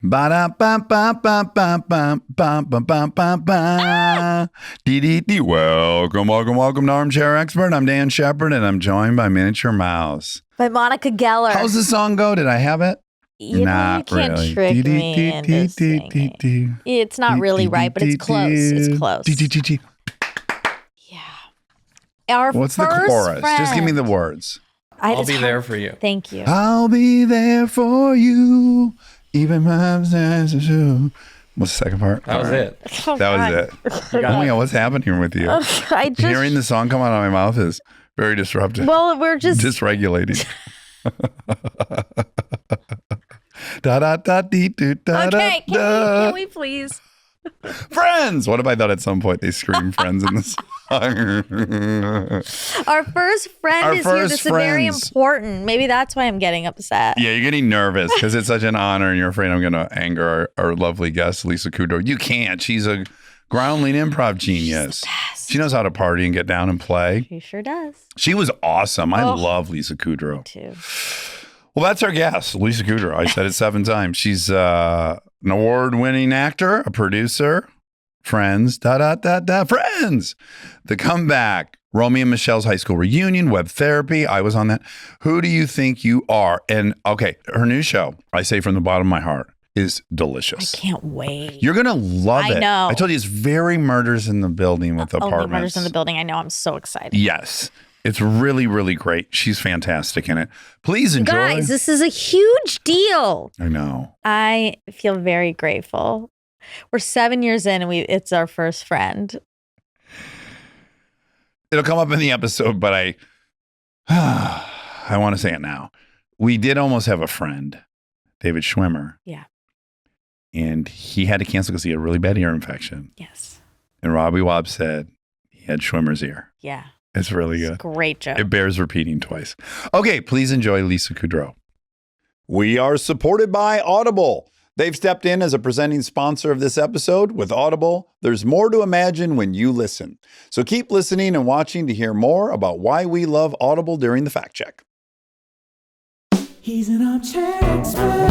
Ba-da-ba-ba-ba-ba-ba-ba-ba. Dee-dee-dee. Welcome to Armchair Expert. I'm Dan Shepard, and I'm joined by Miniature Mouse. By Monica Geller. How's the song go? Did I have it? You can't really. trick me into singing. It's not really right, but it's close. It's close. Yeah. What's the chorus? Just give me the words. I'll be there for you. Thank you. I'll be there for you. Even my... What's the second part? That was it. Oh, That was it. Oh my God, what's happening with you? Hearing the song come out of my mouth is very disruptive. Well, we're just dysregulating. Da da da dee doo da okay. da. Can we please? Friends. What if I thought at some point they screamed "Friends" in the song? Our first friend is here. This is very important. Maybe that's why I'm getting upset. Yeah, you're getting nervous because it's such an honor, and you're afraid I'm going to anger our lovely guest, Lisa Kudrow. You can't. She's a Groundling improv genius. She knows how to party and get down and play. She sure does. She was awesome. I love Lisa Kudrow. Me too. Well, that's our guest, Lisa Kudrow. I said it 7 times. She's an award-winning actor, a producer, Friends, Friends. The Comeback, Romeo and Michelle's high school reunion, Web Therapy. I was on that. Who do you think you are? And okay, her new show, I say from the bottom of my heart, is delicious. I can't wait. You're going to love it. I know. I told you it's very Murders in the Building with apartments. Only Murders in the Building. I know. I'm so excited. Yes. It's really, really great. She's fantastic in it. Please enjoy. Guys, this is a huge deal. I know. I feel very grateful. We're 7 years in and it's our first friend. It'll come up in the episode, but I want to say it now. We did almost have a friend, David Schwimmer. Yeah. And he had to cancel because he had a really bad ear infection. Yes. And Robbie Wobb said he had Schwimmer's ear. Yeah. It's really good. It's a great joke. It bears repeating twice. Okay, please enjoy Lisa Kudrow. We are supported by Audible. They've stepped in as a presenting sponsor of this episode. With Audible, there's more to imagine when you listen. So keep listening and watching to hear more about why we love Audible during the fact check. He's an armchair expert.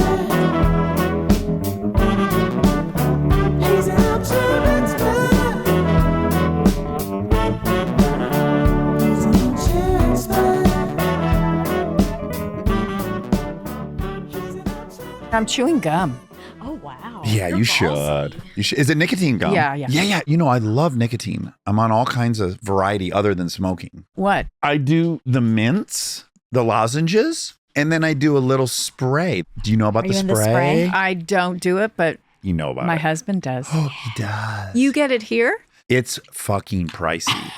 He's an armchair expert. He's an armchair expert. I'm chewing gum. Oh, wow. Yeah, You're you ballsy. should. Is it nicotine gum? Yeah. Yeah. You know, I love nicotine. I'm on all kinds of variety other than smoking. What? I do the mints, the lozenges, and then I do a little spray. Do you know about Are the you spray? into spray? I don't do it, but You know about my it. husband does. Oh, he does. You get it here? It's fucking pricey.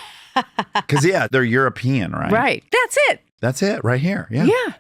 Because, yeah, they're European, right? Right. That's it. That's it right here. Yeah. Yeah.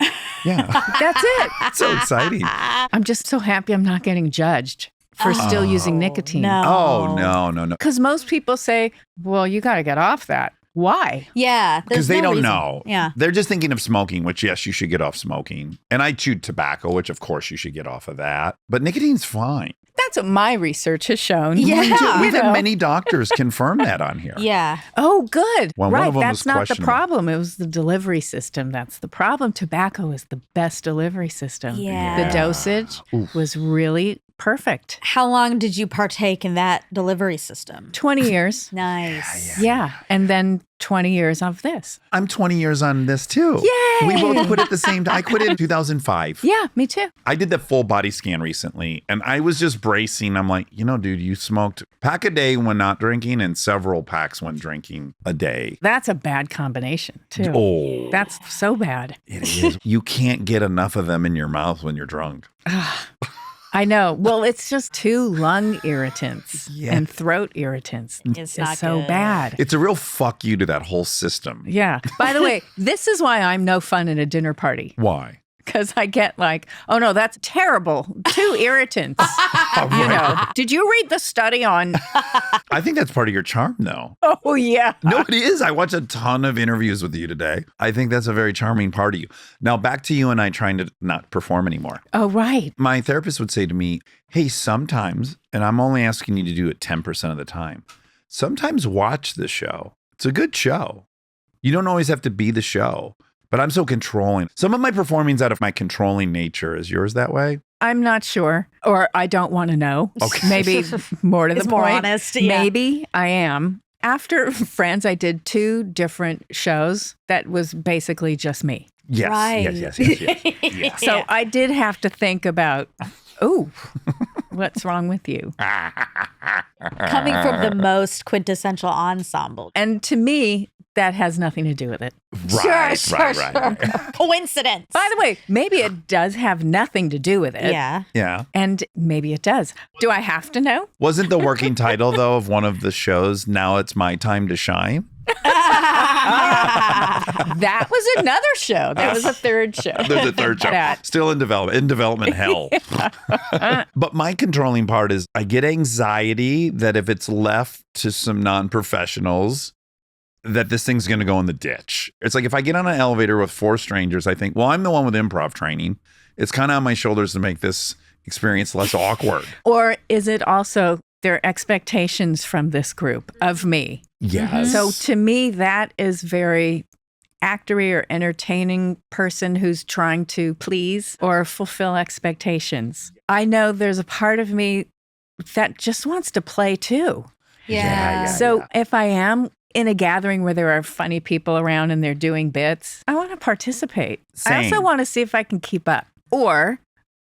Yeah. That's it. It's so exciting. I'm just so happy I'm not getting judged for still using nicotine. No. Oh, no. Because most people say, well, you got to get off that. Why? Yeah. Because they don't know. Yeah. They're just thinking of smoking, which, yes, you should get off smoking. And I chewed tobacco, which, of course, you should get off of that. But nicotine's fine. That's what my research has shown. Yeah. We've had many doctors confirm that on here. Yeah. Oh, good. Well, one right. of them That's was not the questionable. problem. It was the delivery system. That's the problem. Tobacco is the best delivery system. Yeah. The dosage was really perfect. How long did you partake in that delivery system? 20 years. Nice. Yeah. And then 20 years of this. I'm 20 years on this, too. Yay! We both quit at the same time. I quit in 2005. Yeah, me too. I did the full body scan recently, and I was just bracing. I'm like, dude, you smoked a pack a day when not drinking and several packs when drinking a day. That's a bad combination, too. Oh, That's so bad. it is. You can't get enough of them in your mouth when you're drunk. I know. Well, it's just 2 lung irritants Yeah. and throat irritants. It's not so good. bad. It's a real fuck you to that whole system. Yeah. By the way, this is why I'm no fun at a dinner party. Why? Because I get like, oh no, that's terrible. 2 irritants. You know. Did you read the study on? I think that's part of your charm, though. Oh yeah. No, it is. I watched a ton of interviews with you today. I think that's a very charming part of you. Now, back to you and I trying to not perform anymore. Oh right. My therapist would say to me, hey, sometimes, and I'm only asking you to do it 10% of the time, sometimes watch the show. It's a good show. You don't always have to be the show. But I'm so controlling. Some of my performing's out of my controlling nature. Is yours that way? I'm not sure, or I don't want to know. Okay. Maybe more to the It's more point. honest, yeah. Maybe I am. After Friends, I did 2 different shows that was basically just me. Yes, Right. yes. Yeah. So I did have to think about, what's wrong with you? Coming from the most quintessential ensemble. And to me, that has nothing to do with it. Right. Coincidence. By the way, maybe it does have nothing to do with it. Yeah. Yeah. And maybe it does. Do I have to know? Wasn't the working title, though, of one of the shows, Now It's My Time to Shine? That was another show. That was a third show. There's a third show. That. Still in development hell. But my controlling part is I get anxiety that if it's left to some non-professionals, that this thing's going to go in the ditch. It's like if I get on an elevator with 4 strangers, I think, well, I'm the one with improv training. It's kind of on my shoulders to make this experience less awkward. Or is it also their expectations from this group of me? Yes. So to me, that is very actory or entertaining person who's trying to please or fulfill expectations. I know there's a part of me that just wants to play too. Yeah. So if I am in a gathering where there are funny people around and they're doing bits, I want to participate. I also Same. want to see if I can keep up. Or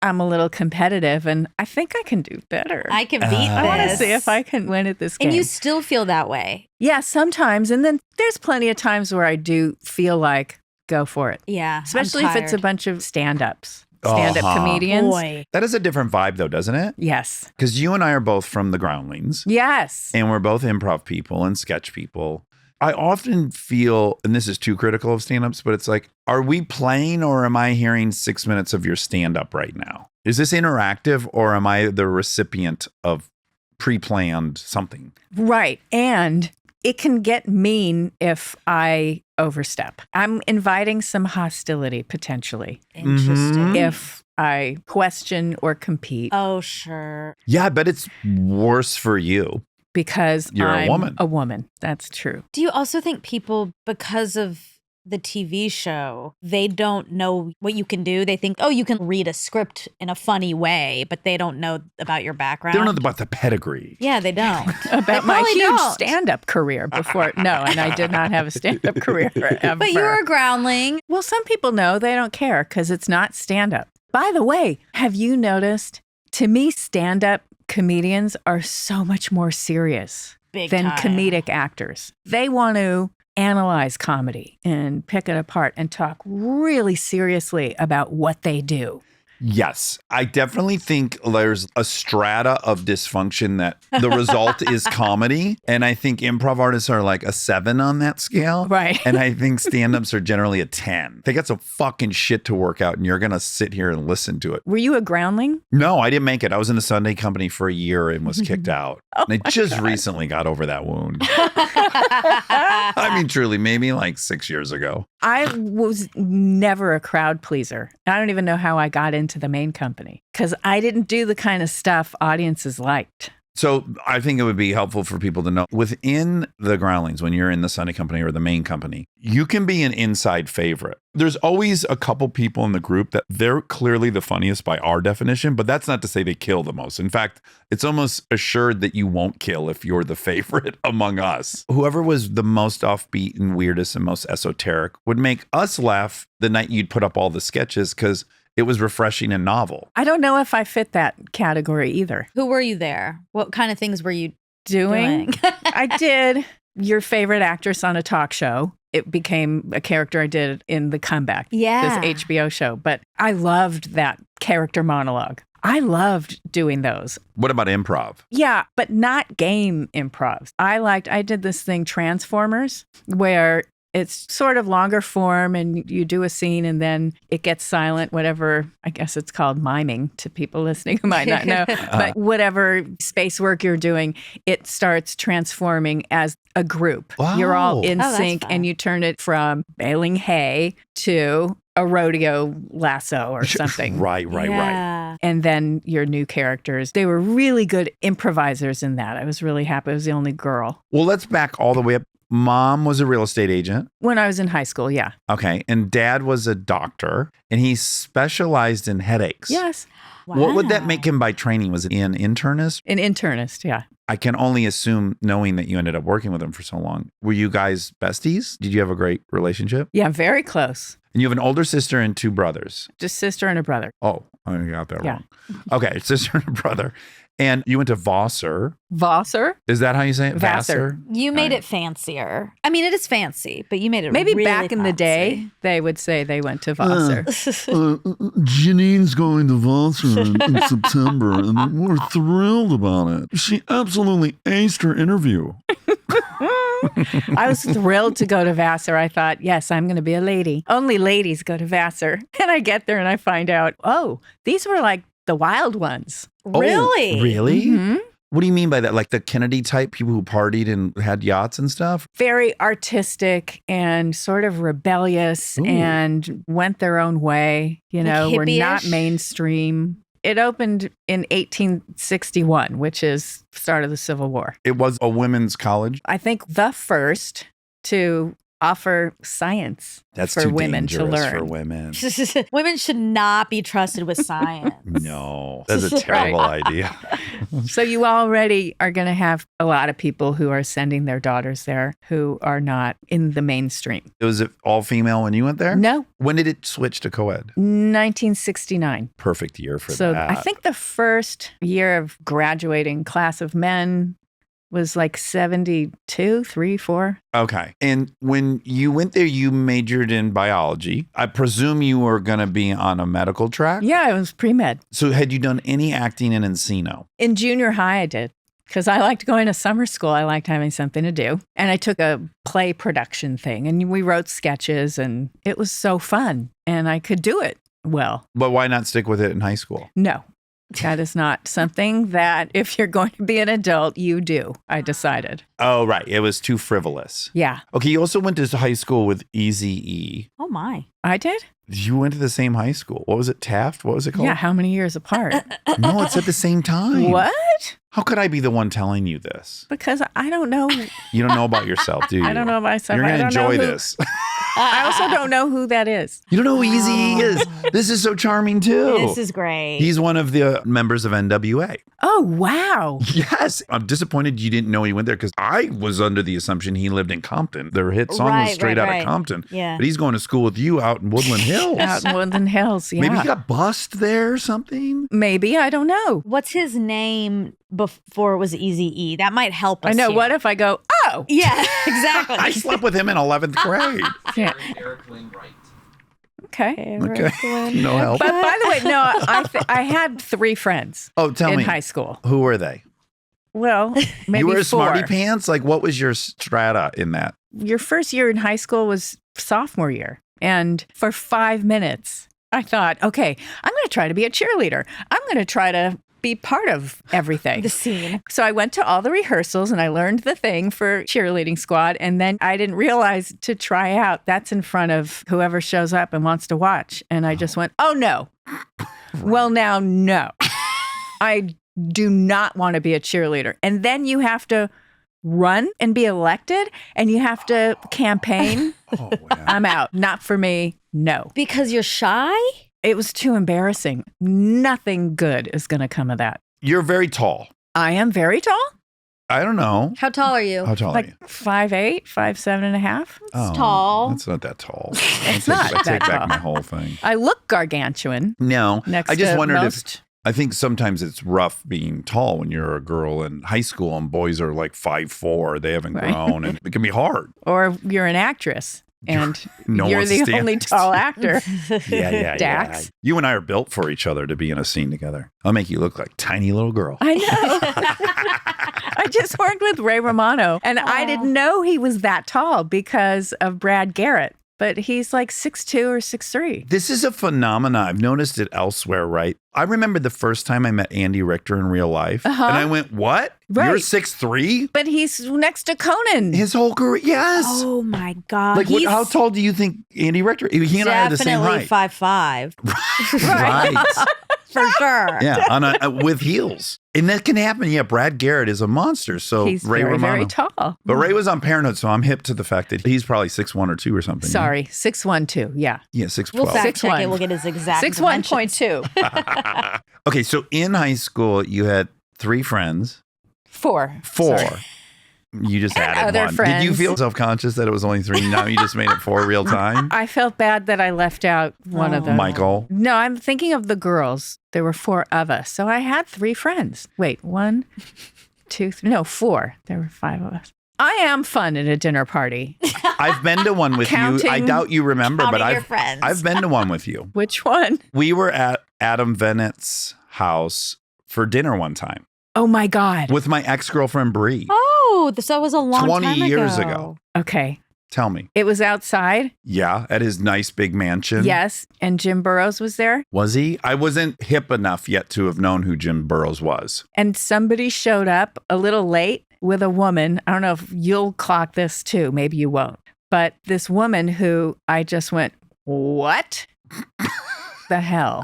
I'm a little competitive and I think I can do better. I can beat this. I want to see if I can win at this game. And you still feel that way. Yeah, sometimes. And then there's plenty of times where I do feel like, go for it. Yeah. Especially if it's a bunch of stand-ups, stand-up Uh-huh. comedians. Boy. That is a different vibe, though, doesn't it? Yes. Because you and I are both from the Groundlings. Yes. And we're both improv people and sketch people. I often feel, and this is too critical of stand-ups, but it's like, are we playing or am I hearing 6 minutes of your stand-up right now? Is this interactive or am I the recipient of pre-planned something? Right. And it can get mean if I overstep. I'm inviting some hostility potentially Interesting. if I question or compete Oh, sure. Yeah, I bet it's worse for you. because You're a I'm woman. a woman. That's true. Do you also think people, because of the TV show, they don't know what you can do? They think, oh, you can read a script in a funny way, but they don't know about your background. They don't know about the pedigree. Yeah, they don't. About my probably huge don't. stand-up career before. No, and I did not have a stand-up career ever. But you're a groundling. Well, some people know they don't care because it's not stand-up. By the way, have you noticed, to me, stand-up comedians are so much more serious Big than time. comedic actors. They want to analyze comedy and pick it apart and talk really seriously about what they do. Yes, I definitely think there's a strata of dysfunction that the result is comedy. And I think improv artists are like a 7 on that scale. Right. And I think stand-ups are generally a 10. They got some fucking shit to work out and you're going to sit here and listen to it. Were you a groundling? No, I didn't make it. I was in the Sunday company for a year and was kicked out. Oh and I just recently got over that wound. I mean, truly, maybe like 6 years ago. I was never a crowd pleaser. I don't even know how I got into the main company because I didn't do the kind of stuff audiences liked. So I think it would be helpful for people to know within the Groundlings, when you're in the Sunday company or the main company, you can be an inside favorite. There's always a couple people in the group that they're clearly the funniest by our definition, but that's not to say they kill the most. In fact, it's almost assured that you won't kill if you're the favorite among us. Whoever was the most offbeat and weirdest and most esoteric would make us laugh the night you'd put up all the sketches because it was refreshing and novel. I don't know if I fit that category either. Who were you there? What kind of things were you Doing? doing? I did your favorite actress on a talk show. It became a character I did in The Comeback, Yeah. this HBO show. But I loved that character monologue. I loved doing those. What about improv? Yeah, but not game improvs. I did this thing, Transformers, where it's sort of longer form and you do a scene and then it gets silent, whatever, I guess it's called miming to people listening who might not know. But whatever space work you're doing, it starts transforming as a group. Wow. You're all in Oh, that's sync fun. and you turn it from baling hay to a rodeo lasso or something. Right. Yeah. And then your new characters. They were really good improvisers in that. I was really happy. I was the only girl. Well, let's back all the way up. mom was a real estate agent. When I was in high school, yeah. Okay. And dad was a doctor and he specialized in headaches. Yes. What would that Wow. make him by training? Was it an internist? An internist, yeah. I can only assume, knowing that you ended up working with him for so long. Were you guys besties? Did you have a great relationship? Yeah, very close. And you have an older sister and 2 brothers. Just sister and a brother. Oh, I got that Yeah. wrong. Okay, sister and a brother. And you went to Vassar. Vassar? Is that how you say it? Vassar. You made Right. it fancier. I mean, it is fancy, but you made it Maybe really back in the day, fancy. they would say they went to Vassar. Janine's going to Vassar in September, and we're thrilled about it. She absolutely aced her interview. I was thrilled to go to Vassar. I thought, yes, I'm going to be a lady. Only ladies go to Vassar. And I get there and I find out, oh, these were like the wild ones. Really? Oh, really? Mhm. What do you mean by that? Like the Kennedy type people who partied and had yachts and stuff? Very artistic and sort of rebellious Ooh. and went their own way. You Like know, we're not hippie-ish? mainstream. It opened in 1861, which is start of the Civil War. It was a women's college. I think the first to offer science That's for too women to dangerous learn. for women. Women should not be trusted with science. No, that's a terrible idea. So you already are going to have a lot of people who are sending their daughters there who are not in the mainstream. Was it all female when you went there? No, When did it switch to co-ed? 1969. Perfect year for So that. I think the first year of graduating class of men was like 72, 3, 4. Okay. And when you went there, you majored in biology. I presume you were going to be on a medical track. Yeah, it was pre-med. So had you done any acting in Encino? In junior high, I did. Because I liked going to summer school. I liked having something to do. And I took a play production thing and we wrote sketches and it was so fun. And I could do it well. But why not stick with it in high school? No, that is not something that if you're going to be an adult, you do. I decided. Oh, right. It was too frivolous. Yeah, Okay. You also went to high school with Eazy-E. Oh my. I did. You went to the same high school. What was it? Taft? What was it called? Yeah, how many years apart? No, it's at the same time. What? How could I be the one telling you this? Because I don't know. You don't know about yourself, do you? I don't know myself. You're I going to don't know enjoy who- this. I also don't know who that is. You don't know who Eazy-E is. This is so charming, too. This is great. He's one of the members of NWA. Oh, wow. Yes. I'm disappointed you didn't know he went there because I was under the assumption he lived in Compton. Their hit song was Right, straight right, out right. of Compton. Yeah. But he's going to school with you out in Woodland Hills. Out in Woodland Hills. Yeah. Maybe he got bussed there or something. Maybe. I don't know. What's his name before it was Eazy-E? That might help us I know. here. What if I go, oh, Yeah, exactly. I slept with him in 11th grade. yeah. Eric Wainwright. Okay. Okay. No help. But by the way, no, I had 3 friends Oh, tell in me. high school. Who were they? Well, maybe you were a 4. smarty pants? Like, what was your strata in that? Your first year in high school was sophomore year. And for 5 minutes, I thought, okay, I'm going to try to be a cheerleader. I'm going to try to be part of everything. The scene. So I went to all the rehearsals and I learned the thing for cheerleading squad. And then I didn't realize to try out, that's in front of whoever shows up and wants to watch. And I just went, oh no. Well, now, no. I do not want to be a cheerleader. And then you have to run and be elected and you have to campaign. Oh, wow. I'm out. Not for me. No. Because you're shy? It was too embarrassing. Nothing good is going to come of that. You're very tall. I am very tall. I don't know. How tall are you? How tall are Like you? 5'8", 5'7.5". It's tall. That's not that tall. It's I not take that back tall. my whole thing. I look gargantuan No, next I just to wondered most. if I think sometimes it's rough being tall when you're a girl in high school and boys are like 5'4". They haven't Right. grown, and it can be hard. Or you're an actress and No you're one's to the stand only next to tall you. actor. Yeah. Dax. You and I are built for each other to be in a scene together. I'll make you look like tiny little girl. I know. I just worked with Ray Romano and I didn't know he was that tall because of Brad Garrett. But he's like 6'2" or 6'3". This is a phenomenon. I've noticed it elsewhere, right? I remember the first time I met Andy Richter in real life. Uh-huh. And I went, what? Right. You're 6'3"? But he's next to Conan. His whole career? Yes. Oh my God. like, what, how tall do you think Andy Richter? He and I are the same Definitely height. 5'5". Right. for sure. Yeah, with heels. And that can happen. Yeah, Brad Garrett is a monster. So He's Ray very, Romano. very tall. But Ray was on Parenthood, so I'm hip to the fact that he's probably 6'1" or 2 or something. Sorry, 6'1", yeah. Yeah, 6'12". We'll fact check 6'1". it. We'll get his exact 6'1.2". Okay, so in high school, you had 3 friends. 4. 4. Sorry. You just added other one. Did you friends. feel self-conscious that it was only 3? Now you just made it 4 real time? I felt bad that I left out one of them. Michael. No, I'm thinking of the girls. There were 4 of us. So I had 3 friends. Wait, 1, 2, 3. No, 4. There were 5 of us. I am fun at a dinner party. I've been to one with you. I Counting- doubt you remember, but Counting your friends. I've been to one with you. Which one? We were at Adam Vennett's house for dinner one time Oh my God. with my ex-girlfriend Bree. Oh, so it was a long 20 time years ago. Okay. Tell me. It was outside. Yeah, at his nice big mansion. Yes. And Jim Burrows was there. Was he? I wasn't hip enough yet to have known who Jim Burrows was. And somebody showed up a little late with a woman. I don't know if you'll clock this too. Maybe you won't. But this woman who I just went, what the hell?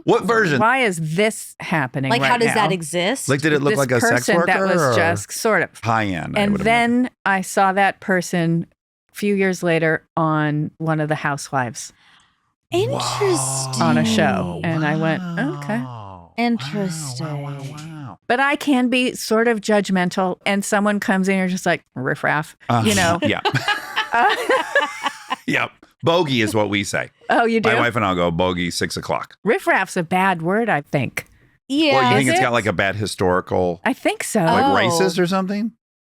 What version? Why is this happening Like, right how does now? that exist? Like, did it look This like a sex person worker? that was or just sort of. high end? I And would then I saw that person a few years later on one of the Housewives Interesting. on a show. And I went, okay. Interesting. Wow. But I can be sort of judgmental, and someone comes in and you're just like, riffraff, you know? Yeah. Yep. Bogey is what we say. Oh, you do? My wife and I'll go bogey 6 o'clock. Riffraff's a bad word, I think. Yeah. Or you think Is it's it? got like a bad historical, I think so. like Oh. racist or something?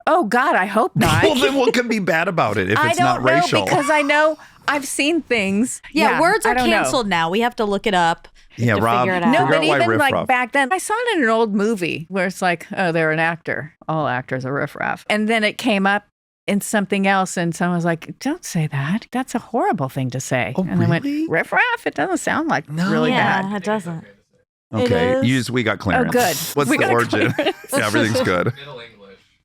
Oh, God, I hope not. Well, then what could be bad about it if I it's don't not racial? know because I know I've seen things. Yeah, words I are don't know. canceled now. We have to look it up. Yeah, to Rob, figure it out. No, figure but out why even like riffraff. back then, I saw it in an old movie where it's like, oh, they're an actor. All actors are riffraff. And then it came up in something else, and someone was like, don't say that. That's a horrible thing to say. Oh, and I went, really? riffraff? It doesn't sound like No. really yeah, bad. it doesn't. Okay, It is. we got clearance. Oh, good. What's We the got origin? clearance. Yeah, everything's good. Middle English.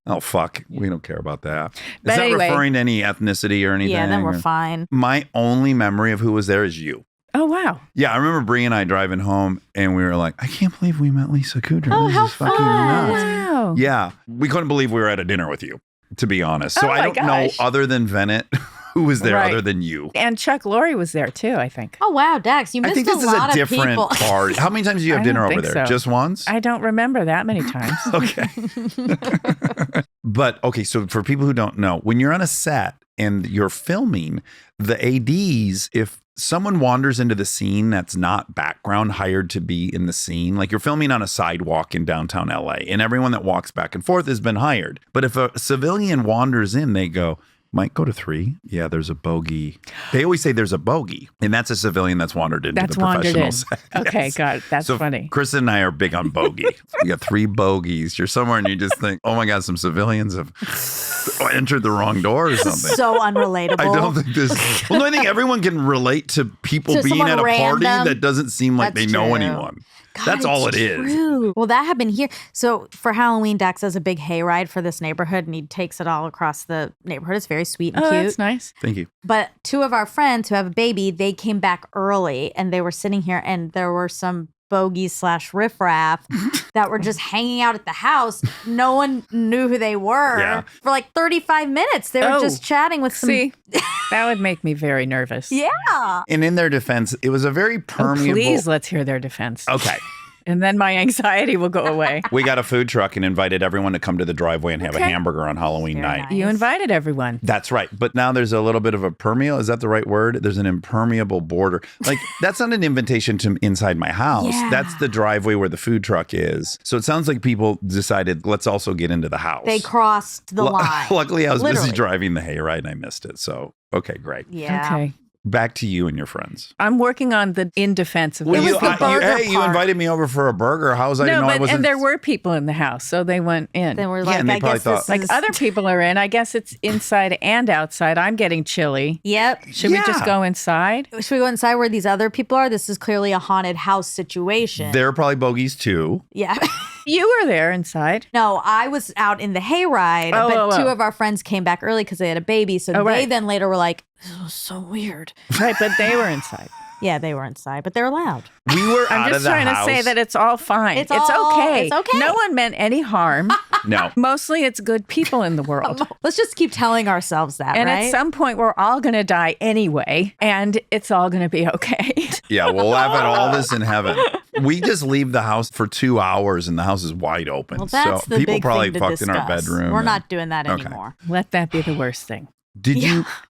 Oh, fuck. We don't care about that. Is But that anyway. referring to any ethnicity or anything? Yeah, then we're or- fine. My only memory of who was there is you. Oh, wow. Yeah, I remember Bree and I driving home, and we were like, I can't believe we met Lisa Kudrow. Oh, this how is fucking fun. nuts. Wow. Yeah, we couldn't believe we were at a dinner with you, to be honest. So Oh I my don't gosh. know, other than Vennett, who was there Right. other than you. And Chuck Lorre was there too, I think. Oh, wow, Dax, you I missed think this a is lot a of different people. party. How many times do you have I dinner don't over think there? so. Just once? I don't remember that many times. Okay. But okay, so for people who don't know, when you're on a set and you're filming, the ADs, if someone wanders into the scene that's not background hired to be in the scene, like you're filming on a sidewalk in downtown LA and everyone that walks back and forth has been hired. But if a civilian wanders in, they go, might go to 3. Yeah, there's a bogey. They always say there's a bogey, and that's a civilian that's wandered into That's the wandered professional in. set. Okay, Yes. got it. That's So funny. Chris and I are big on bogey. You got 3 bogeys. You're somewhere and you just think, oh my God, some civilians have entered the wrong door or something. So unrelatable. I don't think this. Well, no, I think everyone can relate to people To being someone at a party random. that doesn't seem like That's they know true. anyone. God, That's all it it's is. true. Well, that happened here. So for Halloween, Dax does a big hayride for this neighborhood, and he takes it all across the neighborhood. It's very sweet and Oh, cute. that's nice. Thank you. But 2 of our friends who have a baby, they came back early, and they were sitting here, and there were some bogeys / riffraff that were just hanging out at the house. No one knew who they were. Yeah. For like 35 minutes. They were Oh, just chatting with some. See, that would make me very nervous. Yeah. And in their defense, it was a very Oh, permeable. please, let's hear their defense. Okay. And then my anxiety will go away. We got a food truck and invited everyone to come to the driveway and have a Okay. hamburger on Halloween Very night. nice. You invited everyone. That's right. But now there's a little bit of a permeable. Is that the right word? There's an impermeable border. Like, that's not an invitation to inside my house. Yeah. That's the driveway where the food truck is. So it sounds like people decided, let's also get into the house. They crossed the line. Luckily, I was Literally. busy driving the hayride and I missed it. So, okay, great. Yeah. Okay. Back to you and your friends. I'm working on the in defense of It was this. the burger hey, you part. invited me over for a burger. How was I to No, know I but wasn't? and there were people in the house, so they went in. Then we're Yeah, like, and they I probably guess thought- this Like is... other people are in. I guess it's inside and outside. I'm getting chilly. Yep. Should we Yeah. just go inside? Should we go inside where these other people are? This is clearly a haunted house situation. There are probably bogeys too. Yeah. You were there inside. No, I was out in the hayride, Oh, but oh, 2 oh. of our friends came back early because they had a baby. So Oh, they right. then later were like, this was so weird. Right, but they were inside. Yeah, they were inside, but they're allowed. We were I'm out of just the trying house. to say that it's all fine. It's It's all- okay. it's okay. No one meant any harm. No. Mostly it's good people in the world. Let's just keep telling ourselves that, And right? at some point, we're all going to die anyway, and it's all going to be okay. Yeah, we'll laugh at all this in heaven. We just leave the house for 2 hours and the house is wide open. well, that's so the people big probably thing to fucked discuss. in our bedroom. We're and- not doing that Okay. anymore. Let that be the worst thing.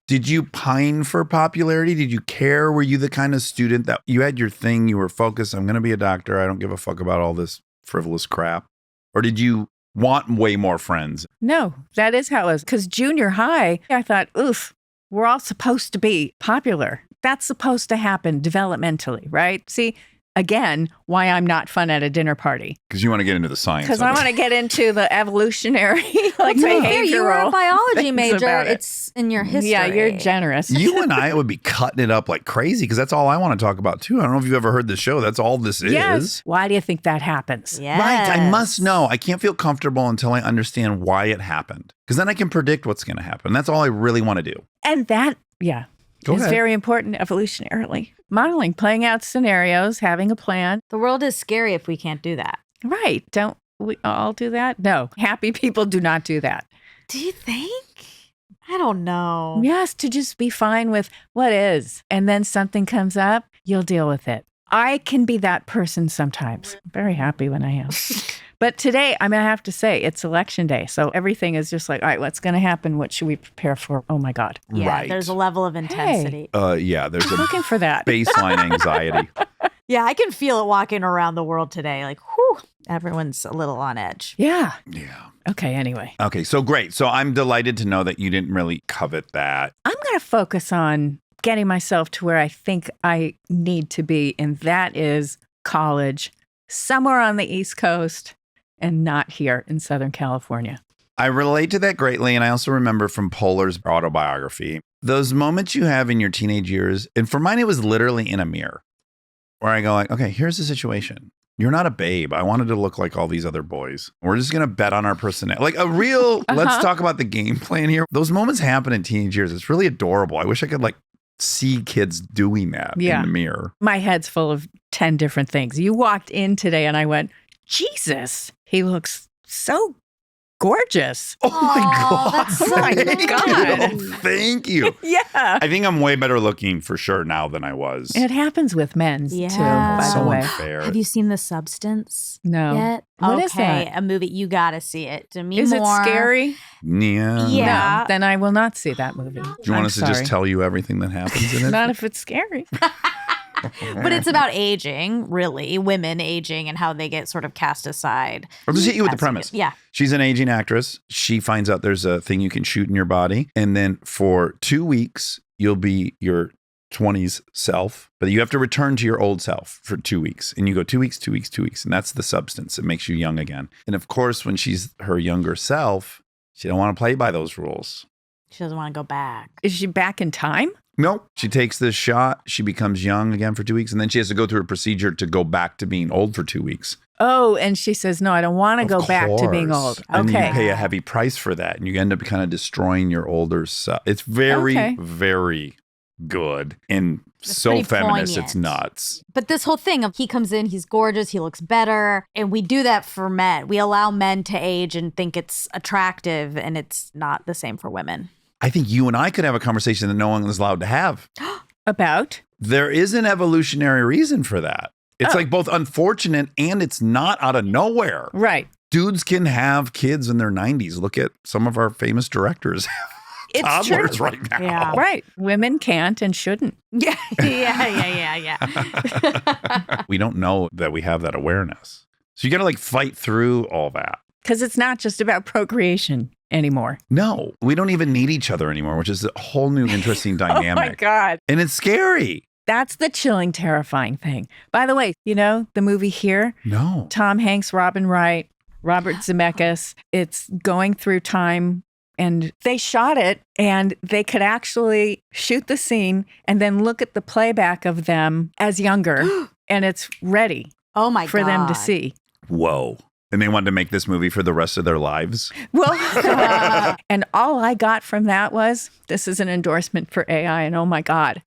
Did you pine for popularity? Did you care? Were you the kind of student that you had your thing, you were focused, I'm going to be a doctor, I don't give a fuck about all this frivolous crap? Or did you want way more friends? No, that is how it was. Because junior high, I thought, oof, we're all supposed to be popular. That's supposed to happen developmentally, right? See, again, why I'm not fun at a dinner party. Because you want to get into the science. Because of I it. want to get into the evolutionary, like To be behavioral. fair, you were a biology things major. about it. It's in your history. Yeah, you're generous. You and I would be cutting it up like crazy because that's all I want to talk about too. I don't know if you've ever heard the show. That's all this Yes. is. Why do you think that happens? Yes. Right. I must know. I can't feel comfortable until I understand why it happened. Because then I can predict what's going to happen. That's all I really want to do. And that, yeah, Go is ahead. very important evolutionarily. Modeling, playing out scenarios, having a plan. The world is scary if we can't do that. Right. Don't we all do that? No. Happy people do not do that. Do you think? I don't know. Yes, to just be fine with what is. And then something comes up, you'll deal with it. I can be that person sometimes. I'm very happy when I am. But today, I mean, I have to say, it's election day. So everything is just like, all right, what's going to happen? What should we prepare for? Oh my God. Yeah, Right. there's a level of intensity. Yeah, there's a Looking for that. baseline anxiety. Yeah, I can feel it walking around the world today. Like, whew, everyone's a little on edge. Yeah. Yeah. Okay, anyway. Okay, so great. So I'm delighted to know that you didn't really covet that. I'm going to focus on getting myself to where I think I need to be, and that is college, somewhere on the East Coast and not here in Southern California. I relate to that greatly. And I also remember from Polar's autobiography, those moments you have in your teenage years. And for mine, it was literally in a mirror where I go like, okay, here's the situation. You're not a babe. I wanted to look like all these other boys. We're just going to bet on our personality. Like a real, let's talk about the game plan here. Those moments happen in teenage years. It's really adorable. I wish I could like see kids doing that Yeah. in the mirror. My head's full of 10 different things. You walked in today and I went, Jesus, he looks so gorgeous. Oh my Aw, God. that's so Oh my God. Oh, thank you. Yeah. I think I'm way better looking for sure now than I was. It happens with men too, Yeah. by so the way. unfair. Have you seen The Substance No. yet? What okay, is that? a movie. You got to see it. Demi Is it Moore. scary? Yeah. Yeah. No, then I will not see that movie. Do you want us to just tell you everything that happens in it? Not if it's scary. But it's about aging, really, women aging and how they get sort of cast aside. I'll just hit you with the As you premise. get- Yeah. She's an aging actress. She finds out there's a thing you can shoot in your body. And then for 2 weeks, you'll be your 20s self, but you have to return to your old self for 2 weeks. And you go 2 weeks, 2 weeks, 2 weeks. And that's the substance. It makes you young again. And of course, when she's her younger self, she don't want to play by those rules. She doesn't want to go back. Is she back in time? Nope. She takes this shot. She becomes young again for 2 weeks. And then she has to go through a procedure to go back to being old for 2 weeks. Oh, and she says, no, I don't want to go Of back to being course. old. And Okay. you pay a heavy price for that. And you end up kind of destroying your older self. It's very, Okay. very good. And It's so pretty feminist, poignant. it's nuts. But this whole thing of he comes in, he's gorgeous, he looks better. And we do that for men. We allow men to age and think it's attractive, and it's not the same for women. I think you and I could have a conversation that no one is allowed to have. About? There is an evolutionary reason for that. It's Oh. like both unfortunate and it's not out of nowhere. Right. Dudes can have kids in their 90s. Look at some of our famous directors. It's Toddlers true. right now. Yeah. Right. Women can't and shouldn't. Yeah, yeah. We don't know that we have that awareness. So you got to like fight through all that. Because it's not just about procreation anymore. No, we don't even need each other anymore, which is a whole new interesting Oh my dynamic. God. And it's scary. That's the chilling, terrifying thing. By the way, you know, the movie Here, No. Tom Hanks, Robin Wright, Robert Zemeckis, it's going through time. And they shot it and they could actually shoot the scene and then look at the playback of them as younger and it's ready Oh my for God. them to see. Whoa. And they wanted to make this movie for the rest of their lives. Well, and all I got from that was this is an endorsement for AI and oh my God.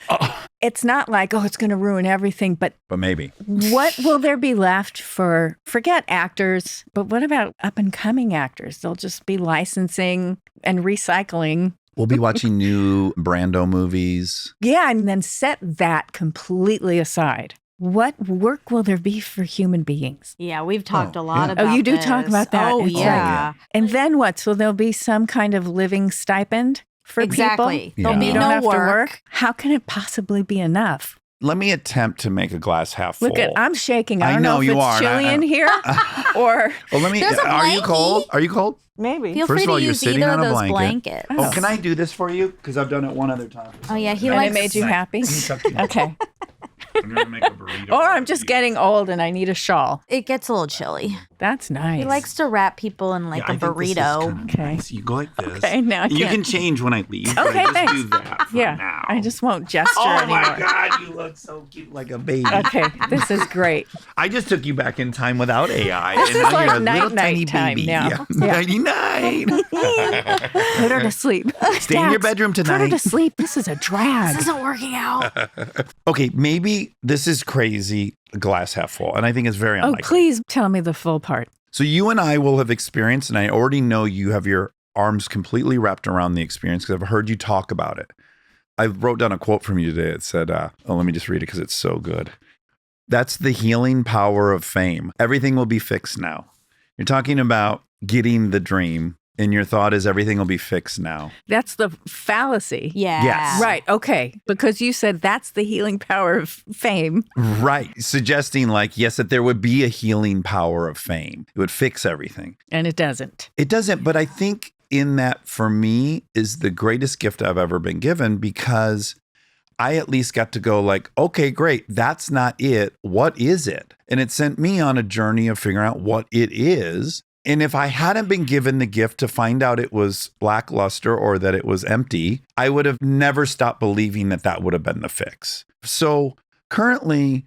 it's not like, oh, it's going to ruin everything, but maybe. what will there be left for, forget actors, but what about up and coming actors? They'll just be licensing and recycling. We'll be watching new Brando movies. Yeah, and then set that completely aside. What work will there be for human beings? Yeah, we've talked Oh, a lot yeah. about Oh, you do this. talk about that. Oh, It's like- yeah. And then what? So there'll be some kind of living stipend for Exactly. people? There'll Yeah. be You don't no have work. to work? How can it possibly be enough? Let me attempt to make a glass half full. Look at, I'm shaking. I I don't know know if you it's are, and chilly I- in here or Well, let me. There's a Are you blankie. cold? Are you cold? maybe. Feel First free of all, to you're use sitting either on of a those blanket. blankets. Oh, can I do this for you? Because I've done it one other time. Oh, yeah, he And likes it made you happy? tuck you in. Okay. I'm gonna make a burrito. Or I'm just getting old and I need a shawl. It gets a little chilly. That's nice. He likes to wrap people in like a burrito. Okay. Nice. You go like this. Okay, now I You can't. can change when I leave. but Okay, I just thanks. do that for Yeah, now. I just won't gesture Oh anymore. my God, you look so cute like a baby. Okay, this is great. I just took you back in time without AI. This and is now like you're a little night-night tiny time baby. now. Yeah. Yeah. Nighty night. Put her to sleep. Stay in your Dax, bedroom Put her to tonight. sleep. This is a drag. This isn't working out. Okay, maybe this is crazy glass half full, and I think it's very Oh, unlikely. please tell me the full part. So you and I will have experienced, and I already know you have your arms completely wrapped around the experience because I've heard you talk about it. I wrote down a quote from you today. It said, let me just read it because it's so good. That's the healing power of fame. Everything will be fixed now. You're talking about getting the dream, and your thought is everything will be fixed now. That's the fallacy. Yeah. Yes. Right. Okay. Because you said that's the healing power of fame. Right. Suggesting like, yes, that there would be a healing power of fame. It would fix everything. And it doesn't. It doesn't, but I think in that for me is the greatest gift I've ever been given because I at least got to go like, okay, great. That's not it. What is it? And it sent me on a journey of figuring out what it is. And if I hadn't been given the gift to find out it was lackluster or that it was empty, I would have never stopped believing that that would have been the fix. So currently,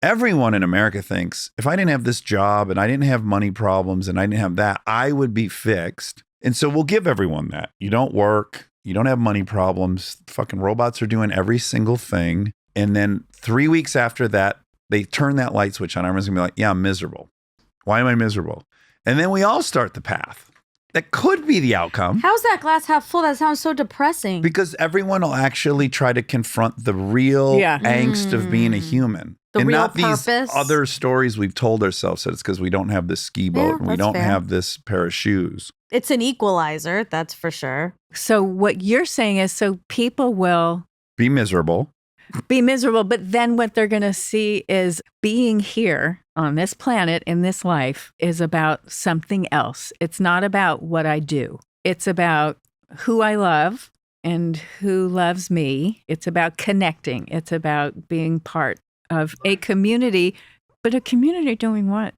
everyone in America thinks if I didn't have this job and I didn't have money problems and I didn't have that, I would be fixed. And so we'll give everyone that. You don't work, you don't have money problems. Fucking robots are doing every single thing. And then 3 weeks after that, they turn that light switch on. Everyone's gonna be like, yeah, I'm miserable. Why am I miserable? And then we all start the path. That could be the outcome. How's that glass half full? That sounds so depressing. Because everyone will actually try to confront the real Yeah. angst of being a human. The and real not purpose. these other stories we've told ourselves that it's because we don't have this ski boat Yeah, and we that's don't fair. have this pair of shoes. It's an equalizer, that's for sure. So what you're saying is so people will Be miserable. be miserable, but then what they're going to see is being here on this planet in this life is about something else. It's not about what I do. It's about who I love and who loves me. It's about connecting. It's about being part of a community, but a community doing what?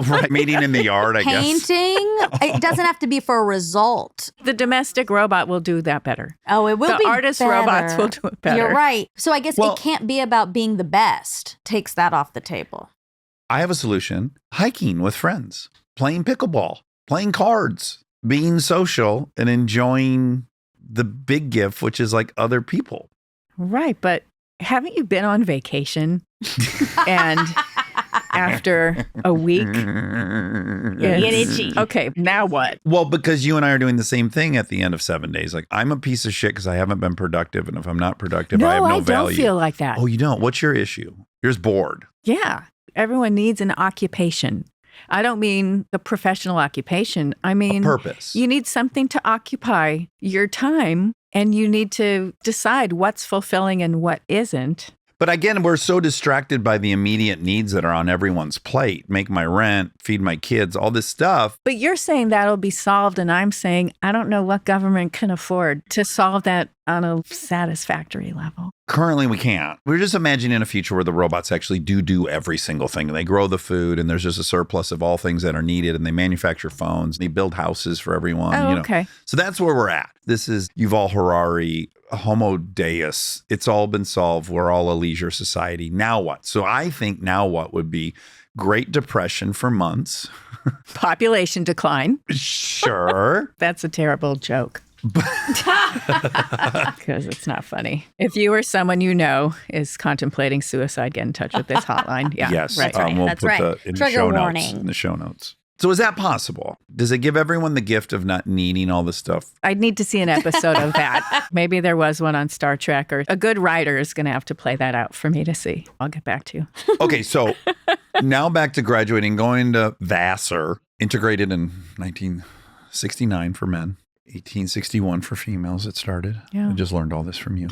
Right. Meeting in the yard, I guess. Painting, it doesn't have to be for a result. The domestic robot will do that better. Oh, it will The be artist better. robots will do it better. You're right. So I guess Well- it can't be about being the best. Takes that off the table. I have a solution. Hiking with friends, playing pickleball, playing cards, being social and enjoying the big gift, which is like other people. Right, but haven't you been on vacation and after a week? Get itchy. Okay, now what? Well, because you and I are doing the same thing at the end of 7 days. Like I'm a piece of shit because I haven't been productive. And if I'm not productive, I have no don't value. feel like that. Oh, you don't? What's your issue? You're just bored. Yeah, everyone needs an occupation. I don't mean the professional occupation. I mean, Purpose. you need something to occupy your time and you need to decide what's fulfilling and what isn't. But again, we're so distracted by the immediate needs that are on everyone's plate. Make my rent, feed my kids, all this stuff. But you're saying that'll be solved, and I'm saying I don't know what government can afford to solve that on a satisfactory level. Currently, we can't. We're just imagining a future where the robots actually do every single thing. They grow the food, and there's just a surplus of all things that are needed, and they manufacture phones. They build houses for everyone. Oh, you know. okay. So that's where we're at. This is Yuval Harari, Homo Deus. It's all been solved. We're all a leisure society. Now what? So I think now what would be Great Depression for months. Population decline. Sure. That's a terrible joke. Because it's not funny. If you or someone you know is contemplating suicide, get in touch with this hotline. Yeah. Yes. Right. We'll That's put right. the in the Trigger show notes. warning. In the show notes. So is that possible? Does it give everyone the gift of not needing all this stuff? I'd need to see an episode of that. Maybe there was one on Star Trek, or a good writer is going to have to play that out for me to see. I'll get back to you. Okay, so now back to graduating, going to Vassar, integrated in 1969 for men, 1861 for females. It started. Yeah. I just learned all this from you.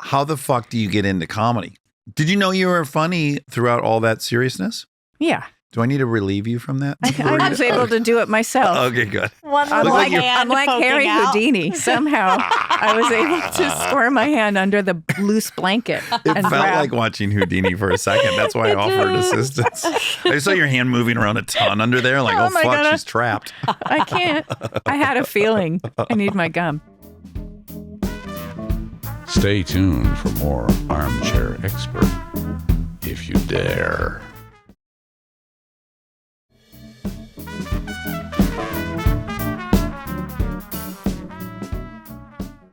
How the fuck do you get into comedy? Did you know you were funny throughout all that seriousness? Yeah. Do I need to relieve you from that? I was able to do it myself. Okay, good. One I'm little like, hand I'm like poking Harry out. Houdini. Somehow I was able to squirm my hand under the loose blanket. It and felt grab. like watching Houdini for a second. That's why I offered assistance. I saw your hand moving around a ton under there. Like, Oh oh, my fuck, God. she's trapped. I can't. I had a feeling. I need my gum. Stay tuned for more Armchair Expert, if you dare.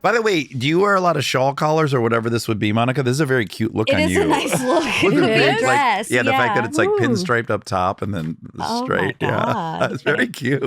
By the way, do you wear a lot of shawl collars or whatever this would be, Monica? This is a very cute look It on is you. a nice look. Look at the It big, is? Dress, the fact that it's like Ooh. pinstriped up top and then Oh my straight. Yeah, God. it's very cute.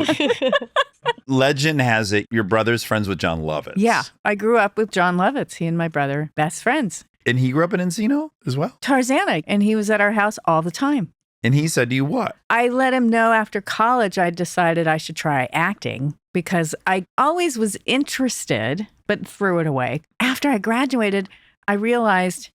Legend has it your brother's friends with Jon Lovitz. Yeah. I grew up with Jon Lovitz. He and my brother, best friends. And he grew up in Encino as well. Tarzana. And he was at our house all the time. And he said to you what? I let him know after college I decided I should try acting because I always was interested, but threw it away. After I graduated, I realized,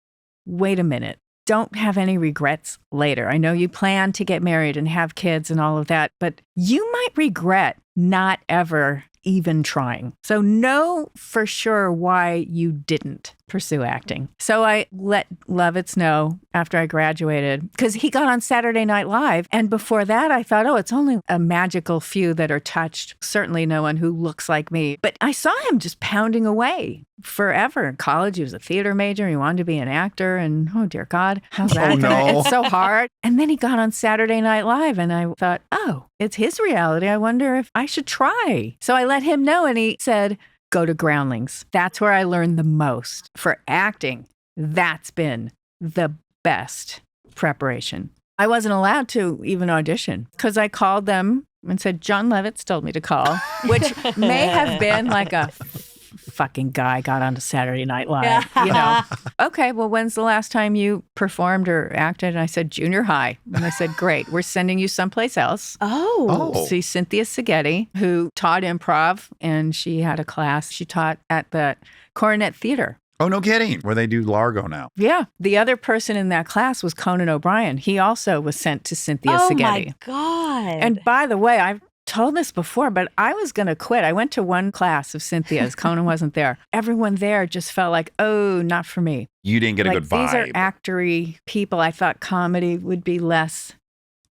wait a minute, don't have any regrets later. I know you plan to get married and have kids and all of that, but you might regret not ever even trying. So know for sure why you didn't pursue acting. So I let Lovitz know after I graduated, because he got on Saturday Night Live. And before that, I thought, oh, it's only a magical few that are touched. Certainly no one who looks like me. But I saw him just pounding away forever. In college, he was a theater major. He wanted to be an actor. And oh, dear God, how's that? no. It's so hard. And then he got on Saturday Night Live. And I thought, oh, it's his reality. I wonder if I should try. So I let him know. And he said, go to Groundlings. That's where I learned the most. For acting, that's been the best preparation. I wasn't allowed to even audition because I called them and said, Jon Lovitz told me to call, which may have been like a fucking guy got onto Saturday Night Live, you know. Okay, well, when's the last time you performed or acted? And I said, junior high. And I said, great, we're sending you someplace else. Oh. See Cynthia Seghetti, who taught improv, and she had a class she taught at the Coronet Theater. Oh, no kidding. Where they do Largo now. Yeah. The other person in that class was Conan O'Brien. He also was sent to Cynthia Oh Seghetti. my God. And by the way, I've told this before, but I was going to quit. I went to one class of Cynthia's. Conan wasn't there. Everyone there just felt like, oh, not for me. You didn't get a good vibe. These are actory people. I thought comedy would be less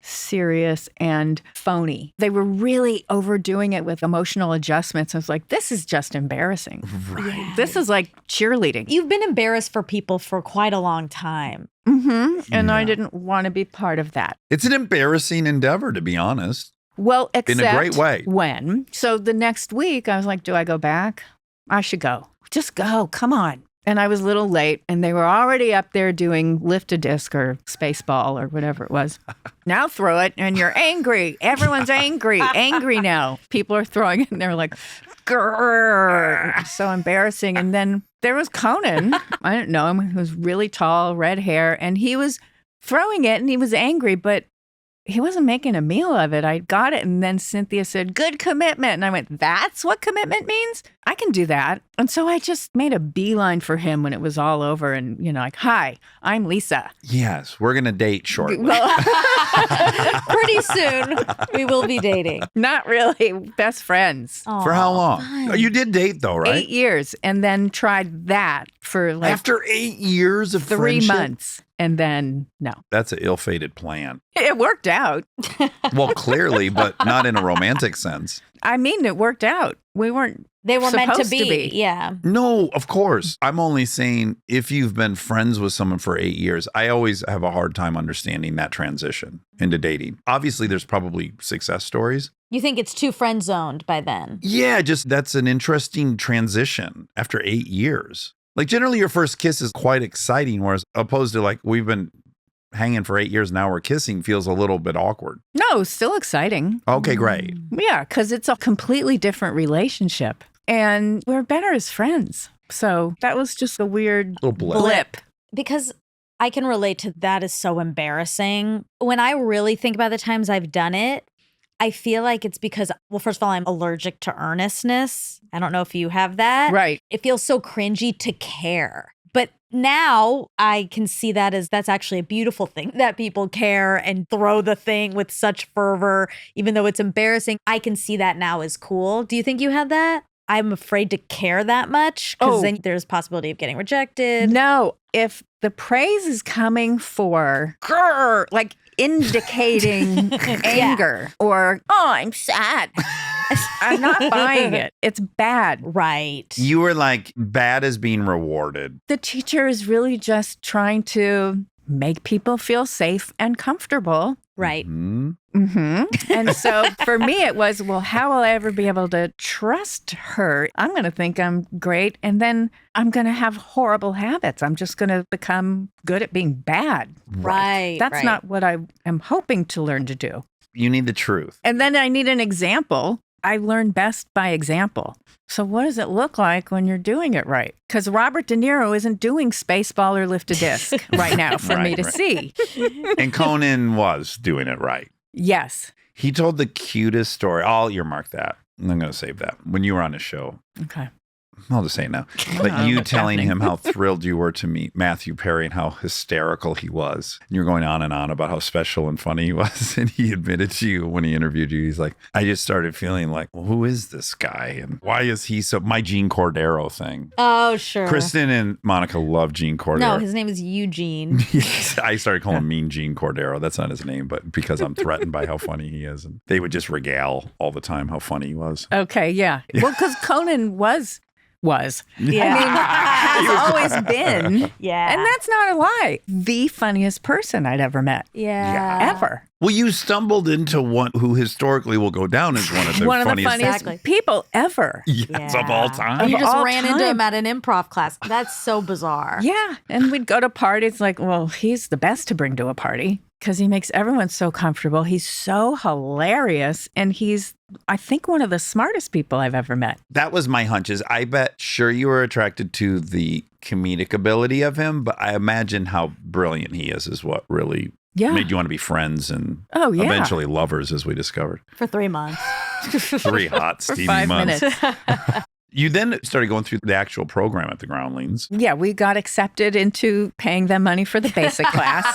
serious and phony. They were really overdoing it with emotional adjustments. I was like, this is just embarrassing. Yeah. This is like cheerleading. You've been embarrassed for people for quite a long time. And I Yeah. didn't want to be part of that. It's an embarrassing endeavor, to be honest. Well, except In a great way. when. So the next week, I was like, do I go back? I should go. Just go. Come on. And I was a little late, and they were already up there doing lift a disc or space ball or whatever it was. Now throw it, and you're angry. Everyone's angry. Angry now. People are throwing it, and they're like, grrr. So embarrassing. And then there was Conan. I didn't know him. He was really tall, red hair, and he was throwing it, and he was angry, but he wasn't making a meal of it. I got it. And then Cynthia said, good commitment. And I went, that's what commitment means? I can do that. And so I just made a beeline for him when it was all over. And, you know, like, hi, I'm Lisa. Yes, we're going to date shortly. Well, Pretty soon, we will be dating. not really. Best friends. For how long? fun. Oh, you did date, though, right? 8 years. And then tried that for like After 8 years of 3 friendship? months. And then, no. That's an ill-fated plan. It worked out. Well, clearly, but not in a romantic sense. I mean, it worked out. We weren't They were meant to supposed to be. be. Yeah. No, of course. I'm only saying if you've been friends with someone for 8 years, I always have a hard time understanding that transition into dating. Obviously, there's probably success stories. You think it's too friend zoned by then? Yeah, just that's an interesting transition after 8 years. Like generally your first kiss is quite exciting, whereas opposed to like we've been hanging for 8 years, now we're kissing feels a little bit awkward. No, still exciting. Okay, great. Yeah, because it's a completely different relationship. And we're better as friends. So that was just a weird Little blip. blip. Because I can relate to that is so embarrassing. When I really think about the times I've done it, I feel like it's because, well, first of all, I'm allergic to earnestness. I don't know if you have that. Right. It feels so cringy to care. But now I can see that as that's actually a beautiful thing that people care and throw the thing with such fervor, even though it's embarrassing. I can see that now as cool. Do you think you had that? I'm afraid to care that much because then there's possibility of getting rejected. No, if the praise is coming for grr, like indicating anger or, oh, I'm sad. I'm not buying it. It's bad. Right. You were like bad as being rewarded. The teacher is really just trying to make people feel safe and comfortable. Right. Mhm. And so for me, it was, well, how will I ever be able to trust her? I'm going to think I'm great. And then I'm going to have horrible habits. I'm just going to become good at being bad. Right. That's right. not what I am hoping to learn to do. You need the truth. And then I need an example. I learn best by example. So what does it look like when you're doing it right? Because Robert De Niro isn't doing Spaceball or Lift a Disc right now for me Right, to right. see. And Conan was doing it right. Yes. He told the cutest story. I'll earmark that. I'm going to save that. When you were on his show, Okay. I'll just say it now. But Oh, you what's telling happening? him how thrilled you were to meet Matthew Perry and how hysterical he was. And you're going on and on about how special and funny he was. And he admitted to you when he interviewed you, he's like, I just started feeling like, well, who is this guy? And why is he so, my Gene Cordero thing. Oh, sure. Kristen and Monica love Gene Cordero. No, his name is Eugene. I started calling him Mean Gene Cordero. That's not his name, but because I'm threatened by how funny he is. And they would just regale all the time how funny he was. Okay. Yeah. Well, because Conan was. Yeah. I mean, has always been. Yeah. And that's not a lie. The funniest person I'd ever met. Yeah. Ever. Well, you stumbled into one who historically will go down as one of the One of the funniest funniest Exactly. people ever. yes, of all time. You Of just all ran into time. him at an improv class. That's so bizarre. Yeah. And we'd go to parties like, well, he's the best to bring to a party because he makes everyone so comfortable. He's so hilarious. And he's, I think, one of the smartest people I've ever met. That was my hunch. Is I bet sure you were attracted to the comedic ability of him, but I imagine how brilliant he is what really Yeah. made you want to be friends and Oh, yeah. eventually lovers, as we discovered. For 3 months. 3 hot, steamy 5 months. minutes. You then started going through the actual program at the Groundlings. Yeah, we got accepted into paying them money for the basic class.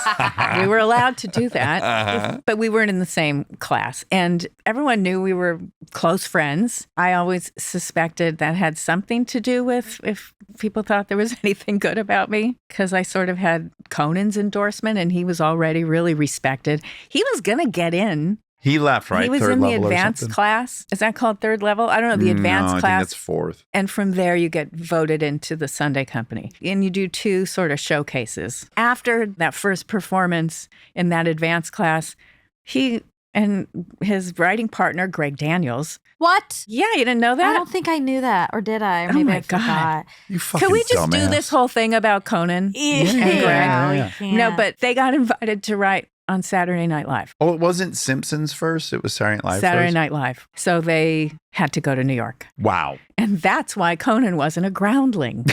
We were allowed to do that, but we weren't in the same class. And everyone knew we were close friends. I always suspected that had something to do with if people thought there was anything good about me, because I sort of had Conan's endorsement and he was already really respected. He was going to get in. He left, right? He was Third in the level or advanced something? class. Is that called third level? I don't know. The advanced No, I class. think that's fourth. And from there, you get voted into the Sunday company. And you do 2 sort of showcases. After that first performance in that advanced class, he and his writing partner, Greg Daniels. What? Yeah, you didn't know I that? don't think I knew that. Or did I? Or Oh maybe my I God. forgot. You fucking Could we just do dumbass. this whole thing about Conan? Yeah. Greg. we No, can't. but they got invited to write on Saturday Night Live. Oh, it wasn't Simpsons first? It was Saturday Night Live Saturday first? Night Live. So they had to go to New York. Wow. And that's why Conan wasn't a groundling.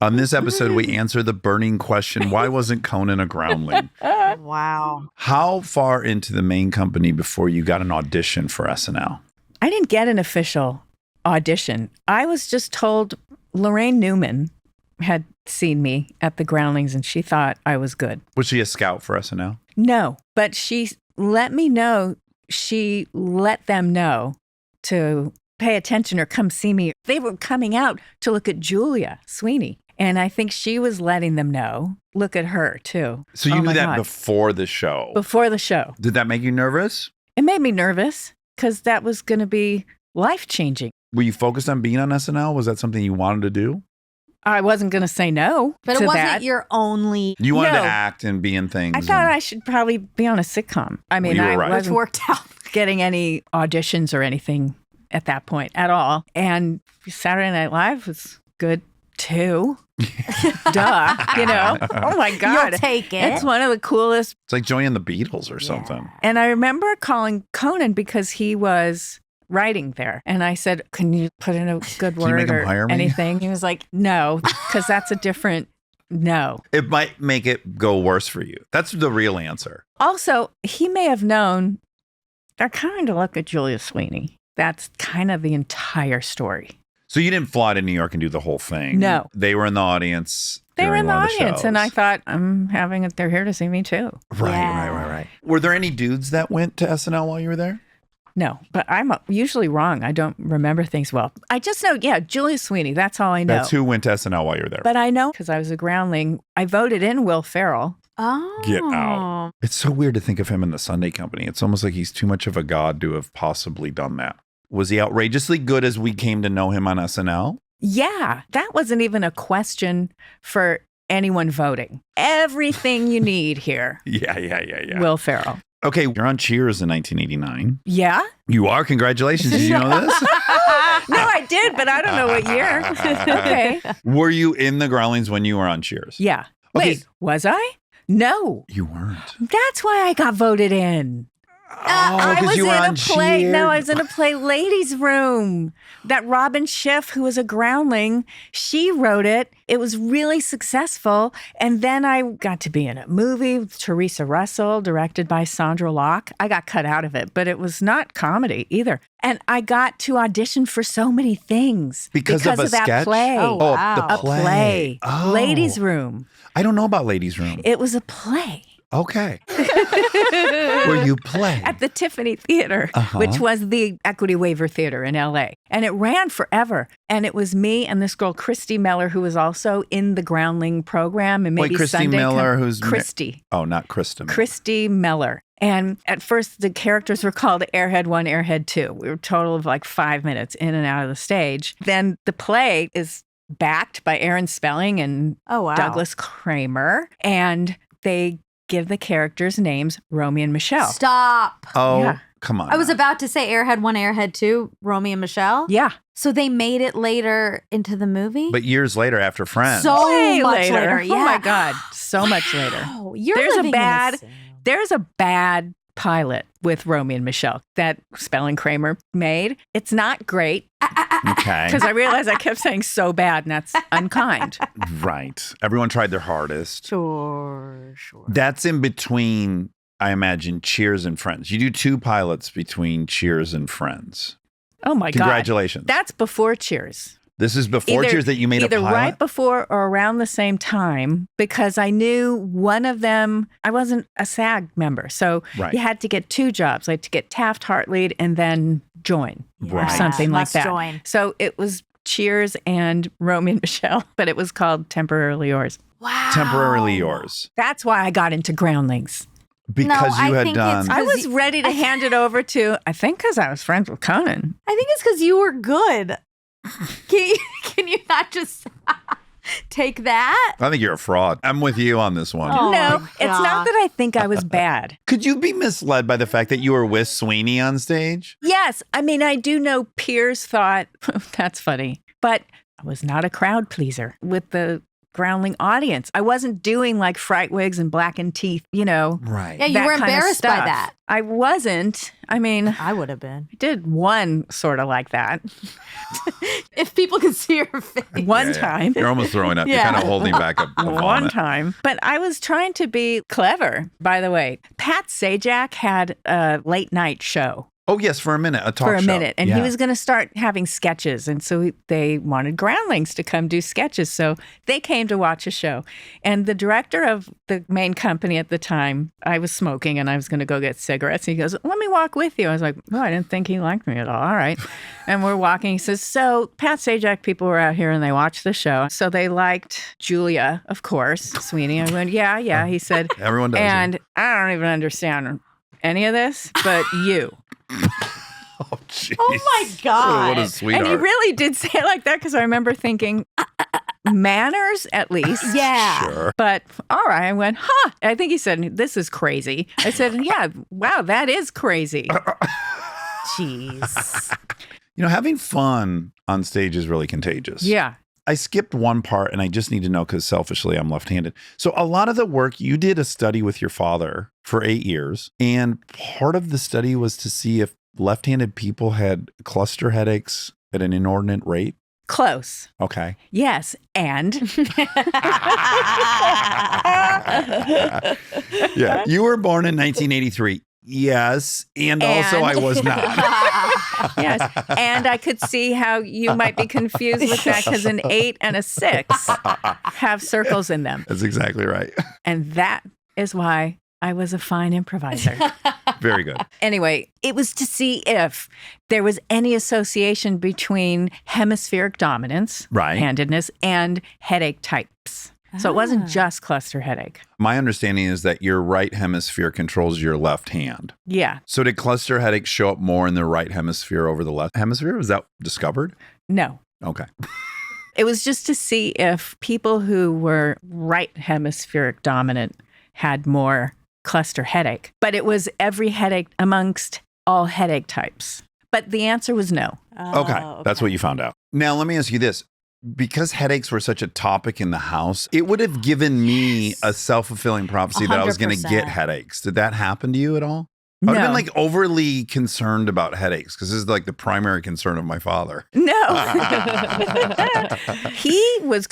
On this episode, we answer the burning question, why wasn't Conan a groundling? Wow. How far into the main company before you got an audition for SNL? I didn't get an official audition. I was just told Lorraine Newman had seen me at the Groundlings and she thought I was good. Was she a scout for SNL? No, but she let me know. She let them know to pay attention or come see me. They were coming out to look at Julia Sweeney. And I think she was letting them know. Look at her, too. So you Oh knew my that God. before the show. Before the show. Did that make you nervous? It made me nervous because that was going to be life-changing. Were you focused on being on SNL? Was that something you wanted to do? I wasn't going to say no But to it wasn't that. your only, You wanted No. to act and be in things. I thought and- I should probably be on a sitcom. I mean, Well, you I were right. which wasn't worked out. getting any auditions or anything at that point at all. And Saturday Night Live was good too. Duh. You know? Oh my God. You'll take it. It's one of the coolest. It's like joining the Beatles or something. And I remember calling Conan because he was writing there. And I said, can you put in a good Can you make word him hire or me? anything? He was like, no, because that's a different no. It might make it go worse for you. That's the real answer. Also, he may have known I kind of look at Julia Sweeney. That's kind of the entire story. So you didn't fly to New York and do the whole thing. No. They were in the audience. They were during in the one of audience, and I shows. thought, I'm having it. They're here to see me too. Right. Were there any dudes that went to SNL while you were there? No, but I'm usually wrong. I don't remember things well. I just know, Julia Sweeney. That's all I know. That's who went to SNL while you were there. But I know because I was a groundling. I voted in Will Ferrell. Oh. Get out. It's so weird to think of him in the Sunday Company. It's almost like he's too much of a god to have possibly done that. Was he outrageously good as we came to know him on SNL? Yeah, that wasn't even a question for anyone voting. Everything you need here, Yeah. Will Ferrell. Okay, you're on Cheers in 1989. Yeah? You are? Congratulations. Did you know this? No, I did, but I don't know what year. Okay. Were you in the Groundlings when you were on Cheers? Yeah. Okay. Wait, was I? No. You weren't. That's why I got voted in. I was you were in on a play. Cheers. No, I was in a play, Ladies' Room. That Robin Schiff, who was a groundling, she wrote it. It was really successful. And then I got to be in a movie with Teresa Russell, directed by Sandra Locke. I got cut out of it, but it was not comedy either. And I got to audition for so many things Because of a that sketch? play. Oh, wow. the A play. Oh. Ladies' Room. I don't know about Ladies' Room. It was a play. Okay. Where you play. At the Tiffany Theater, Uh-huh. which was the Equity Waiver Theater in LA. And it ran forever. And it was me and this girl, Christy Meller, who was also in the Groundling program. And maybe Wait, Christy Sunday Miller, who's... Christy. Oh, not Krista. Christy Meller. And at first, the characters were called Airhead 1, Airhead 2. We were a total of like 5 minutes in and out of the stage. Then the play is backed by Aaron Spelling and Oh, wow. Douglas Kramer. And they give the characters names Romeo and Michelle. Stop. Oh, Yeah. come on. I was now. about to say Airhead 1, Airhead 2, Romeo and Michelle. Yeah. So they made it later into the movie? But years later after Friends. So Way much later. Yeah. Oh my God. So much later. Wow, you're There's a living in bad- Sim. There's a bad pilot with Romeo and Michelle that Spelling Kramer made. It's not great Okay. because I realized I kept saying so bad and that's unkind. Right. Everyone tried their hardest. Sure. That's in between, I imagine, Cheers and Friends. You do 2 pilots between Cheers and Friends. Oh my God. Congratulations. That's before Cheers. This is before Cheers that you made a either pilot? right before or around the same time because I knew one of them, I wasn't a SAG member. So Right. you had to get 2 jobs, like to get Taft-Hartley and then join. Right. Something like must that. Join. So it was Cheers and Romeo and Michelle, but it was called Temporarily Yours. Wow. Temporarily Yours. That's why I got into Groundlings. Because I you had think done... it's- I was ready to hand it over to, I think because I was friends with Conan. I think it's because you were good. Can you not just take that? I think you're a fraud. I'm with you on this one. Oh, no, my it's not God. that I think I was bad. Could you be misled by the fact that you were with Sweeney on stage? Yes, I mean, I do know peers thought, that's funny, but I was not a crowd pleaser with the Groundling audience. I wasn't doing like fright wigs and blackened teeth, you know. Right. Yeah, you that were kind of embarrassed by stuff. that. I wasn't. I mean, I would have been. I did one sort of like that If people could see your face. one Yeah. time. You're almost throwing up. You're Yeah. kind of holding back a One vomit. time. But I was trying to be clever, by the way. Pat Sajak had a late night show Oh, yes, for a minute, a talk for a show. minute. And Yeah. he was going to start having sketches. And so they wanted Groundlings to come do sketches. So they came to watch a show. And the director of the main company at the time, I was smoking and I was going to go get cigarettes. He goes, let me walk with you. I was like, oh, I didn't think he liked me at all. All right. And we're walking. He says, so Pat Sajak people were out here and they watched the show. So they liked Julia, of course, Sweeney. I went, yeah. He said, Everyone does. and I don't even understand any of this, but you. Oh, jeez. Oh my God. What a sweetheart. And he really did say it like that because I remember thinking, manners at least. Yeah. Sure. But all right, I went, I think he said, this is crazy. I said, yeah, wow, that is crazy. Jeez. Having fun on stage is really contagious. Yeah. I skipped one part and I just need to know because selfishly I'm left-handed. So a lot of the work, you did a study with your father for 8 years. And part of the study was to see if left-handed people had cluster headaches at an inordinate rate. Close. Okay. Yes. And Yeah. You were born in 1983. Yes. And also I was not. yes. And I could see how you might be confused with that because an 8 and a 6 have circles in them. That's exactly right. And that is why I was a fine improviser. Very good. Anyway, it was to see if there was any association between hemispheric dominance, Right. handedness, and headache types. So it wasn't just cluster headache. My understanding is that your right hemisphere controls your left hand. Yeah. So did cluster headaches show up more in the right hemisphere over the left hemisphere? Was that discovered? No. Okay. It was just to see if people who were right hemispheric dominant had more cluster headache. But it was every headache amongst all headache types. But the answer was no. Okay. That's what you found out. Now, let me ask you this. Because headaches were such a topic in the house, it would have given me a self-fulfilling prophecy that I was going to get 100%. headaches. Did that happen to you at all? I would have No. been like overly concerned about headaches because this is like the primary concern of my father. No. He was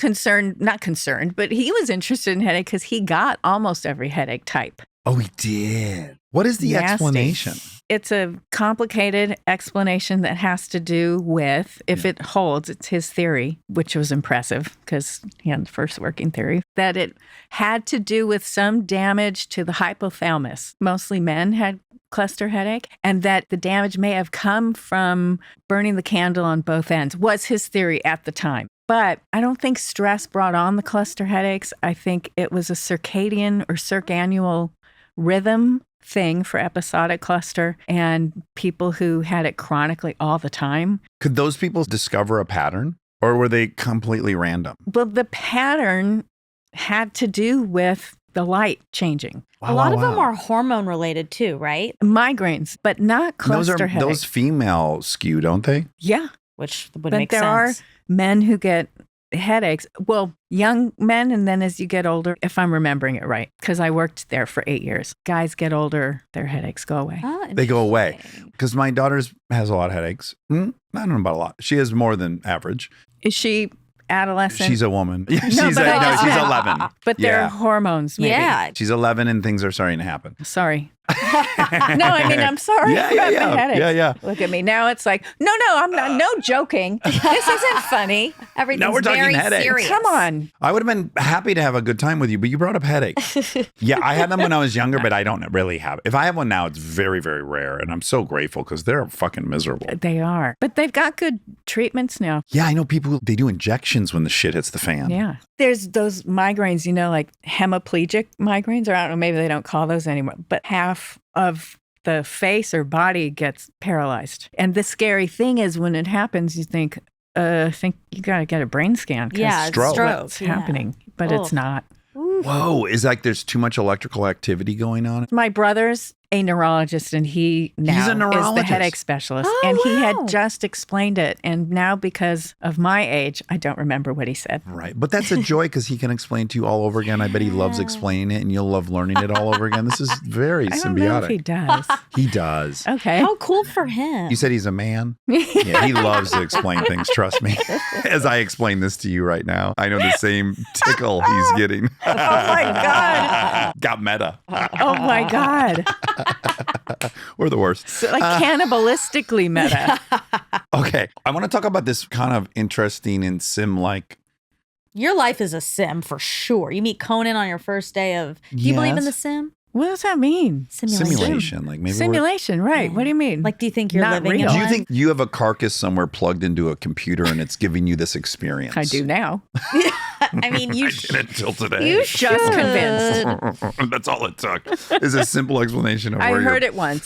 not concerned, but he was interested in headache because he got almost every headache type. Oh, he did. What is the Nasty. explanation? It's a complicated explanation that has to do with, if it holds, it's his theory, which was impressive because he had the first working theory, that it had to do with some damage to the hypothalamus. Mostly men had cluster headache, and that the damage may have come from burning the candle on both ends, was his theory at the time. But I don't think stress brought on the cluster headaches. I think it was a circadian or circannual rhythm thing for episodic cluster, and people who had it chronically all the time. Could those people discover a pattern or were they completely random? Well, the pattern had to do with the light changing. A lot of them are hormone related too, right? Migraines, but not cluster Those are headache. those female skew, don't they? Yeah, Which would but make there sense. are men who get headaches. Well, young men, and then as you get older, if I'm remembering it right, because I worked there for 8 years. Guys get older, their headaches go away. Oh, They go away. interesting. Because my daughter's has a lot of headaches. I don't know about a lot. She has more than average. Is she adolescent? She's a woman. she's but I just she's meant- 11. but they're Yeah. hormones, maybe. Yeah. She's 11 and things are starting to happen. Sorry. No, I mean, I'm sorry Yeah, about yeah, the headaches. yeah. Look at me. Now it's like, no, I'm not. No joking. This isn't funny. Everything's Now we're talking very headaches. serious. Come on. I would have been happy to have a good time with you, but you brought up headaches. Yeah, I had them when I was younger, but I don't really have it. If I have one now, it's very, very rare. And I'm so grateful because they're fucking miserable. They are. But they've got good treatments now. Yeah, I know people, they do injections when the shit hits the fan. Yeah. There's those migraines, like hemiplegic migraines, or I don't know, maybe they don't call those anymore, but half of the face or body gets paralyzed. And the scary thing is when it happens, you think, I think you got to get a brain scan. 'Cause Yeah, Stroke. what's yeah. happening, but it's Oh. not. Whoa, is like there's too much electrical activity going on? My brother's a neurologist, and he now He's a is the neurologist. headache specialist. Oh, and he wow. had just explained it. And now, because of my age, I don't remember what he said. Right. But that's a joy because he can explain to you all over again. I bet he loves explaining it and you'll love learning it all over again. This is very I don't know if he symbiotic. does. He does. Okay. How cool for him. You said he's a man? Yeah, he loves to explain things. Trust me. As I explain this to you right now, I know the same tickle he's getting. Oh my God. Got meta. Oh my God. We're the worst. So, like cannibalistically meta. Okay. I want to talk about this kind of interesting and sim-like. Your life is a sim for sure. You meet Conan on your first day of. Do you believe in the Yes. sim? What does that mean? Simulation. Like maybe Simulation, right. Yeah. What do you mean? Like, do you think you're Not living real. in Do you one? think you have a carcass somewhere plugged into a computer and it's giving you this experience? I do now. I mean, you I didn't until today. You Just should. convinced. That's all it took. Is a simple explanation of I where heard you're. it once.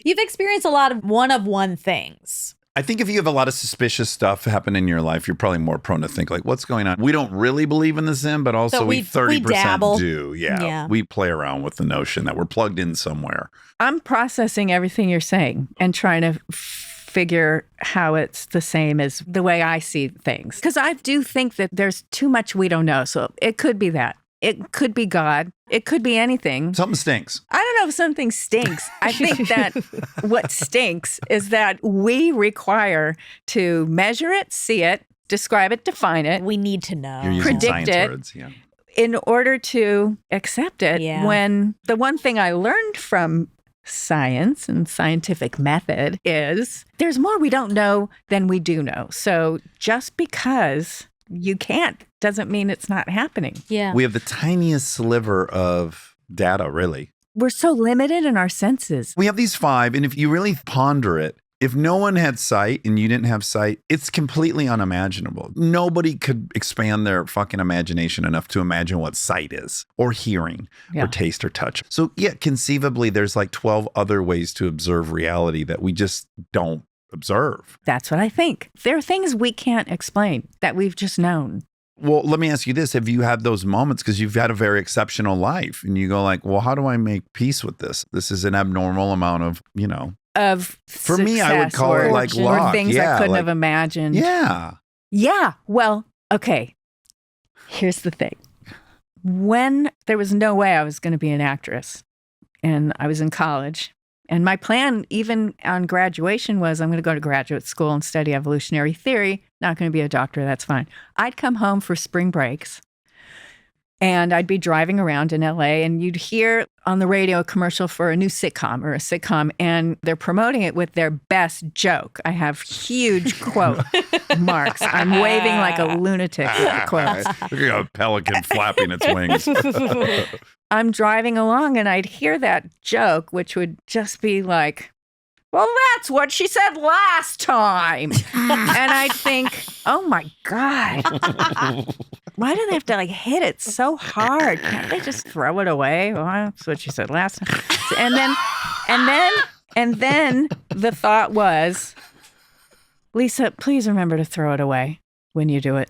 You've experienced a lot of one things. I think if you have a lot of suspicious stuff happen in your life, you're probably more prone to think like, what's going on? We don't really believe in the sim, but also But we we 30% dabble. do. Yeah. Yeah. We play around with the notion that we're plugged in somewhere. I'm processing everything you're saying and trying to figure how it's the same as the way I see things. Because I do think that there's too much we don't know. So it could be that. It could be God. It could be anything. Something stinks. I don't know if something stinks. I think that what stinks is that we require to measure it, see it, describe it, define it We need to know. You're using Predict science it. words. Yeah. in order to accept it. Yeah. When the one thing I learned from science and scientific method is there's more we don't know than we do know. So just because you can't doesn't mean it's not happening. Yeah. We have the tiniest sliver of data, really. We're so limited in our senses. We have these 5, and if you really ponder it, if no one had sight and you didn't have sight, it's completely unimaginable. Nobody could expand their fucking imagination enough to imagine what sight is, or hearing, Yeah. or taste, or touch. So, yeah, conceivably, there's like 12 other ways to observe reality that we just don't observe. That's what I think. There are things we can't explain that we've just known. Well, let me ask you this. Have you had those moments because you've had a very exceptional life and you go like, well, how do I make peace with this? This is an abnormal amount of, Of For me, I would success call it or- like or luck. things Yeah, I couldn't like- have imagined. yeah. Yeah. Well, okay. Here's the thing. When there was no way I was going to be an actress and I was in college, and my plan, even on graduation, was I'm going to go to graduate school and study evolutionary theory. Not going to be a doctor. That's fine. I'd come home for spring breaks and I'd be driving around in LA and you'd hear on the radio a commercial for a new sitcom or a sitcom, and they're promoting it with their best joke. I have huge quote marks. I'm waving like a lunatic with the quotes. Look at a pelican flapping its wings. I'm driving along and I'd hear that joke, which would just be like, well, that's what she said last time. And I'd think, oh my God, why do they have to like hit it so hard? Can't they just throw it away? Well, that's what she said last time. And then the thought was, Lisa, please remember to throw it away when you do it.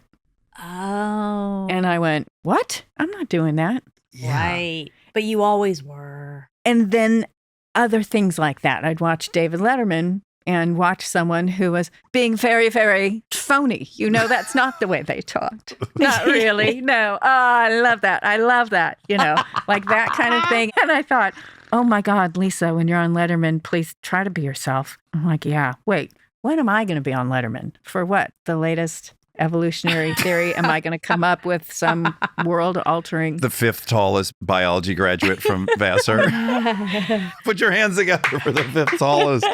Oh. And I went, what? I'm not doing that. Right. But you always were. And then other things like that. I'd watch David Letterman and watch someone who was being very, very phony. You know, that's not the way they talked. Not really. No. Oh, I love that. I love that. You know, like that kind of thing. And I thought, oh my God, Lisa, when you're on Letterman, please try to be yourself. I'm like, yeah, wait, when am I going to be on Letterman? For what? The latest evolutionary theory? Am I going to come up with some world altering? The 5th tallest biology graduate from Vassar. Put your hands together for the 5th tallest.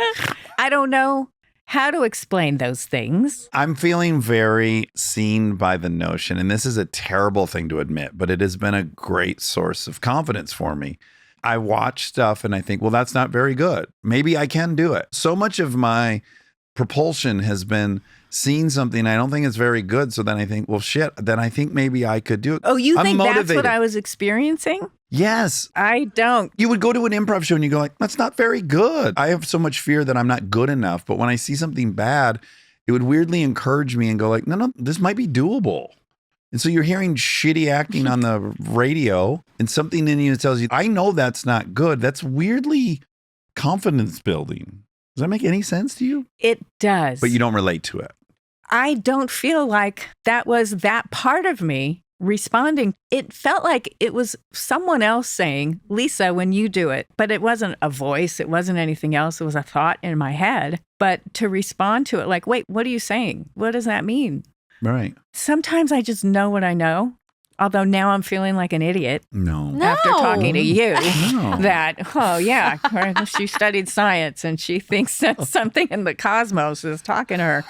I don't know how to explain those things. I'm feeling very seen by the notion, and this is a terrible thing to admit, but it has been a great source of confidence for me. I watch stuff and I think, well, that's not very good. Maybe I can do it. So much of my propulsion has been seeing something I don't think is very good. So then I think, well, shit, then I think maybe I could do it. Oh, you I'm think that's motivated. what I was experiencing? Yes. I don't. You would go to an improv show and you go like, that's not very good. I have so much fear that I'm not good enough. But when I see something bad, it would weirdly encourage me and go like, no, this might be doable. And so you're hearing shitty acting on the radio and something in you tells you, I know that's not good. That's weirdly confidence building. Does that make any sense to you? It does. But you don't relate to it. I don't feel like that was that part of me responding. It felt like it was someone else saying, Lisa, when you do it, but it wasn't a voice. It wasn't anything else. It was a thought in my head. But to respond to it like, wait, what are you saying? What does that mean? Right. Sometimes I just know what I know. Although now I'm feeling like an idiot No. No. after talking to you. No. That, oh yeah, she studied science and she thinks that something in the cosmos is talking to her.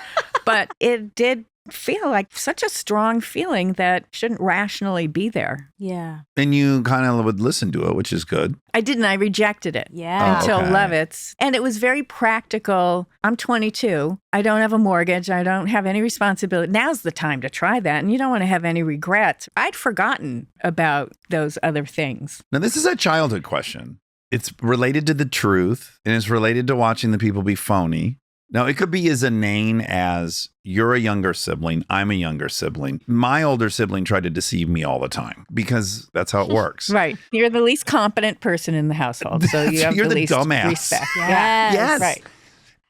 But it did feel like such a strong feeling that shouldn't rationally be there. Yeah. And you kind of would listen to it, which is good. I didn't. I rejected it. Yeah. Until okay. Lovitz. And it was very practical. I'm 22. I don't have a mortgage. I don't have any responsibility. Now's the time to try that. And you don't want to have any regrets. I'd forgotten about those other things. Now, this is a childhood question. It's related to the truth, and it's related to watching the people be phony. Now, it could be as inane as you're a younger sibling, I'm a younger sibling. My older sibling tried to deceive me all the time because that's how it works. Right. You're the least competent person in the household. So you have You're the the least dumbass. respect. Yes. Yes. Right.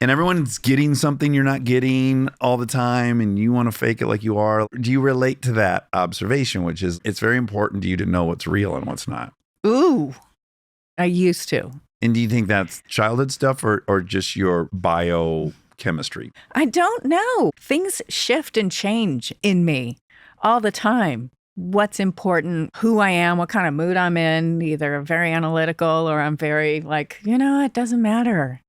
And everyone's getting something you're not getting all the time, and you want to fake it like you are. Do you relate to that observation, which is it's very important to you to know what's real and what's not? Ooh, I used to. And do you think that's childhood stuff or just your biochemistry? I don't know. Things shift and change in me all the time. What's important, who I am, what kind of mood I'm in, either very analytical or I'm very like, it doesn't matter.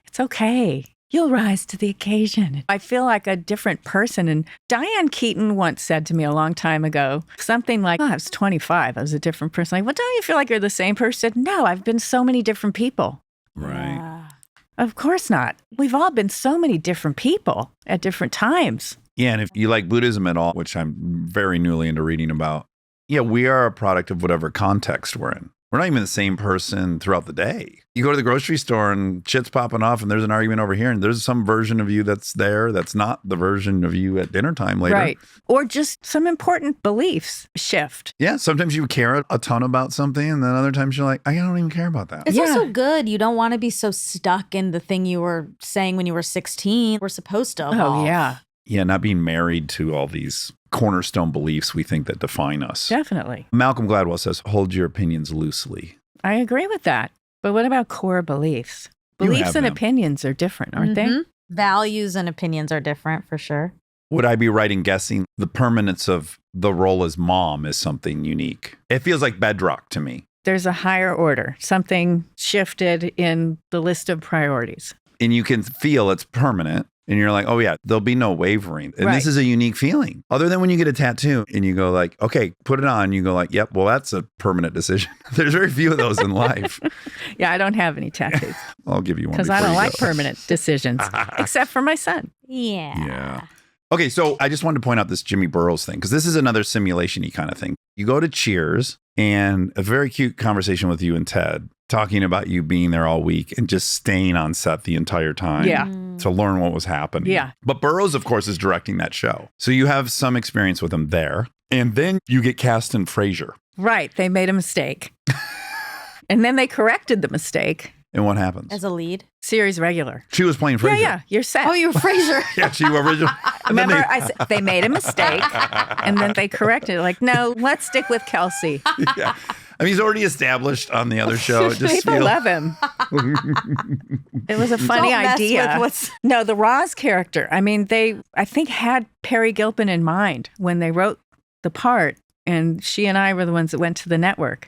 It's okay. You'll rise to the occasion. I feel like a different person. And Diane Keaton once said to me a long time ago, something like, I was 25. I was a different person. Like, well, don't you feel like you're the same person? No, I've been so many different people. Right. Yeah. Of course not. We've all been so many different people at different times. Yeah. And if you like Buddhism at all, which I'm very newly into reading about, yeah, we are a product of whatever context we're in. We're not even the same person throughout the day. You go to the grocery store and shit's popping off and there's an argument over here and there's some version of you that's there that's not the version of you at dinner time later. Right. Or just some important beliefs shift. Yeah, sometimes you care a ton about something and then other times you're like, I don't even care about that. It's Yeah. also good. You don't want to be so stuck in the thing you were saying when you were 16. We're supposed to evolve. Oh, yeah, Yeah, not being married to all these cornerstone beliefs we think that define us. definitely. Malcolm Gladwell says, hold your opinions loosely. I agree with that. But what about core beliefs? You Beliefs have and them. opinions are different, aren't Mhm. Values and opinions are different for sure. Would I be right in guessing the permanence of the role as mom is something unique? It feels like bedrock to me. they? There's a higher order. Something shifted in the list of priorities. And you can feel it's permanent. And you're like, oh yeah, there'll be no wavering. And Right. this is a unique feeling. Other than when you get a tattoo and you go like, okay, put it on. You go like, yep, well, that's a permanent decision. There's very few of those in life. Yeah, I don't have any tattoos I'll give you one. because I before don't you like go. permanent decisions, except for my son. Yeah. Yeah. Okay, so I just wanted to point out this Jimmy Burrows thing because this is another simulation-y kind of thing. You go to Cheers and a very cute conversation with you and Ted talking about you being there all week and just staying on set the entire time. Yeah. To learn what was happening. Yeah. But Burrows, of course, is directing that show. So you have some experience with him there. And then you get cast in Frasier. Right. They made a mistake. And then they corrected the mistake. And what happens? As a lead. Series regular. She was playing Frasier. Yeah, you're set. Oh, you're Frasier. Yeah, she originally. Remember, I said they made a mistake and then they corrected it. Like, no, let's stick with Kelsey. Yeah. I mean, he's already established on the other show. It just People feels. love him. It was a funny Don't mess idea. with what's- No, the Roz character. I mean, they, I think, had Perry Gilpin in mind when they wrote the part. And she and I were the ones that went to the network.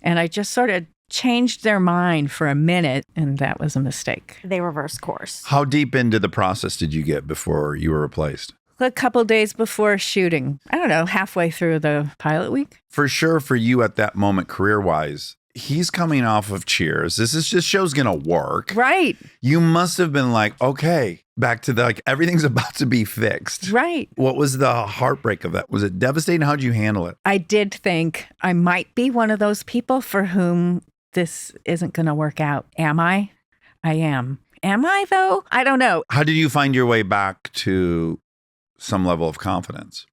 And I just sort of changed their mind for a minute. And that was a mistake. They reverse course. How deep into the process did you get before you were replaced? A couple days before shooting, I don't know, halfway through the pilot week. For sure, for you at that moment, career-wise, he's coming off of Cheers. This show's gonna work. Right, You must have been like, okay, back to the like everything's about to be fixed. right. What was the heartbreak of that? Was it devastating? How'd you handle it? I did think I might be one of those people for whom this isn't going to work out. Am I? I am. Am I, though? I don't know. How did you find your way back to some level of confidence?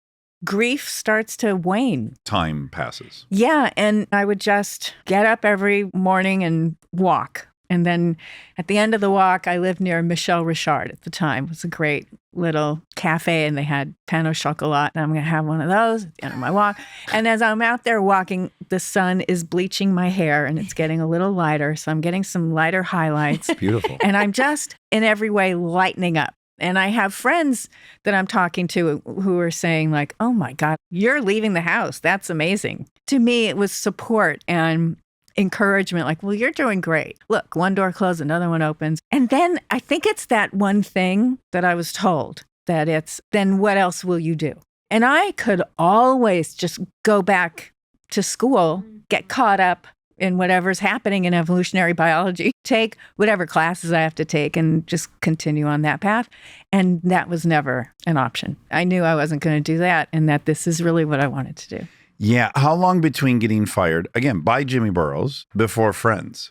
Grief starts to wane. Time passes. Yeah. And I would just get up every morning and walk. And then at the end of the walk, I lived near Michel Richard at the time. It was a great little cafe and they had pain au chocolat. And I'm going to have one of those at the end of my walk. And as I'm out there walking, the sun is bleaching my hair and it's getting a little lighter. So I'm getting some lighter highlights. Beautiful. And I'm just in every way lightening up. And I have friends that I'm talking to who are saying like, oh my God, you're leaving the house. That's amazing. To me, it was support and encouragement. Like, well, you're doing great. Look, one door closed, another one opens. And then I think it's that one thing that I was told that it's, then what else will you do? And I could always just go back to school, get caught up in whatever's happening in evolutionary biology, take whatever classes I have to take and just continue on that path. And that was never an option. I knew I wasn't going to do that and that this is really what I wanted to do. Yeah. How long between getting fired, again, by Jimmy Burrows, before Friends?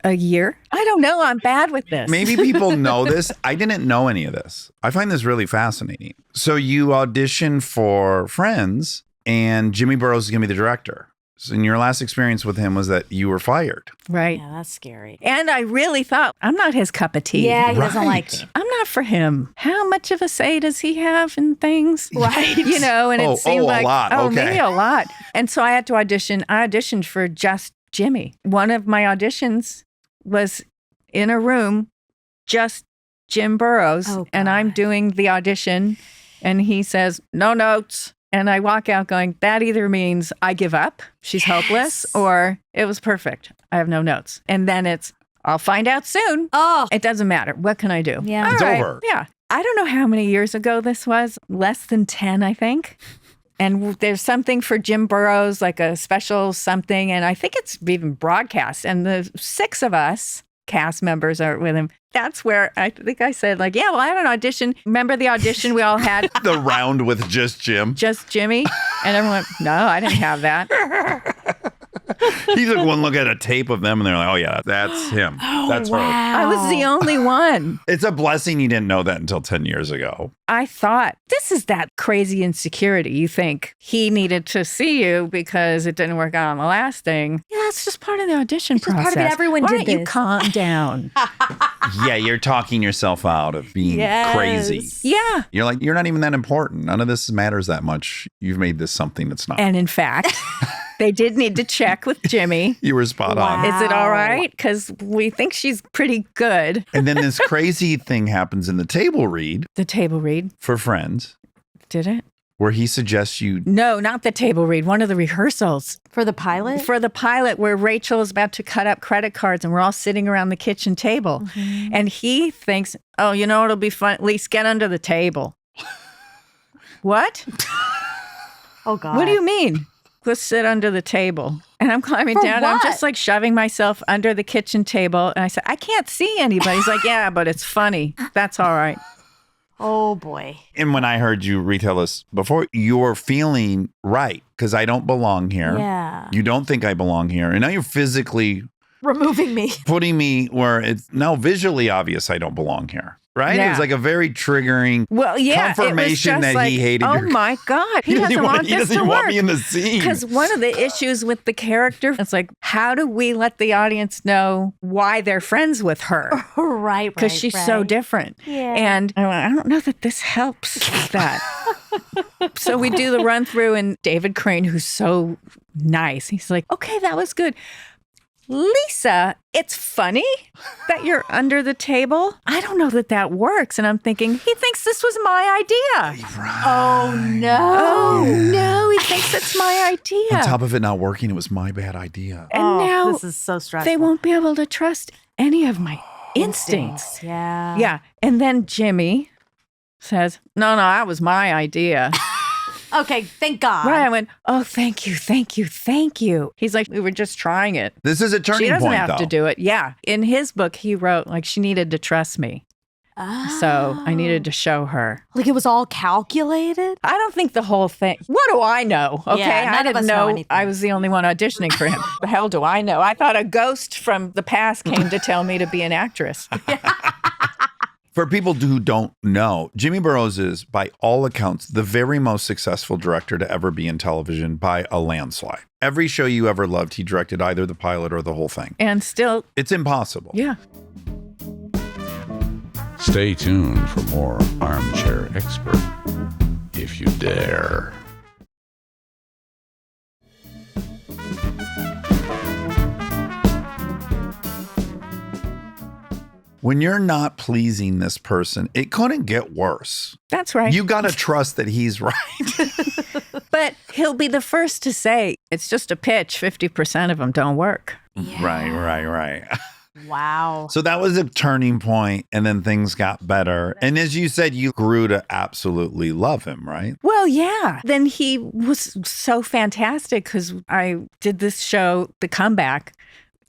A year? I don't know. I'm bad with this. Maybe people know this. I didn't know any of this. I find this really fascinating. So you auditioned for Friends and Jimmy Burrows is going to be the director. So in your last experience with him was that you were fired. Right. Yeah, that's scary. And I really thought, I'm not his cup of tea. Yeah, he doesn't like me. I'm not for him. How much of a say does he have in things? Right. You know, and it seemed a like, lot. Okay. Maybe a lot. And so I had to audition. I auditioned for just Jimmy. One of my auditions was in a room, just Jim Burrows. Oh, and I'm God. doing the audition and he says, no notes. And I walk out going, that either means I give up, she's hopeless, or it was perfect. I have no notes. And then it's, I'll find out soon. Oh, It doesn't matter. What can I do? Yeah. All It's right. over. Yeah. I don't know how many years ago this was. Less than 10, I think. And there's something for Jim Burrows, like a special something. And I think it's even broadcast. And the 6 of us cast members are with him. That's where I think I said, like, yeah, well, I had an audition. Remember the audition we all had? The round with just Jim. Just Jimmy? And everyone, no, I didn't have that. He took one look at a tape of them and they're like, oh, yeah, that's him. That's her. I was the only one. It's a blessing you didn't know that until 10 years ago. I thought, this is that crazy insecurity. You think he needed to see you because it didn't work out on the last thing. Yeah, that's just part of the audition It's just process. part of it. Everyone Why did don't you this. calm down? Yeah, you're talking yourself out of being Yes. crazy. Yeah. You're like, you're not even that important. None of this matters that much. You've made this something that's not. And in fact, they did need to check with Jimmy. You were spot on. Wow. Is it all right? Because we think she's pretty good. And then this crazy thing happens in the table read The table read, for Friends, did it? where he suggests you. No, not the table read. One of the rehearsals. for the pilot? For the pilot where Rachel is about to cut up credit cards and we're all sitting around the kitchen table. And he thinks, oh, you know, it'll be fun. At least get under the table. What? Oh, God. What do you mean? Let's sit under the table. And I'm climbing For down. I'm what? just like shoving myself under the kitchen table. And I said, I can't see anybody. He's like, yeah, but it's funny. That's all right. Oh, boy. And when I heard you retell this before, you're feeling right because I don't belong here. Yeah. You don't think I belong here. And now you're physically Removing me. putting me where it's now visually obvious I don't belong here. Right? It Yeah. was like a very triggering Well, yeah. confirmation it was just that like, he hated oh your. my God. He doesn't even want he this doesn't to even want work. me in the scene. Because one of the issues with the character, it's like, how do we let the audience know why they're friends with her? Right, Because she's so different. Yeah. And I went, I don't know that this helps with that. So we do the run through, and David Crane, who's so nice, he's like, okay, that was good. Lisa, it's funny that you're under the table. I don't know that that works. And I'm thinking, he thinks this was my idea. Oh, no. Oh, no, he thinks it's my On idea. top of it not working, it was my bad idea. And Oh, now this is so stressful. they won't be able to trust any of my instincts. Yeah. Yeah. And then Jimmy says, no, that was my idea. Okay, thank God. Right. I went, oh, thank you, thank you, thank you. He's like, we were just trying it. This is a turning She doesn't point, have though. to do it. Yeah. In his book, he wrote, like, she needed to trust me. So I needed to show her. Like it was all calculated? I don't think the whole thing. What do I know? Okay. Yeah, none I of us didn't know know anything. I was the only one auditioning for him. The hell do I know? I thought a ghost from the past came to tell me to be an actress. For people who don't know, Jimmy Burrows is, by all accounts, the very most successful director to ever be in television by a landslide. Every show you ever loved, he directed either the pilot or the whole thing. And still, It's impossible. yeah. Stay tuned for more Armchair Expert, if you dare. when you're not pleasing this person, it couldn't get worse. That's right. You got to trust that he's right. But he'll be the first to say, it's just a pitch. 50% of them don't work. Right. Wow. So that was a turning point, and then things got better. And as you said, you grew to absolutely love him, right? Well, yeah. Then he was so fantastic because I did this show, The Comeback,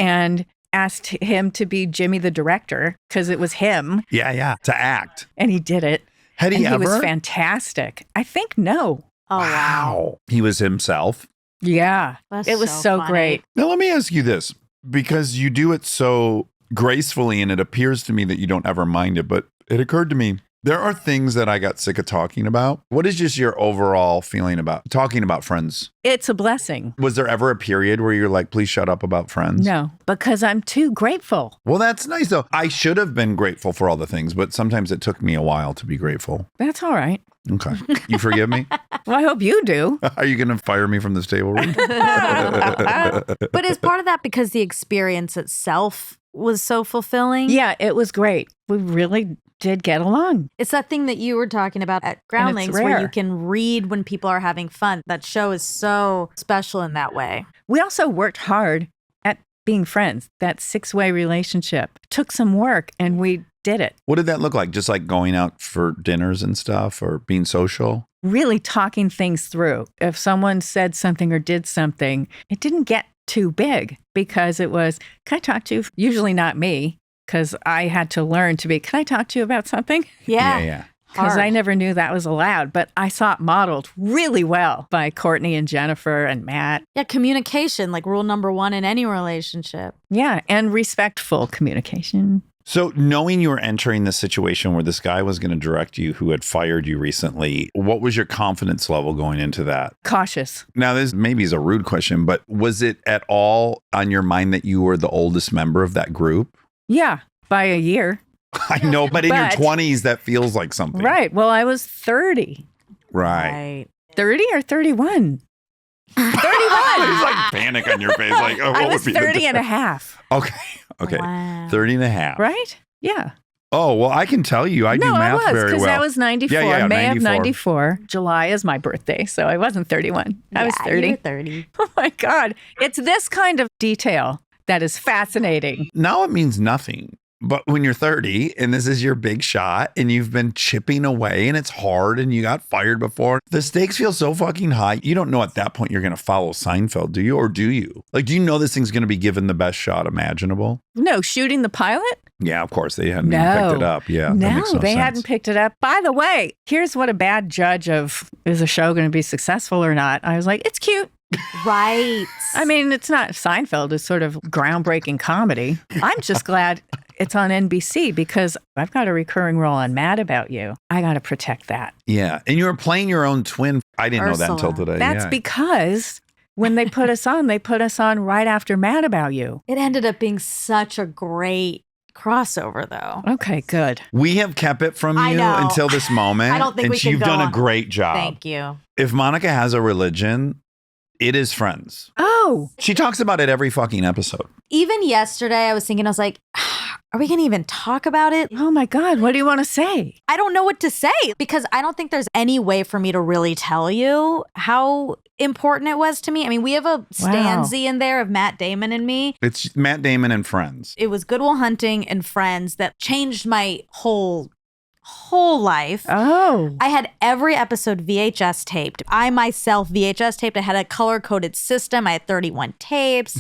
and asked him to be Jimmy the director because it was him. Yeah. To act. And he did it. Had he and ever? He was fantastic. I think no. Oh, wow. He was himself. Yeah. That's it was so funny. great. Now, let me ask you this, because you do it so gracefully, and it appears to me that you don't ever mind it, but it occurred to me, there are things that I got sick of talking about. What is just your overall feeling about talking about Friends? It's a blessing. Was there ever a period where you're like, please shut up about Friends? No, because I'm too grateful. Well, that's nice, though. I should have been grateful for all the things, but sometimes it took me a while to be grateful. That's all right. Okay. You forgive me? Well, I hope you do. Are you going to fire me from this table read? But is part of that because the experience itself was so fulfilling? Yeah, it was great. We really did get along. It's that thing that you were talking about at Groundlings where rare. you can read when people are having fun. That show is so special in that way. We also worked hard at being friends. That 6-way relationship took some work, and we did it. What did that look like? Just like going out for dinners and stuff, or being social? Really talking things through. If someone said something or did something, it didn't get too big because it was, can I talk to you? Usually not me, because I had to learn to be, can I talk to you about something? Yeah. Because I Hard. never knew that was allowed, but I saw it modeled really well by Courtney and Jennifer and Matt. Yeah, communication, like rule number 1 in any relationship. Yeah, and respectful communication. So knowing you were entering this situation where this guy was going to direct you who had fired you recently, what was your confidence level going into that? Cautious. Now, this maybe is a rude question, but was it at all on your mind that you were the oldest member of that group? Yeah, by a year. I know, but in your But- 20s, that feels like something. Right. Well, I was 30. Right. 30 or 31? 31. There's like panic on your face. Like, oh, I what was would be the 30 and a difference? half. Okay. Wow. 30 and a half. Right? Yeah. Oh, well, I can tell you. I do No, I math was very because well. I was 94. Yeah, May of 94. 94. July is my birthday, so I wasn't 31. I was Yeah, 30. you were 30. Oh my God. It's this kind of detail that is fascinating. Now it means nothing. But when you're 30 and this is your big shot and you've been chipping away and it's hard and you got fired before, the stakes feel so fucking high. You don't know at that point you're going to follow Seinfeld, do you? Or do you? Like, do you know this thing's going to be given the best shot imaginable? No, shooting the pilot? Yeah, of course. They hadn't even picked it up. Yeah. that No, makes no they sense. hadn't picked it up. By the way, here's what a bad judge of is a show going to be successful or not. I was like, it's cute. Right. I mean, it's not Seinfeld. It's sort of groundbreaking comedy. I'm just glad it's on NBC because I've got a recurring role on Mad About You. I got to protect that. Yeah. And you were playing your own twin. I didn't know that until Ursula. today. That's yeah. because when they put us on right after Mad About You. It ended up being such a great crossover, though. Okay, good. We have kept it from I you know. until this moment. I don't think and we can you've go done a on. great job. Thank you. If Monica has a religion, it is Friends. Oh, She talks about it every fucking episode. Even yesterday, I was thinking, I was like, are we going to even talk about it? oh my God. What do you want to say? I don't know what to say because I don't think there's any way for me to really tell you how important it was to me. I mean, we have a stanza in there of Matt Damon and me. It's Matt Damon and Friends. It was Good Will Hunting and Friends that changed my whole life. Oh, I had every episode VHS taped. I myself VHS taped. I had a color-coded system. I had 31 tapes.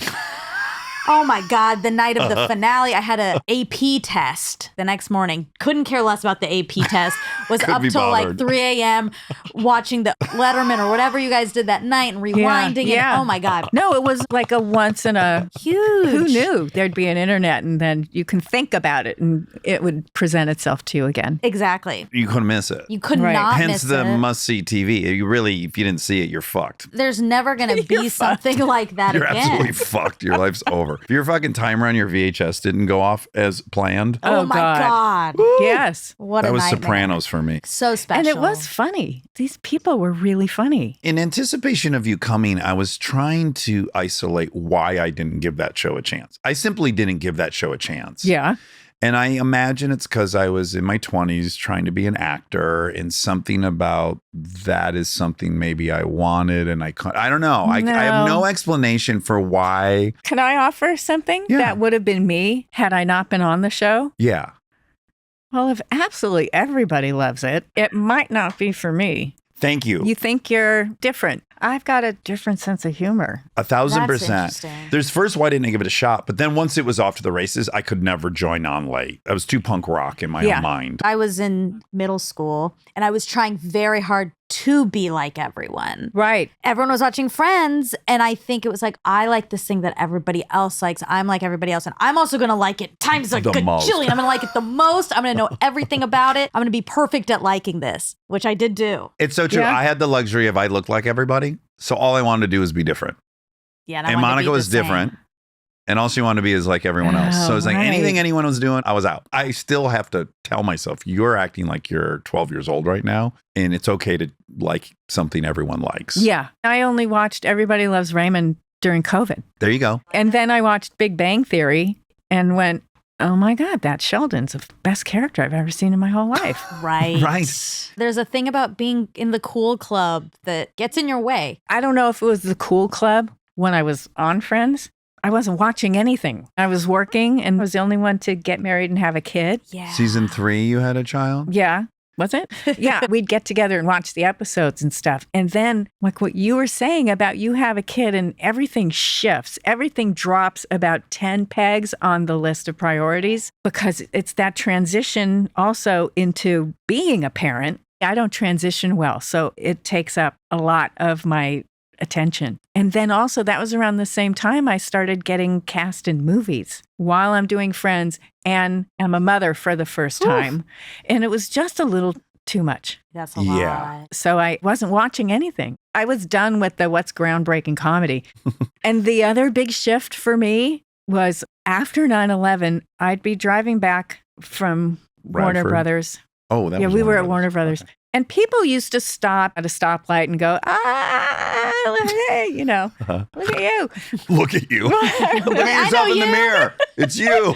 Oh my God, the night of the finale, I had a AP test the next morning. Couldn't care less about the AP test. Was Couldn't up be till like bothered. 3 a.m. watching the Letterman or whatever you guys did that night and rewinding it. Oh my God. No, it was like a once in a. Huge. Who knew there'd be an internet and then you can think about it and it would present itself to you again. Exactly. You couldn't miss it. You could Right. not Hence miss the it. must-see TV. You really, if you didn't see it, you're fucked. There's never going to be something like that You're again. absolutely fucked. Your life's over. If your fucking timer on your VHS didn't go off as planned, Oh my God. Yes. What that a was nightmare. Sopranos for me. So special. And it was funny. These people were really funny. In anticipation of you coming, I was trying to isolate why I didn't give that show a chance. I simply didn't give that show a chance. Yeah. And I imagine it's because I was in my 20s trying to be an actor, and something about that is something maybe I wanted, and I don't know. I have no explanation for why. Can I offer something Yeah. that would have been me had I not been on the show? Yeah. Well, if absolutely everybody loves it, it might not be for me. Thank you. You think you're different. I've got a different sense of humor. 1,000%. interesting. There's first why I didn't give it a shot, but then once it was off to the races, I could never join on late. I was too punk rock in my Yeah. own mind. I was in middle school and I was trying very hard to be like everyone. Right. Everyone was watching Friends, and I think it was like, I like this thing that everybody else likes. I'm like everybody else, and I'm also going to like it times a The most. gajillion. I'm going to like it the most. I'm going to know everything about it. I'm going to be perfect at liking this, which I did do. It's so true. Yeah. I had the luxury of I looked like everybody, so all I wanted to do was be different. Yeah, And I wanted to Monica be was the same. different. And all she wanted to be is like everyone else. So Oh, it's like right. anything anyone was doing, I was out. I still have to tell myself, you're acting like you're 12 years old right now. And it's okay to like something everyone likes. Yeah. I only watched Everybody Loves Raymond during COVID. There you go. And then I watched Big Bang Theory and went, oh my God, that Sheldon's the best character I've ever seen in my whole life. Right. Right. There's a thing about being in the cool club that gets in your way. I don't know if it was the cool club when I was on Friends. I wasn't watching anything. I was working and was the only one to get married and have a kid. Yeah. Season 3, you had a child? Yeah. Was it? Yeah. We'd get together and watch the episodes and stuff. And then, like what you were saying about you have a kid and everything shifts, everything drops about 10 pegs on the list of priorities because it's that transition also into being a parent. I don't transition well. So it takes up a lot of my attention. And then also that was around the same time I started getting cast in movies while I'm doing Friends and I'm a mother for the first time. And it was just a little too much. That's a Yeah. lot. So I wasn't watching anything. I was done with the what's groundbreaking comedy. And the other big shift for me was after 9/11, I'd be driving back from Warner Bradford. Brothers. Oh, that Yeah, was we were at Brothers. Warner Brothers. Okay. And people used to stop at a stoplight and go, hey, you know, Uh-huh. look at you. Look at you. Look I at know yourself in the you. mirror. It's you.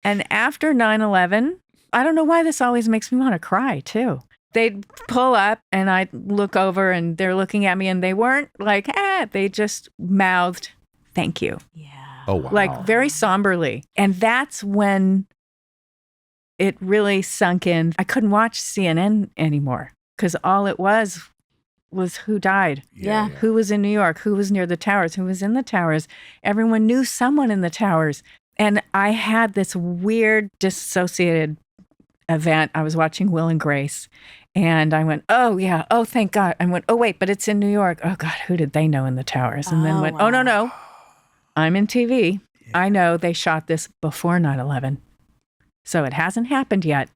And after 9/11, I don't know why this always makes me want to cry too. They'd pull up and I'd look over and they're looking at me and they weren't like, they just mouthed, thank you. Yeah. Oh, wow. Like very somberly. And that's when it really sunk in. I couldn't watch CNN anymore because all it was who died, Yeah. who was in New York, who was near the towers, who was in the towers. Everyone knew someone in the towers. And I had this weird dissociated event. I was watching Will and Grace and I went, oh yeah, oh thank God. I went, oh wait, but it's in New York. Oh God, who did they know in the towers? And then Oh, went, oh no, wow. no, I'm in TV. I know they shot this before 9/11. So it hasn't happened yet.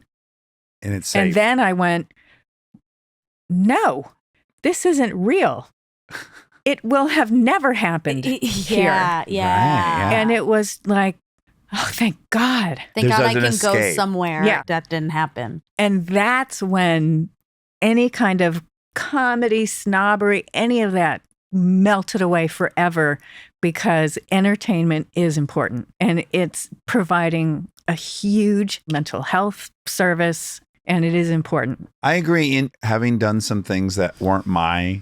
And it's safe. And then I went, no, this isn't real. It will have never happened here. Yeah. Yeah. Right, yeah. And it was like, oh, thank God. Thank There's God I an can go escape. somewhere Yeah. that didn't happen. And that's when any kind of comedy, snobbery, any of that melted away forever because entertainment is important and it's providing a huge mental health service and it is important. I agree in having done some things that weren't my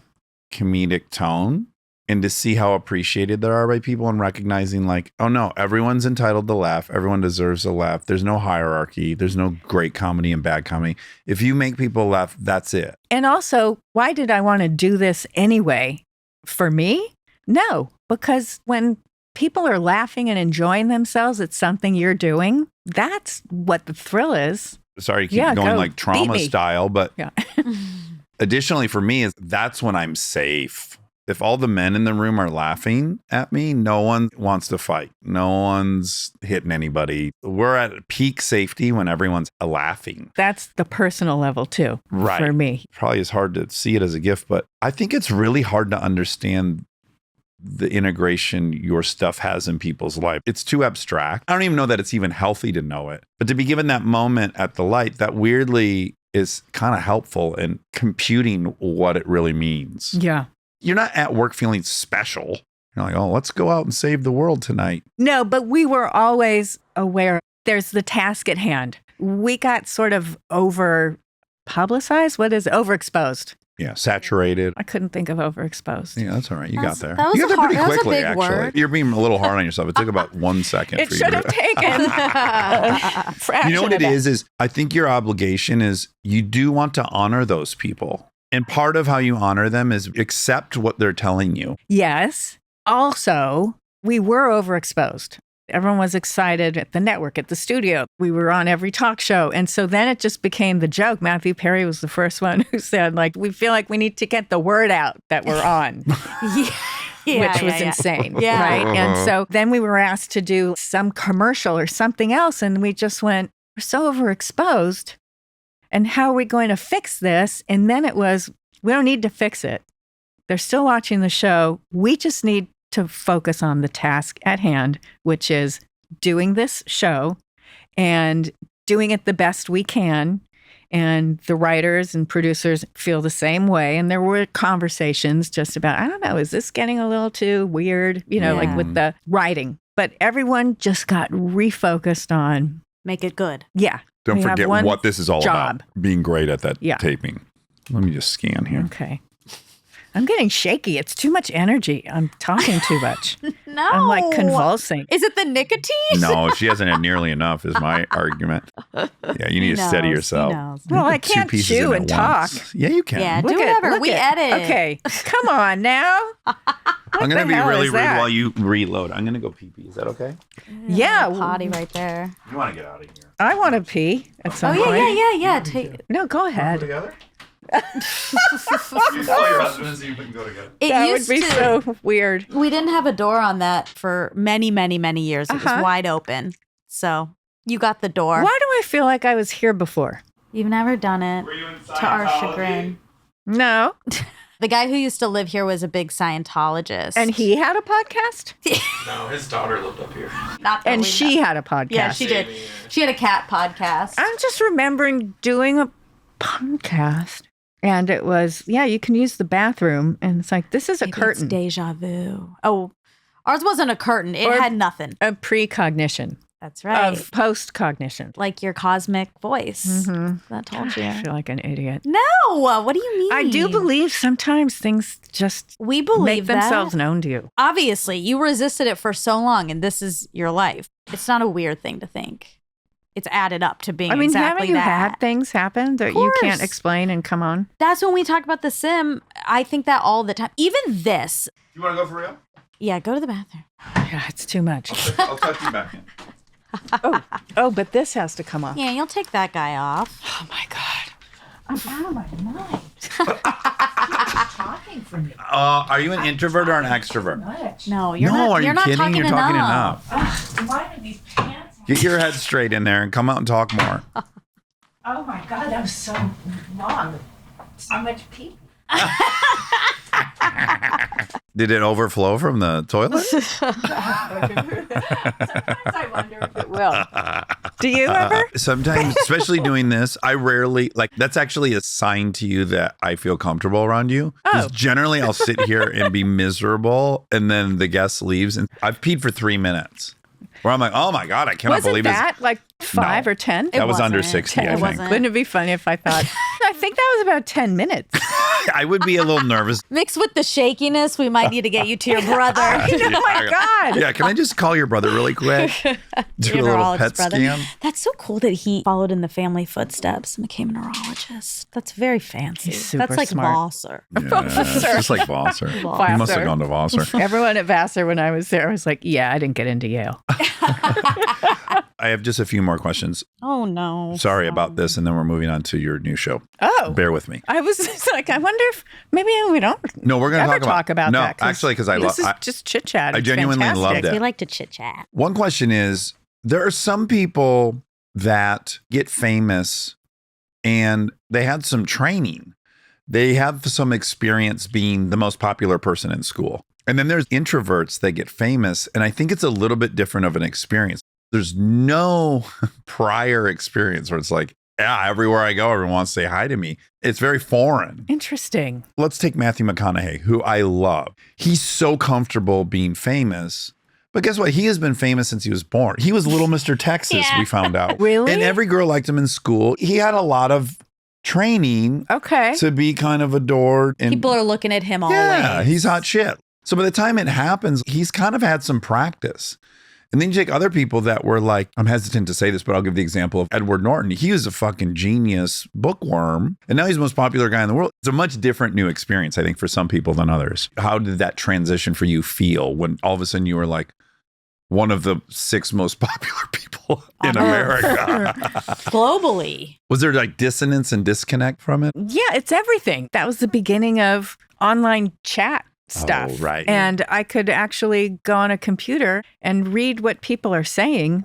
comedic tone and to see how appreciated there are by people and recognizing like, oh no, everyone's entitled to laugh. Everyone deserves a laugh. There's no hierarchy. There's no great comedy and bad comedy. If you make people laugh, that's it. And also, why did I want to do this anyway? For me? No, because when people are laughing and enjoying themselves at something you're doing, that's what the thrill is. Sorry to keep Yeah, going go. like Beat trauma me. style, but Yeah. additionally for me is that's when I'm safe. If all the men in the room are laughing at me, no one wants to fight. No one's hitting anybody. We're at peak safety when everyone's laughing. That's the personal level too, Right. for me. Probably is hard to see it as a gift, but I think it's really hard to understand the integration your stuff has in people's life. It's too abstract. I don't even know that it's even healthy to know it. But to be given that moment at the light, that weirdly is kind of helpful in computing what it really means. Yeah. You're not at work feeling special. You're like, oh, let's go out and save the world tonight. No, but we were always aware. There's the task at hand. We got sort of over publicized. What is overexposed? Yeah, saturated. I couldn't think of overexposed. Yeah, that's all right. You got there. that was You got a there hard- pretty that was a quickly, big actually. word. You're being a little hard on yourself. It took about 1 second It for you should to have taken a fraction You know what of it that. is I think your obligation is you do want to honor those people. And part of how you honor them is accept what they're telling you. Yes. Also, we were overexposed. Everyone was excited at the network, at the studio. We were on every talk show. And so then it just became the joke. Matthew Perry was the first one who said, like, we feel like we need to get the word out that we're on, which was insane. Yeah. Right. And so then we were asked to do some commercial or something else. And we just went, we're so overexposed. And how are we going to fix this? And then it was, we don't need to fix it. They're still watching the show. We just need to focus on the task at hand, which is doing this show and doing it the best we can. And the writers and producers feel the same way. And there were conversations just about, I don't know, is this getting a little too weird? You know, like Yeah. with the writing. But everyone just got refocused on, Make it good. yeah. Don't we have forget one what this is all job. about. Being great at that Yeah. taping. Let me just scan here. Okay. I'm getting shaky. It's too much energy. I'm talking too much. No. I'm like convulsing. Is it the nicotine? No, she hasn't had nearly enough is my argument. Yeah, you need to steady yourself. Well, I Two can't pieces chew in and at talk. once. Yeah, you can. Yeah, do Look whatever. look We edit. Okay. Come on now. I'm going to the be hell really is rude that? while you reload. I'm going to go pee-pee. Is that okay? Yeah. Potty right there. You want to get out of here. I want to pee at Oh, some yeah, point. yeah. Take, No, go ahead. Together? You tell your husband and see if we can go together. it That would used be to, so weird. we didn't have a door on that for many, many, many years. It was Uh-huh. wide open. So you got the door. Why do I feel like I was here before? You've never done it, you in to our chagrin. No. The guy who used to live here was a big Scientologist. And he had a podcast? No, his daughter lived up here. Not that And we she know. had a podcast. Yeah, she did. She had a cat podcast. I'm just remembering doing a podcast. And it was, yeah, you can use the bathroom. And it's like, this is a Maybe curtain. It's deja vu. Oh, ours wasn't a curtain. It Or- had nothing. A precognition That's right. of post-cognition. Like your cosmic voice. Mhm. That told I you. feel like an idiot. No, what do you mean? I do believe sometimes things just we believe make that. themselves known to you. Obviously, you resisted it for so long, and this is your life. It's not a weird thing to think. It's added up to being I mean, exactly haven't you that. had things happen that you can't course. explain and come on? That's when we talk about the sim. I think that all the time. Even this. You want to go for real? Yeah, go to the bathroom. Yeah, it's too much. I'll tuck you back in. Oh, but this has to come off. Yeah, you'll take that guy off. Oh my God. I'm out of my mind. Talking from you. Are you an introvert or an extrovert? No, you're No, not. are you you're not kidding? talking You're talking enough. enough. Why do these pants? Get your head straight in there and come out and talk more. Oh my God, that was so long. So much pee. Did it overflow from the toilet? Sometimes I wonder if it will. Do you ever? Sometimes, especially doing this, I rarely that's actually a sign to you that I feel comfortable around you. Because Oh. generally I'll sit here and be miserable and then the guest leaves and I've peed for 3 minutes. Where I'm like, oh my God, I cannot Wasn't believe that like 5 No. or 10? that was under wasn't. 60, I It think. wasn't. Wouldn't it be funny if I thought, I think that was about 10 minutes. I would be a little nervous. Mixed with the shakiness, we might need to get you to your brother. Oh my God. Yeah, can I just call your brother really quick? Do a little Neurologist pet brother. scan? That's so cool that he followed in the family footsteps and became a neurologist. That's very fancy. He's super That's like smart. Vassar. Yeah, it's just like Vassar. He must have Vassar. gone to Vassar. Everyone at Vassar, when I was there, was like, yeah, I didn't get into Yale. I have just a few more questions. Oh no. Sorry about this, and then we're moving on to your new show. Oh. Bear with me. I was like, I wonder if maybe we don't No, we're going to ever talk about no, that. actually, because I love. This is just chit chat. I genuinely loved it. We like to chit chat. One question is: there are some people that get famous, and they had some training. They have some experience being the most popular person in school, and then there's introverts that get famous, and I think it's a little bit different of an experience. There's no prior experience where it's like, yeah, everywhere I go, everyone wants to say hi to me. It's very foreign. Interesting. Let's take Matthew McConaughey, who I love. He's so comfortable being famous, But guess what? He has been famous since he was born. He was Little Mr. Texas, Yeah. we found out. Really? And every girl liked him in school. He had a lot of training Okay. to be kind of adored. And People are looking at him always. yeah, he's hot shit. So by the time it happens, he's kind of had some practice. And then you take other people that were like, I'm hesitant to say this, but I'll give the example of Edward Norton. He was a fucking genius bookworm. And now he's the most popular guy in the world. It's a much different new experience, I think, for some people than others. How did that transition for you feel when all of a sudden you were like one of the 6 most popular people in America? Globally. Was there like dissonance and disconnect from it? Yeah, it's everything. That was the beginning of online chat stuff. Oh, right. And I could actually go on a computer and read what people are saying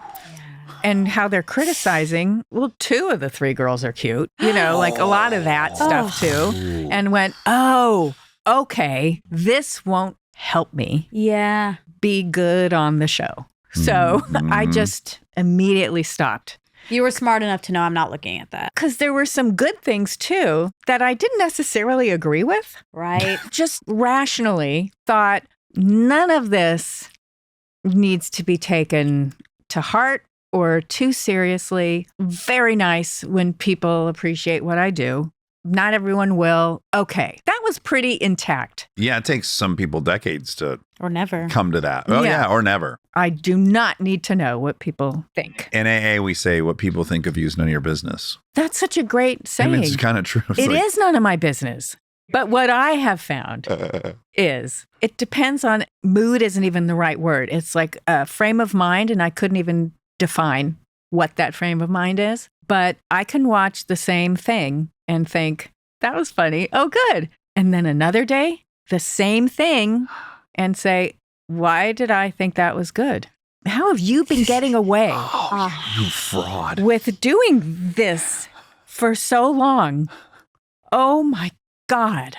and how they're criticizing. Well, 2 of the 3 girls are cute, like a lot of that stuff too. And went, oh, okay, this won't help me Yeah. be good on the show. So I just immediately stopped. You were smart enough to know I'm not looking at that. Because there were some good things too that I didn't necessarily agree with. Right? Just rationally thought none of this needs to be taken to heart or too seriously. Very nice when people appreciate what I do. Not everyone will. Okay. That was pretty intact. Yeah, it takes some people decades to Or never. come to that. Oh, Yeah. yeah, or never. I do not need to know what people think. In AA, we say what people think of you is none of your business. That's such a great saying. And it's kind of true. It's It like, is none of my business. But what I have found is it depends on mood isn't even the right word. It's like a frame of mind, and I couldn't even define what that frame of mind is. But I can watch the same thing and think, that was funny. Oh, good. And then another day, the same thing and say, why did I think that was good? How have you been getting away you fraud. with doing this for so long? Oh my God.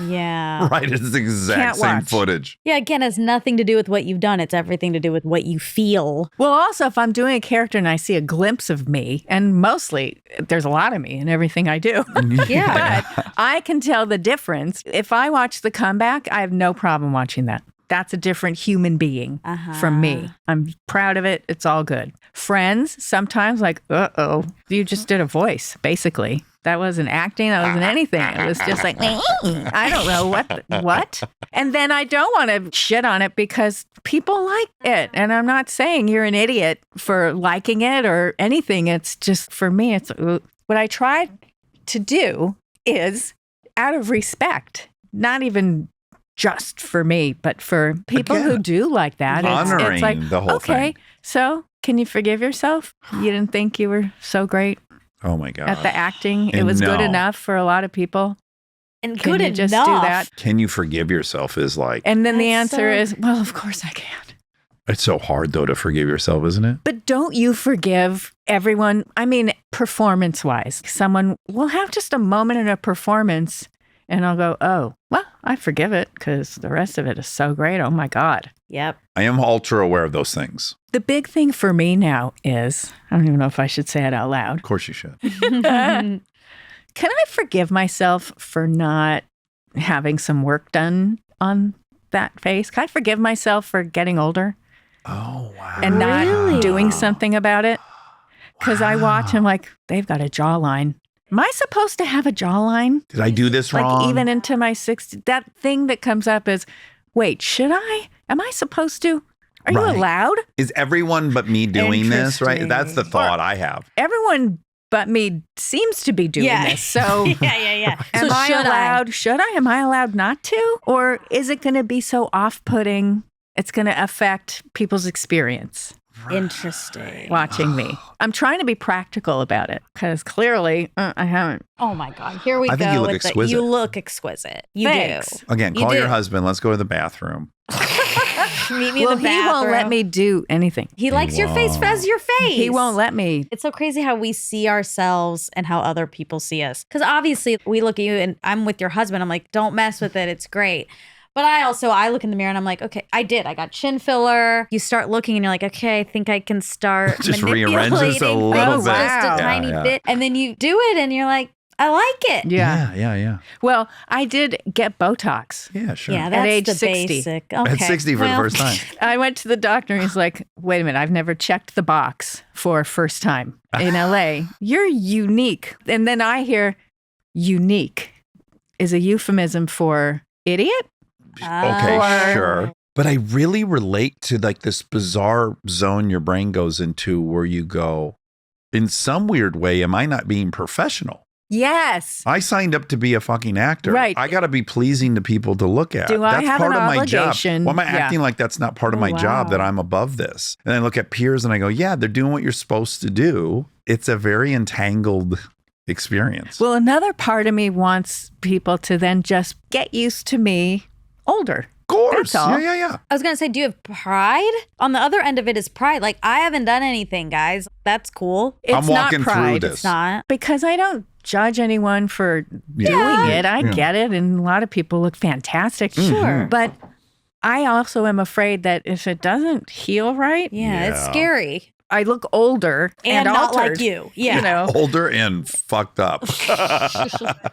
Yeah. Right, it's the exact Can't same watch. footage. Yeah, again, it has nothing to do with what you've done. It's everything to do with what you feel. Well, also, if I'm doing a character and I see a glimpse of me, and mostly there's a lot of me in everything I do, Yeah. but I can tell the difference. If I watch The Comeback, I have no problem watching that. That's a different human being from me. I'm proud of it. It's all good. Friends, sometimes like, uh-oh, you just did a voice, basically. That wasn't acting. That wasn't anything. It was just like, I don't know what. And then I don't want to shit on it because people like it. And I'm not saying you're an idiot for liking it or anything. It's just, for me, it's what I try to do is out of respect, not even just for me, but for people who do like that. Honoring it's like, the whole okay, thing. So can you forgive yourself? You didn't think you were so great Oh my God. at the acting. It And was good no. enough for a lot of people. And Can good you enough. just do that? Can you forgive yourself is like, And then the That's answer so- is, well, of course I can. it's so hard though to forgive yourself, isn't it? But don't you forgive everyone? I mean, performance wise, someone will have just a moment in a performance and I'll go, oh, well, I forgive it because the rest of it is so great. Oh my God. Yep. I am ultra aware of those things. The big thing for me now is, I don't even know if I should say it out loud. Of course you should. Can I forgive myself for not having some work done on that face? Can I forgive myself for getting older Oh, wow. and not Really? doing something about it? Because I watch him like, they've got a jawline. Am I supposed to have a jawline? Did I do this Like wrong? even into my 60s? That thing that comes up is, wait, should I? Am I supposed to? Are you Right. allowed? Is everyone but me doing this, right? That's the Interesting. thought I have. Everyone but me seems to be doing Yeah. this. So yeah. am So I should allowed? Should I? Am I allowed not to? Or is it going to be so off-putting? It's going to affect people's experience Interesting. watching me. I'm trying to be practical about it because clearly I haven't. Oh my God. Here we I go. think you look with the- exquisite. you look exquisite. You Thanks. do. Again, You call your do. husband. Let's go to the bathroom. Meet me Well, in the he bathroom. won't let me do anything. He likes your face as your face. He won't let me. It's so crazy how we see ourselves and how other people see us. Because obviously we look at you and I'm with your husband. I'm like, don't mess with it. It's great. But I look in the mirror and I'm like, okay, I got chin filler. You start looking and you're like, okay, I think I can start Just rearrange this a manipulating little things bit. just a Wow. tiny bit. And then you do it and you're like, I like it. Yeah. Well, I did get Botox. Yeah, sure. Yeah, that's age the 60. basic. Okay. At 60 for the Well, first time. I went to the doctor and he's like, wait a minute, I've never checked the box for first time in LA. You're unique. And then I hear unique is a euphemism for idiot. Okay, Or- sure. But I really relate to like this bizarre zone your brain goes into where you go, in some weird way, am I not being professional? Yes. I signed up to be a fucking actor. Right. I got to be pleasing to people to look at. Do I That's have part an of my job. obligation? Why am I Yeah. acting like that's not part of Oh, my job, that wow. I'm above this? And I look at peers and I go, yeah, they're doing what you're supposed to do. It's a very entangled experience. Well, another part of me wants people to then just get used to me older. of course. that's all. Yeah. I was going to say, do you have pride? On the other end of it is pride. Like, I haven't done anything, guys. That's cool. It's I'm walking not through pride. this. It's not. Because I don't judge anyone for Yeah. doing it. I Yeah. get it. And a lot of people look fantastic. Sure. But I also am afraid that if it doesn't heal right, Yeah, it's Yeah. scary. I look older and, And not altered, like you. Yeah. You know, Older and fucked up.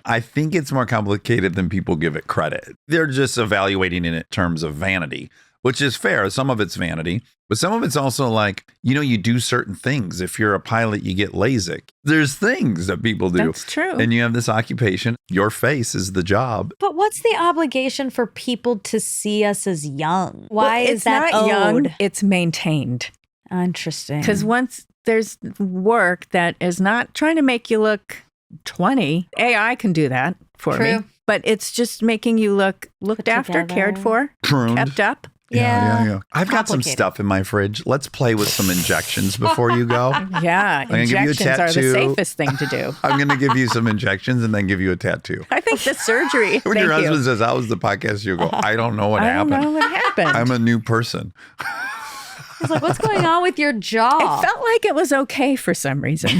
I think it's more complicated than people give it credit. They're just evaluating it in terms of vanity, which is fair. Some of it's vanity, but some of it's also like, you do certain things. If you're a pilot, you get LASIK. There's things that people do. that's true. And you have this occupation. Your face is the job. But what's the obligation for people to see us as young? Why Well, is that it's not young? owed? It's maintained. Interesting. Because once there's work that is not trying to make you look 20, AI can do that for me. True. But it's just making you look looked Put after, cared together. for, Pruned. kept up. Yeah. I've got some Complicated. stuff in my fridge. Let's play with some injections before you go. Yeah, gonna give you a injections are the tattoo. safest thing to do. I'm going to give you some injections and then give you a tattoo. I think the surgery. When thank your husband you. says, how was the podcast? You go, I don't know what I don't happened. know what happened. I'm a new person. I was like, what's going on with your jaw? It felt like it was okay for some reason.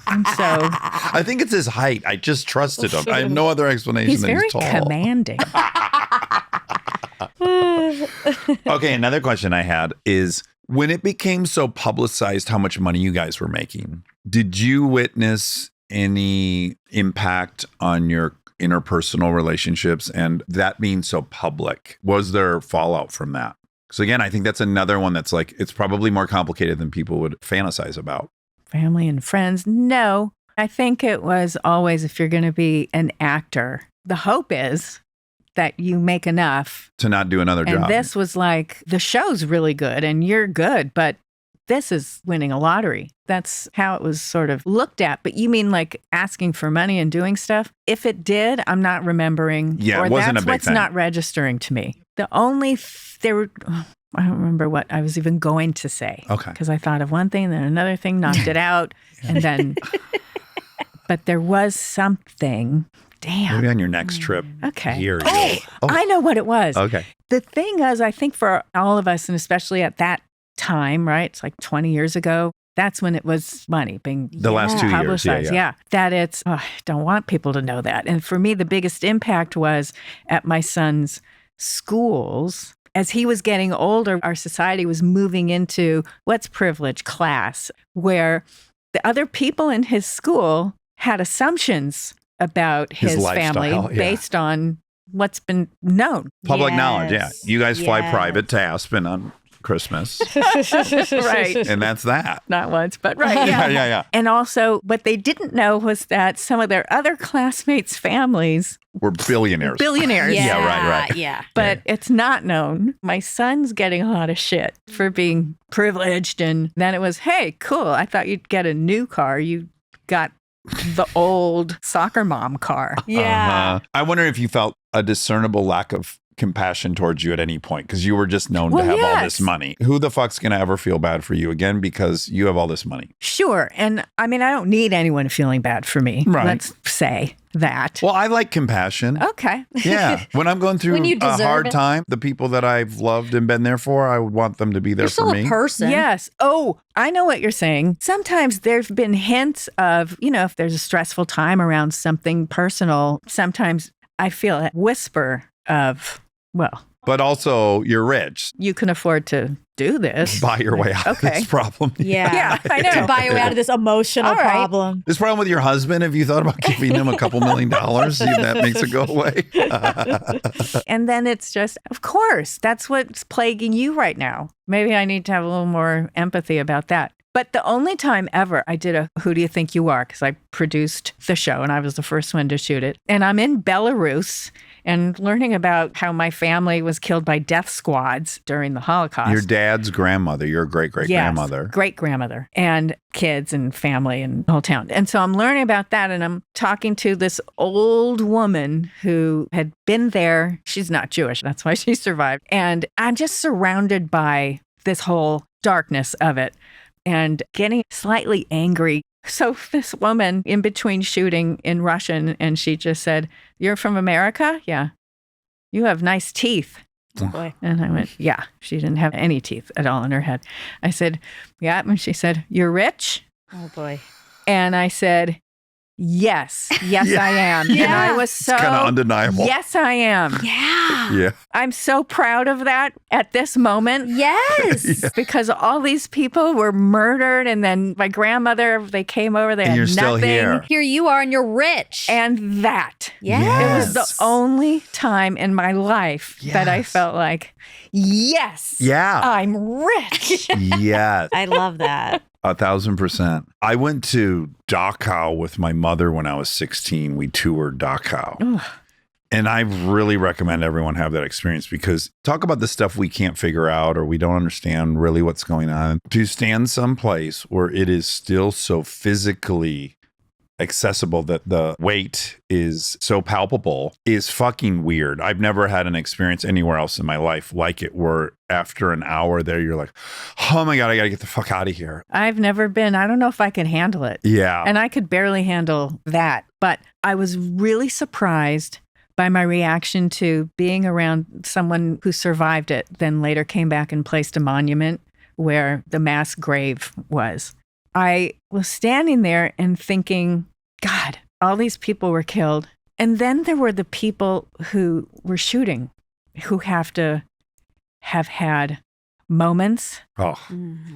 And so I think it's his height. I just trusted him. I have no other explanation he's than very he's tall. commanding. Okay, another question I had is, when it became so publicized how much money you guys were making, did you witness any impact on your interpersonal relationships and that being so public? Was there fallout from that? So again, I think that's another one that's like, it's probably more complicated than people would fantasize about. Family and friends. No, I think it was always, if you're going to be an actor, the hope is that you make enough. To not do another And job. this was like, the show's really good and you're good, but this is winning a lottery. That's how it was sort of looked at. But you mean like asking for money and doing stuff? If it did, I'm not remembering. Yeah, it or wasn't a that's big what's thing. not registering to me. The only, there were, I don't remember what I was even going to say. Okay. Because I thought of one thing, then another thing, knocked it out. And then, but there was something. Damn. Maybe on your next trip. Okay. Here. Oh, I know what it was. Okay. The thing is, I think for all of us, and especially at that time, right? It's like 20 years ago. That's when it was money being The last 2 years. publicized. Yeah. That it's, I don't want people to know that. And for me, the biggest impact was at my son's schools. As he was getting older, our society was moving into what's privilege class, where the other people in his school had assumptions about His his lifestyle, family yeah. based on what's been known. Public knowledge. Yeah. Yes. You guys fly Yes. private to Aspen on Christmas. Right. And that's that. Not once, but right. Yeah. Yeah. And also, what they didn't know was that some of their other classmates' families We're billionaires. billionaires. Yeah, right. Yeah. But it's not known. My son's getting a lot of shit for being privileged. And then it was, hey, cool. I thought you'd get a new car. You got the old soccer mom car. Yeah. I wonder if you felt a discernible lack of compassion towards you at any point because you were just known to Well, have all yes. this money. Who the fuck's going to ever feel bad for you again because you have all this money? Sure. And I mean, I don't need anyone feeling bad for me. Right. Let's say that. Well, I like compassion. Okay. Yeah. When I'm going through When you a deserve hard it. time, the people that I've loved and been there for, I would want them to be there You're for still me. a person. Yes. Oh, I know what you're saying. Sometimes there's been hints of, if there's a stressful time around something personal, sometimes I feel a whisper of, well, But also, you're rich. You can afford to do this. Buy your way out of Okay. this problem. Yeah. Yeah, I know. To buy your way out of this emotional All right. problem. This problem with your husband, have you thought about giving him a couple $1 million? See if that makes it go away. And then it's just, of course, that's what's plaguing you right now. Maybe I need to have a little more empathy about that. But the only time ever I did a Who Do You Think You Are? Because I produced the show and I was the first one to shoot it. And I'm in Belarus and learning about how my family was killed by death squads during the Holocaust. Your dad's grandmother, your great-great-grandmother. Yes, great-grandmother and kids and family and the whole town. And so I'm learning about that and I'm talking to this old woman who had been there. She's not Jewish. That's why she survived. And I'm just surrounded by this whole darkness of it and getting slightly angry. So this woman in between shooting in Russian and she just said, "You're from America? Yeah. You have nice teeth." Oh, boy. And I went, yeah, she didn't have any teeth at all in her head. I said, yeah. And she said, "You're rich?" Oh, boy. And I said, yes, I am. And I was so It's kind of undeniable. Yes, I am. Yeah. Yeah. I'm so proud of that at this moment. Yes. Because all these people were murdered, and then my grandmother, they came over, they And had you're still nothing. here. Here you are and you're rich. And that yes. it was the only time in my life that I Yes. felt like, yes, Yeah. I'm rich. Yes. I love that. 1,000%. I went to Dachau with my mother when I was 16. We toured Dachau. And I really recommend everyone have that experience because talk about the stuff we can't figure out or we don't understand really what's going on. To stand someplace where it is still so physically accessible that the weight is so palpable is fucking weird. I've never had an experience anywhere else in my life like it where after an hour there you're like, oh my God, I gotta get the fuck out of here. I've never been, I don't know if I can handle it. Yeah. And I could barely handle that. But I was really surprised by my reaction to being around someone who survived it, then later came back and placed a monument where the mass grave was. I was standing there and thinking, God, all these people were killed. And then there were the people who were shooting, who have to have had moments Oh,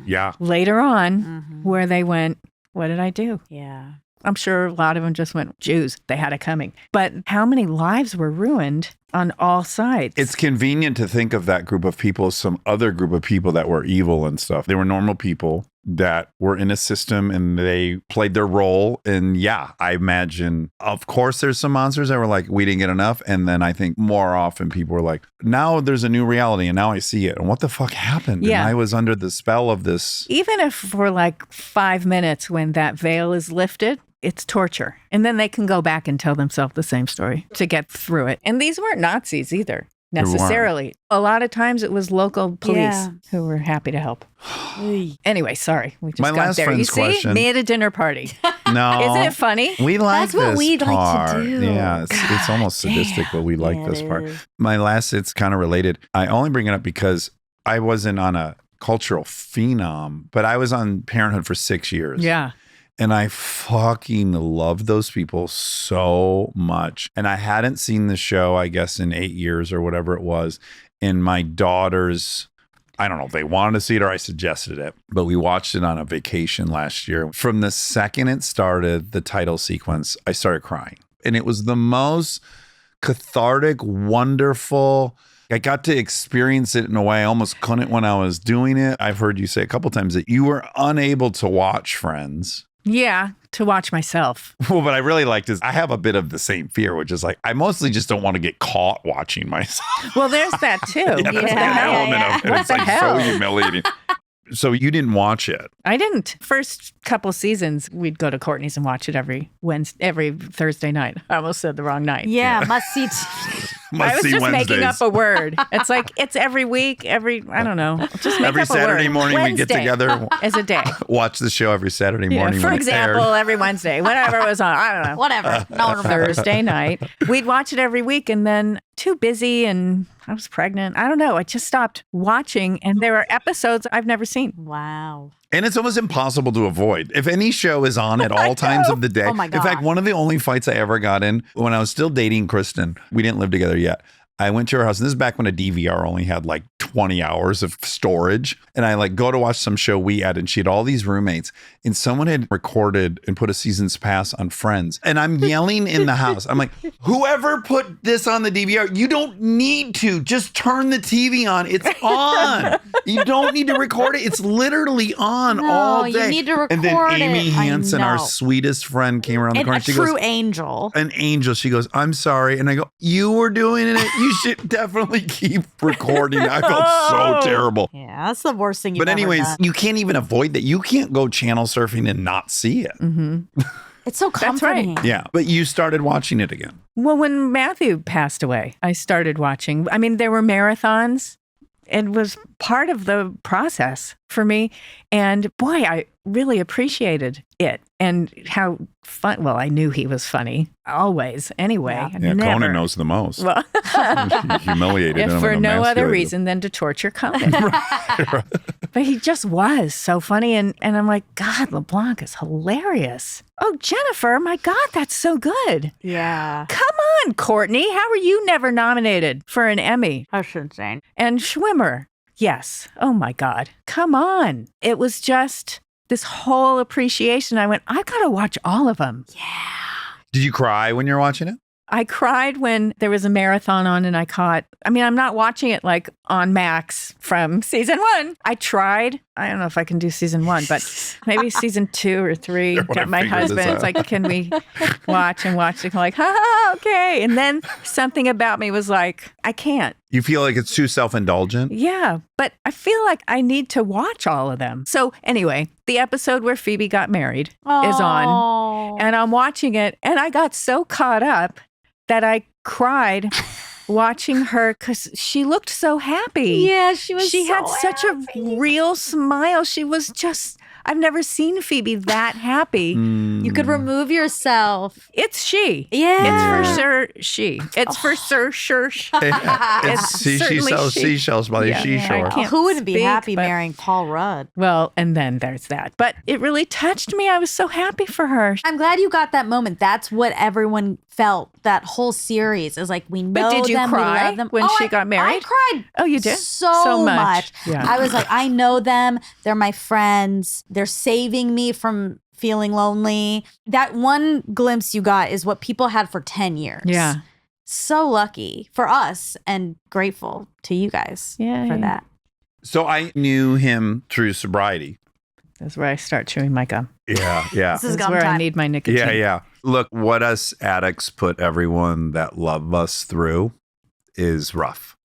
yeah. later on where they went, what did I do? Yeah. I'm sure a lot of them just went, Jews, they had it coming. But how many lives were ruined on all sides? It's convenient to think of that group of people as some other group of people that were evil and stuff. They were normal people that were in a system and they played their role. And yeah, I imagine, of course, there's some monsters that were like, we didn't get enough. And then I think more often people were like, now there's a new reality and now I see it. And what the fuck happened? Yeah. And I was under the spell of this. Even if for like 5 minutes when that veil is lifted, it's torture. And then they can go back and tell themselves the same story to get through it. And these weren't Nazis either, weren't. necessarily. A lot of times it was local police Yeah. who were happy to help. Anyway, sorry. We just My got last there. You friend's see? question- Me at a dinner party. No. Isn't it funny? We like That's what this we'd like to part. do. Yeah, it's almost sadistic, but we like Yeah, this it part. is. My last, it's kind of related. I only bring it up because I wasn't on a cultural phenom, but I was on Parenthood for 6 years. Yeah. And I fucking love those people so much. And I hadn't seen the show, I guess, in 8 years or whatever it was. And my daughters, I don't know if they wanted to see it or I suggested it, but we watched it on a vacation last year. From the second it started, the title sequence, I started crying. And it was the most cathartic, wonderful. I got to experience it in a way I almost couldn't when I was doing it. I've heard you say a couple times that you were unable to watch Friends. Yeah, to watch myself. Well, what I really liked is I have a bit of the same fear, which is like, I mostly just don't want to get caught watching myself. Well, there's that too. Yeah, that's Yeah, an element yeah. of it. What It's the like hell? so humiliating. So you didn't watch it. I didn't. First couple seasons, we'd go to Courtney's and watch it every Thursday night. I almost said the wrong night. Yeah, must see. Must I was see just Wednesdays. making up a word. It's like it's every week, I don't know. Just make Every up a Saturday word. morning we get Wednesday together, as a day. watch the show every Saturday morning. For when it's aired. example, every Wednesday, whatever it was on. I don't know. Whatever. No one remembers. Thursday night. We'd watch it every week and then too busy and I was pregnant. I don't know. I just stopped watching and there are episodes I've never seen. Wow. And it's almost impossible to avoid. If any show is on at all times of the day. Oh my In fact, God. one of the only fights I ever got in when I was still dating Kristen, we didn't live together yet. I went to her house, and this is back when a DVR only had like 20 hours of storage. And I like go to watch some show we had, and she had all these roommates, and someone had recorded and put a season's pass on Friends. And I'm yelling in the house. I'm like, whoever put this on the DVR, you don't need to. Just turn the TV on. It's on. You don't need to record it. It's literally on all day. you need to record and then Amy it. Hansen, I our know. sweetest friend, came around the And corner. a She true goes, angel. an angel. She goes, I'm sorry. And I go, you were doing it. You should definitely keep recording. I felt so terrible. Yeah, that's the worst thing you've But ever anyways, done. you can't even avoid that. You can't go channel surfing and not see it. It's so That's right. comforting. Yeah. But you started watching it again. Well, when Matthew passed away, I started watching. I mean, there were marathons. It was part of the process for me. And boy, I really appreciated it and how fun. Well, I knew he was funny always anyway. Yeah. I Yeah, never- Conan knows the most. Well, She humiliated him. if for and no other emasculated him. reason than to torture Conan. But he just was so funny. And I'm like, God, LeBlanc is hilarious. Oh, Jennifer, my God, that's so good. Yeah. Come on, Courtney. How are you never nominated for an Emmy? That's insane. And Schwimmer, yes. Oh my God. Come on. It was just this whole appreciation. I went, I got to watch all of them. Did you cry when you were watching it? I cried when there was a marathon on and I'm not watching it like on Max from season 1. I tried. I don't know if I can do season 1, but maybe season 2 or 3. When I Get my figure this husband. It's out. like, can we watch and watch it? I'm like, ha, okay. And then something about me was like, I can't. You feel like it's too self-indulgent? Yeah, but I feel like I need to watch all of them. So anyway, the episode where Phoebe got married is on, Oh. and I'm watching it, and I got so caught up that I cried watching her because she looked so happy. Yeah, she was She so had such happy. a real smile. She was just, I've never seen Phoebe that happy. You could remove yourself. It's she. Yeah. It's for sure she. It's for sure she. It's she certainly sells she. seashells by the Yeah. seashore. I can't Who wouldn't be speak, happy but- marrying Paul Rudd? Well, and then there's that. But it really touched me. I was so happy for her. I'm glad you got that moment. That's what everyone felt. That whole series is like, we know But did you them, we cry love them. when she I got married? I cried. Oh, you did? So So much. much. Yeah. I was like, I know them. They're my friends. They're saving me from feeling lonely. That one glimpse you got is what people had for 10 years. Yeah. So lucky for us and grateful to you guys Yay. for that. So I knew him through sobriety. That's where I start chewing my gum. Yeah, yeah. This is That's gum where I time. need my nicotine. Yeah, yeah. Look, what us addicts put everyone that love us through is rough.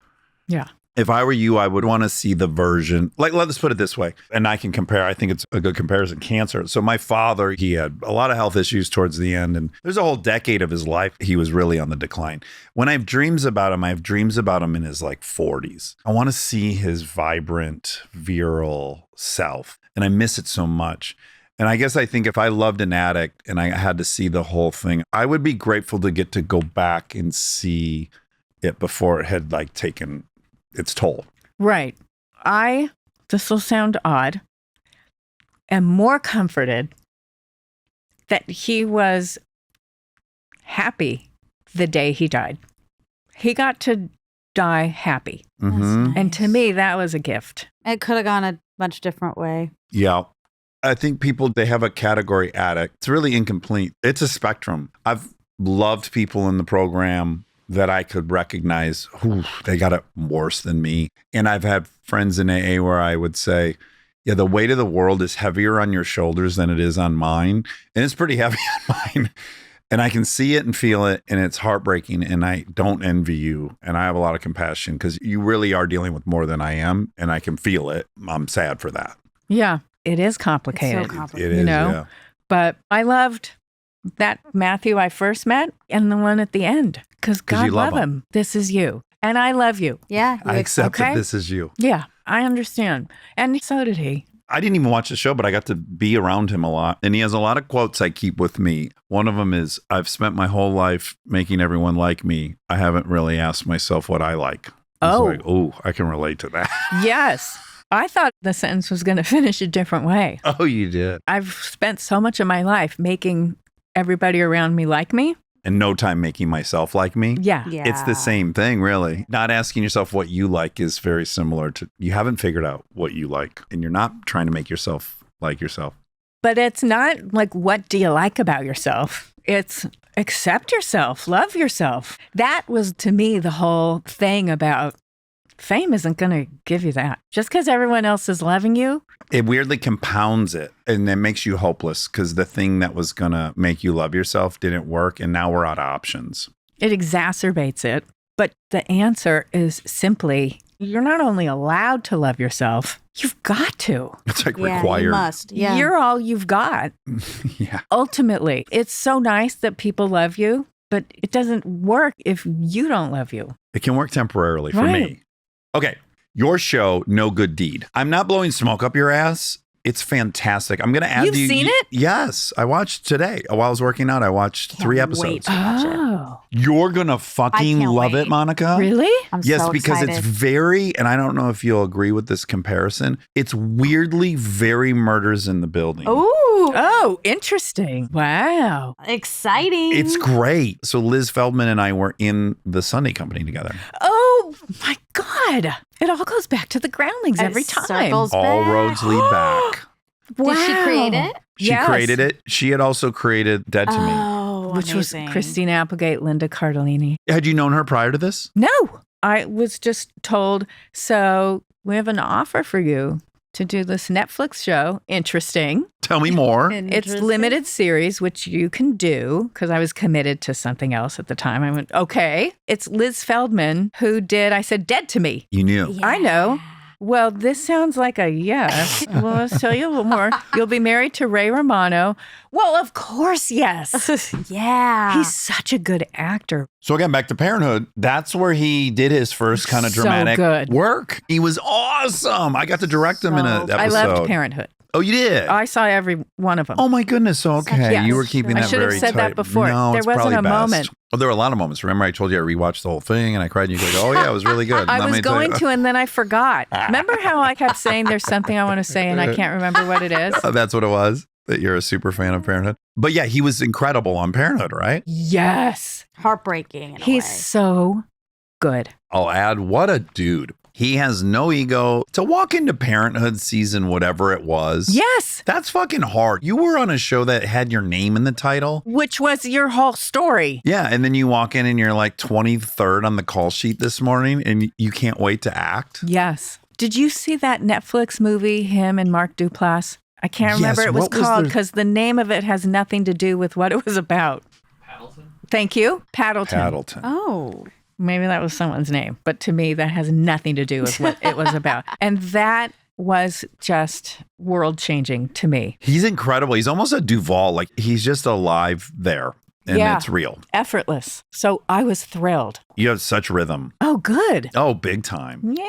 Yeah. If I were you, I would want to see the version. Like, let's put it this way. And I can compare. I think it's a good comparison. Cancer. So my father, he had a lot of health issues towards the end. And there's a whole decade of his life. He was really on the decline. When I have dreams about him, I have dreams about him in his like 40s. I want to see his vibrant, virile self. And I miss it so much. And I guess I think if I loved an addict and I had to see the whole thing, I would be grateful to get to go back and see it before it had like taken its toll. Right. This will sound odd, am more comforted that he was happy the day he died. He got to die happy. Mhm. And to me, that was a gift. It could have gone a much different way. Yeah. I think people, they have a category addict. It's really incomplete. It's a spectrum. I've loved people in the program that I could recognize, whew, they got it worse than me. And I've had friends in AA where I would say, yeah, the weight of the world is heavier on your shoulders than it is on mine. And it's pretty heavy on mine. And I can see it and feel it, and it's heartbreaking. And I don't envy you. And I have a lot of compassion because you really are dealing with more than I am. And I can feel it. I'm sad for that. Yeah, it is It's complicated. so complicated. It is, know? yeah. But I loved that Matthew I first met and the one at the end because 'Cause God you love love him. This is you. And I love you. Yeah. I accept okay? that this is you. Yeah, I understand. And so did he. I didn't even watch the show, but I got to be around him a lot. And he has a lot of quotes I keep with me. One of them is, I've spent my whole life making everyone like me. I haven't really asked myself what I like. Oh. Like, oh, I can relate to that. Yes. I thought the sentence was going to finish a different way. Oh, you did. I've spent so much of my life making everybody around me like me. and no time making myself like me. Yeah. Yeah. It's the same thing, really. Not asking yourself what you like is very similar to you haven't figured out what you like, and you're not trying to make yourself like yourself. But it's not like, what do you like about yourself? It's accept yourself, love yourself. That was, to me, the whole thing about fame isn't going to give you that. Just because everyone else is loving you. It weirdly compounds it, and it makes you hopeless because the thing that was going to make you love yourself didn't work, and now we're out of options. It exacerbates it. But the answer is simply, you're not only allowed to love yourself, you've got to. It's like Yeah, required. you must. Yeah. You're all you've got. Yeah. Ultimately, it's so nice that people love you, but it doesn't work if you don't love you. It can work temporarily for Right. me. Okay. Your show, No Good Deed. I'm not blowing smoke up your ass. It's fantastic. I'm going to add You've seen it? Yes. I watched today. While I was working out, I watched Can't 3 wait episodes. to watch it. Oh, You're going to fucking can't love wait. it, Monica. really? I'm Yes, so because excited. it's very, and I don't know if you'll agree with this comparison, it's weirdly very murders in the building. Ooh, Oh, interesting. Wow. exciting. It's great. So Liz Feldman and I were in the Sunday Company together. Oh, my God. It all goes back to the Groundlings It every time. circles All back. roads lead back. Wow. Did she create it? She Yes. created it. She had also created Dead to Me. Oh, Which amazing. was Christine Applegate, Linda Cardellini. Had you known her prior to this? No, I was just told, so we have an offer for you to do this Netflix show. Interesting. Tell me more. It's Interesting. limited series, which you can do because I was committed to something else at the time. I went, okay. It's Liz Feldman who did, I said, Dead to Me. You knew. I know. Well, this sounds like a yes. Well, let's tell you a little more. You'll be married to Ray Romano. Well, of course, yes. Yeah. He's such a good actor. So again, back to Parenthood. That's where he did his first kind of So dramatic good. work. He was awesome. I got to direct him in an So episode. I loved Parenthood. Oh, you did? I saw every one of them. Oh my goodness. Okay. Yes. You were keeping I that should have very said that tight. before. No, There it's wasn't probably a best. moment. Oh, there were a lot of moments. Remember I told you I rewatched the whole thing and I cried and you go, oh yeah, it was really good. I Let was me tell going you. to, and then I forgot. Remember how I kept saying there's something I want to say, and I can't remember what it is? That's what it was. That you're a super fan of Parenthood. But yeah, he was incredible on Parenthood, right? Yes. heartbreaking in a He's way. so good. I'll add, what a dude. He has no ego. To walk into Parenthood season, whatever it was. Yes. That's fucking hard. You were on a show that had your name in the title. Which was your whole story. Yeah. And then you walk in and you're like 23rd on the call sheet this morning and you can't wait to act. Yes. Did you see that Netflix movie, him and Mark Duplass? I can't remember Yes, what it was what was called the- because the name of it has nothing to do with what it was about. Paddleton? Thank you. Paddleton. Paddleton. Oh. Maybe that was someone's name, but to me, that has nothing to do with what it was about. And that was just world changing to me. He's incredible. He's almost a Duvall. Like he's just alive there and Yeah. it's real. Effortless. So I was thrilled. You have such rhythm. Oh, good. Oh, big time. Yay.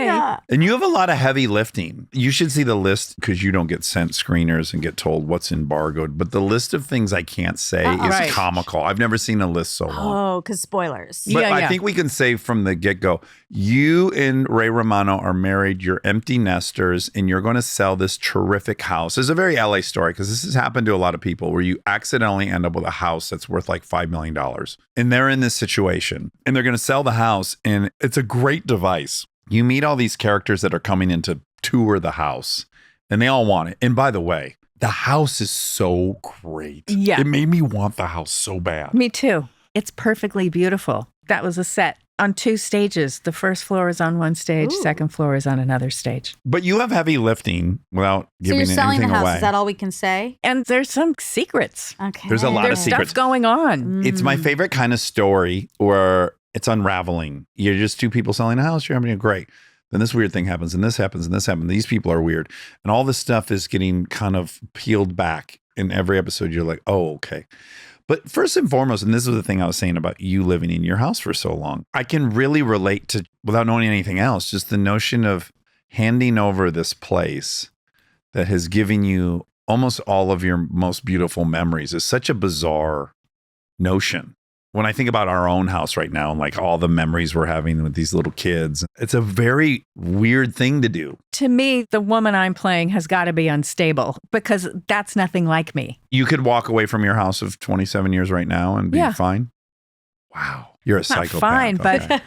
Yeah. And you have a lot of heavy lifting. You should see the list because you don't get sent screeners and get told what's embargoed. But the list of things I can't say is Right. comical. I've never seen a list so long. Oh, because spoilers. But Yeah, I yeah. think we can say from the get-go, you and Ray Romano are married, you're empty nesters, and you're going to sell this terrific house. It's a very LA story because this has happened to a lot of people where you accidentally end up with a house that's worth like $5 million. And they're in this situation and they're going to sell the house. And it's a great device. You meet all these characters that are coming in to tour the house and they all want it. And by the way, the house is so great. Yeah. It made me want the house so bad. Me too. It's perfectly beautiful. That was a set on 2 stages. The first floor is on one stage, Ooh. second floor is on another stage. But you have heavy lifting without So giving you're selling the anything house. away. Is that all we can say? And there's some secrets. Okay. There's a lot There's of secrets. stuff going on. It's my favorite kind of story where it's unraveling. You're just 2 people selling a house. You're having a great. Then this weird thing happens and this happens and this happens. These people are weird. And all this stuff is getting kind of peeled back in every episode. You're like, oh, okay. But first and foremost, and this is the thing I was saying about you living in your house for so long, I can really relate to, without knowing anything else, just the notion of handing over this place that has given you almost all of your most beautiful memories is such a bizarre notion when I think about our own house right now and like all the memories we're having with these little kids, it's a very weird thing to do. To me, the woman I'm playing has got to be unstable because that's nothing like me. You could walk away from your house of 27 years right now and be Yeah. fine. Wow. You're a Not psychopath. fine, but Okay.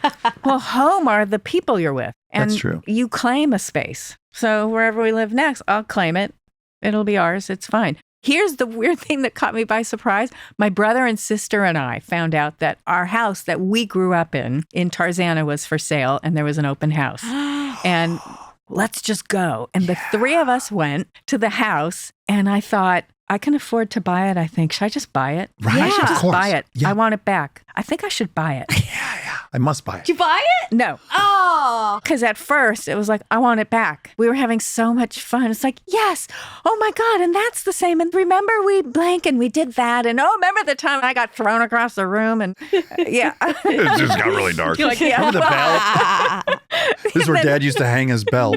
well, home are the people you're with. And That's true. you claim a space. So wherever we live next, I'll claim it. It'll be ours. It's fine. Here's the weird thing that caught me by surprise. My brother and sister and I found out that our house that we grew up in Tarzana was for sale and there was an open house. And let's just go. And the three of us went to the house and I thought, I can afford to buy it, I think. Should I just buy it? Right, I should of just course. buy it. Yeah. I want it back. I think I should buy it. Yeah. I must buy it. Did you buy it? No. Oh. Because at first it was like, I want it back. We were having so much fun. It's like, yes. Oh my God. And that's the same. And remember we blank and we did that. And oh, remember the time I got thrown across the room and yeah. It just got really dark. You're like, yeah. Remember the belt? This is where Dad used to hang his belt.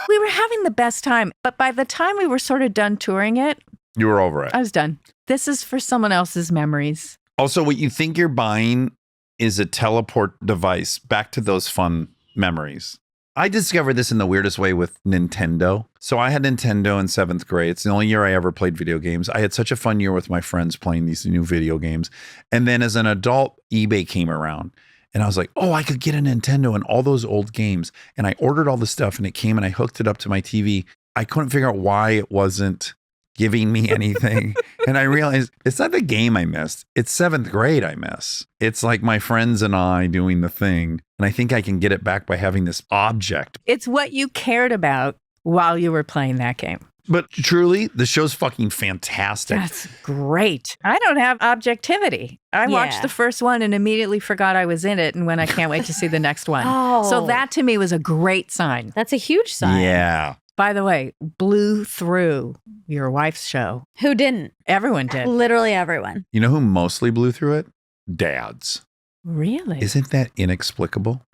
We were having the best time. But by the time we were sort of done touring it, You were over it. I was done. This is for someone else's memories. Also, what you think you're buying is a teleport device back to those fun memories. I discovered this in the weirdest way with Nintendo. So I had Nintendo in 7th grade. It's the only year I ever played video games. I had such a fun year with my friends playing these new video games. And then as an adult, eBay came around. And I was like, oh, I could get a Nintendo and all those old games. And I ordered all the stuff and it came and I hooked it up to my TV. I couldn't figure out why it wasn't giving me anything. And I realized it's not the game I missed. It's 7th grade I miss. It's like my friends and I doing the thing. And I think I can get it back by having this object. It's what you cared about while you were playing that game. But truly, the show's fucking fantastic. That's great. I don't have objectivity. I watched Yeah. the first one and immediately forgot I was in it and when I can't wait to see the next one. Oh. So that to me was a great sign. That's a huge sign. Yeah. By the way, blew through your wife's show. Who didn't? Everyone did. Literally everyone. You know who mostly blew through it? Dads. Really? Isn't that inexplicable?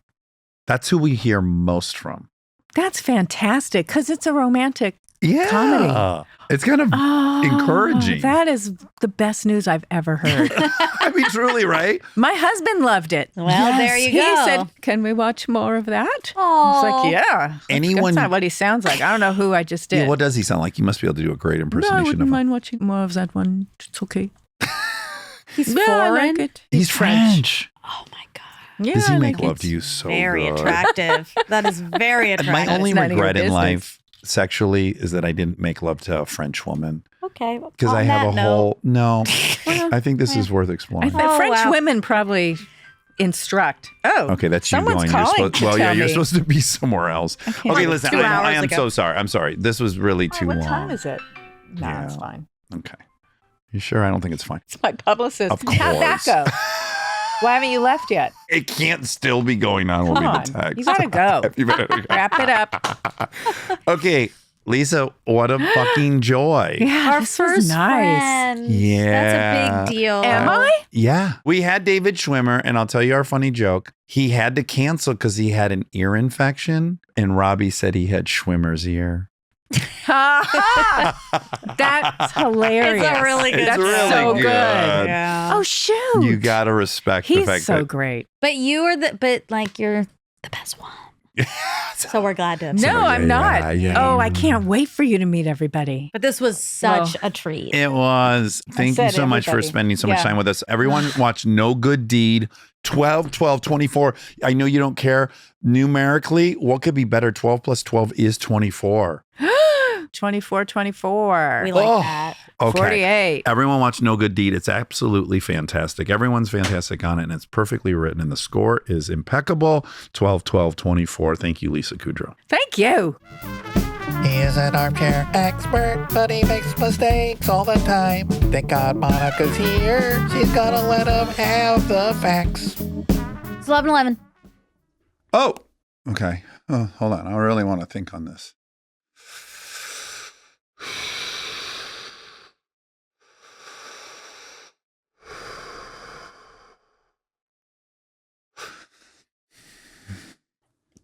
That's who we hear most from. That's fantastic because it's a romantic Yeah. comedy. It's kind of encouraging. That is the best news I've ever heard. I mean, truly, right? My husband loved it. Well, there you He go. said, can we watch more of that? Oh. It's like, yeah. Anyone- That's not what he sounds like. I don't know who I just did. Yeah, what does he sound like? He must be able to do a great No, I impersonation wouldn't of him. mind watching more of that one. It's okay. He's Yeah, I foreign. like it. He's French. Oh my God. Yeah, Does he I make like love it. to you so Very good? attractive. That is very My attractive. only It's none of your regret in business. life sexually is that I didn't make love to a French woman Okay. because on I have a that whole note- no. I think this is worth I exploring. think Oh, French wow. women probably instruct. Oh, Okay, that's you someone's going. You're calling supposed, to well, yeah, tell you're me. supposed to be somewhere else. can't- Okay, Like listen, 2 I hours am ago. so sorry. I'm sorry. This was really too what long. time is it? No, Yeah. it's fine. Okay. You sure? I don't think it's fine. It's my publicist. Of How'd that course. go? Why haven't you left yet? It can't still be going on. Will Come be on. the text. You gotta go. You better go. Wrap it up. Okay, Lisa, what a fucking joy. Yeah, Our this first was nice. friends. Yeah. That's a big deal. Am I? Yeah. We had David Schwimmer, and I'll tell you our funny joke. He had to cancel because he had an ear infection, and Robbie said he had Schwimmer's ear. That's hilarious. It's a really good That's joke. so Really good. good. Yeah. Oh shoot! You got to respect the He's fact so that. great. But you're the best one. So we're glad to have No, seen you. I'm not. yeah. Oh, I can't wait for you to meet everybody. But this was such a treat. It was. Thank you said so much for everybody. spending so much Yeah. time with us. Everyone watch No Good Deed 12, 12, 24. I know you don't care numerically. What could be better? 12 plus 12 is 24. 24, 24. We like Oh. that. Okay. 48. Everyone watch No Good Deed. It's absolutely fantastic. Everyone's fantastic on it, and it's perfectly written, and the score is impeccable. 12, 12, 24. Thank you, Lisa Kudrow. Thank you. He is an armchair expert, but he makes mistakes all the time. Thank God Monica's here. She's gonna let him have the facts. It's 11:11. Oh, okay. Oh, hold on. I really want to think on this.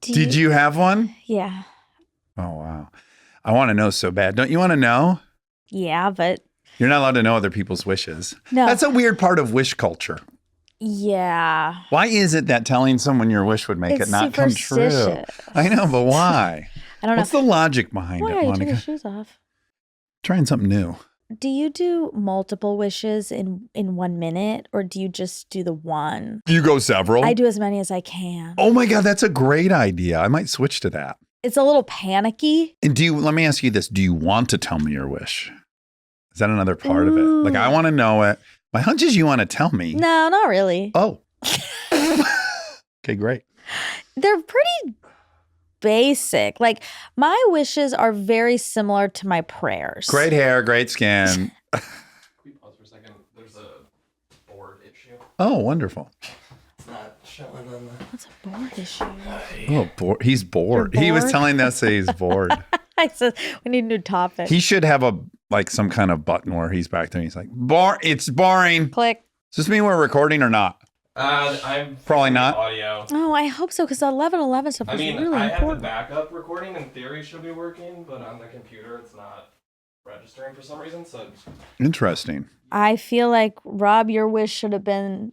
Did you have one? Yeah. Oh, wow. I want to know so bad. Don't you want to know? Yeah, but You're not allowed to know other people's wishes. no. That's a weird part of wish culture. Yeah. Why is it that telling someone your wish would make It's it not come true? superstitious. I know, but why? I don't know. What's the logic behind Why it, are you taking Monica? your shoes off? Trying something new. Do you do multiple wishes in 1 minute, or do you just do the one? You go several? I do as many as I can. Oh my God, that's a great idea. I might switch to that. It's a little panicky. And let me ask you this. Do you want to tell me your wish? Is that another part of it? Like, I want to know it. My hunch is you want to tell me. No, not really. Oh. Okay, great. They're pretty basic. Like, my wishes are very similar to my prayers. Great hair, great skin. Can we pause for a second? There's a board issue. Oh, wonderful. It's not showing on the. What's a board issue? Oh, he's bored. You're He was bored? telling us that he's bored. I said we need a new topic. He should have some kind of button where he's back there and he's like, it's boring. Click. Does this mean we're recording or not? I'm Probably not. Audio. Oh, I hope so, because the 11:11 stuff I is mean, really I have the important. backup recording. In theory, should be working, but on the computer, it's not registering for some reason. So Interesting. I feel like, Rob, your wish should have been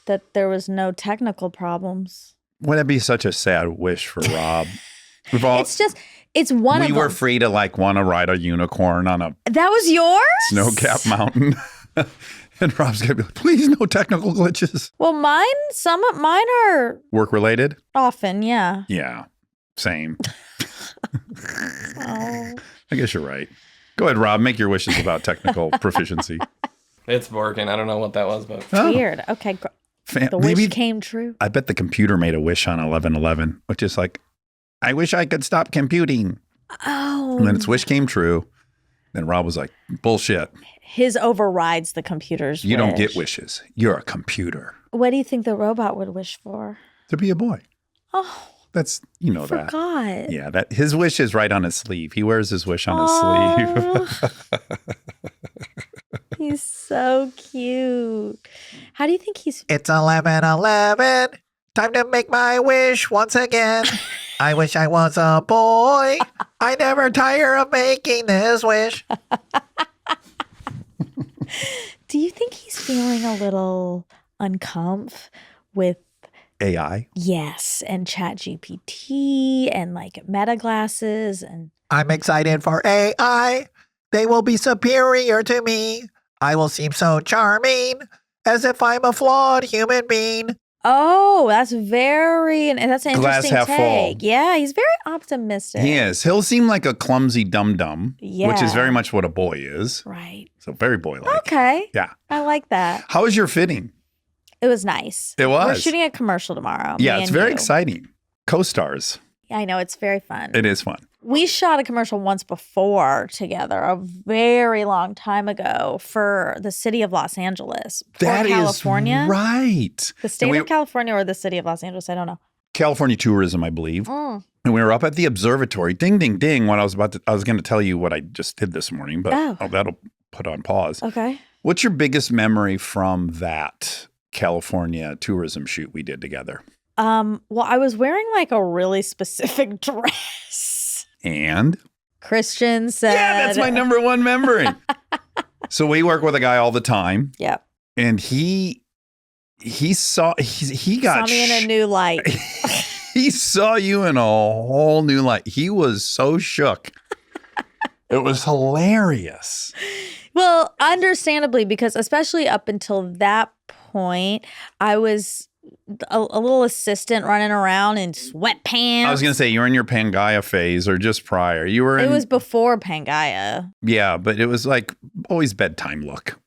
that there was no technical problems. Wouldn't that be such a sad wish for Rob? We've all, It's one of we them. were free to want to ride a unicorn on a That was yours? snow-capped mountain. And Rob's going to be like, please, no technical glitches. Well, mine are Work-related? often, yeah. Yeah, same. Oh. I guess you're right. Go ahead, Rob. Make your wishes about technical proficiency. it's working. I don't know what that was, but Oh, Weird. Okay. The maybe wish came true. I bet the computer made a wish on 11/11, which is like, I wish I could stop computing. Oh. And then its wish came true. Then Rob was like, bullshit. His overrides the computer's You don't get wish. wishes. You're a computer. What do you think the robot would wish for? To be a boy. Oh, That's, that. forgot. Yeah, that his wish is right on his sleeve. He wears his wish on his sleeve. He's so cute. How do you think he's? It's 11:11. Time to make my wish once again. I wish I was a boy. I never tire of making this wish. Do you think he's feeling a little uncomf with AI. yes and ChatGPT and Meta glasses and I'm excited for AI. They will be superior to me. I will seem so charming, as if I'm a flawed human being. oh, that's an Glass interesting half full. take. Yeah, he's very optimistic. He is. He'll seem like a clumsy dum-dum, which is Yeah. very much what a boy is. Right. So very boy-like. Okay. Yeah. I like that. How was your fitting? It was nice. It was. We're shooting a commercial tomorrow. Yeah, me it's and very you. exciting. Co-stars. Yeah, I know. It's very fun. It is fun. We shot a commercial once before together a very long time ago for the city of Los Angeles. For That is California. right. The state And of California or the city of Los Angeles. I don't know. California tourism, I believe. Mm. And we were up at the observatory. Ding, ding, ding. When I was going to tell you what I just did this morning, but Oh. that'll put on pause. Okay. What's your biggest memory from that California tourism shoot we did together? Well, I was wearing a really specific dress. And Christian said. yeah, that's my number one memory. So we work with a guy all the time, Yep. and he saw he got Saw me in a new light. he saw you in a whole new light. He was so shook. It was hilarious. Well, understandably, because especially up until that point, I was a little assistant running around in sweatpants. I was going to say you were in your Pangea phase or just prior. You were in, It was before Pangea. yeah, but it was always bedtime look.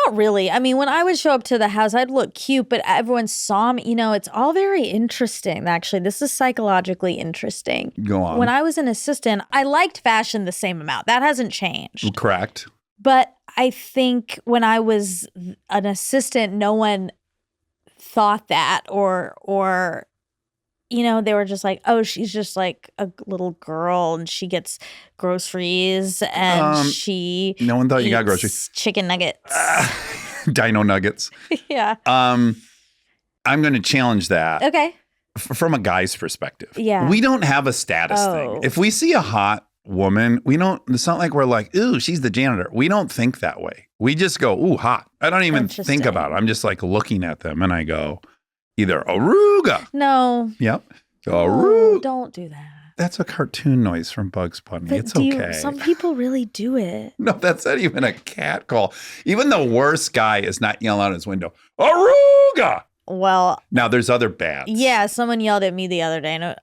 Not really. I mean, when I would show up to the house, I'd look cute, but everyone saw me. It's all very interesting, actually. This is psychologically interesting. Go on. When I was an assistant, I liked fashion the same amount. That hasn't changed. Correct. But I think when I was an assistant, no one thought that or they were just like, oh, she's just a little girl and she gets groceries and she No one thought you got eats groceries. chicken nuggets. Dino nuggets. Yeah. I'm going to challenge that. Okay. From a guy's perspective. Yeah. We don't have a status Oh. thing. If we see a hot woman, it's not like we're like, ooh, she's the janitor. We don't think that way. We just go, ooh, hot. I don't even think Interesting. about it. I'm just like looking at them and I go, either Aruga. No. Yep. No, Aruga. don't do that. That's a cartoon noise from Bugs Bunny. But It's do you- okay. some people really do it. No, that's not even a cat call. Even the worst guy is not yelling out his window, Aruga. Well, Now, there's other bats. yeah, someone yelled at me the other day, and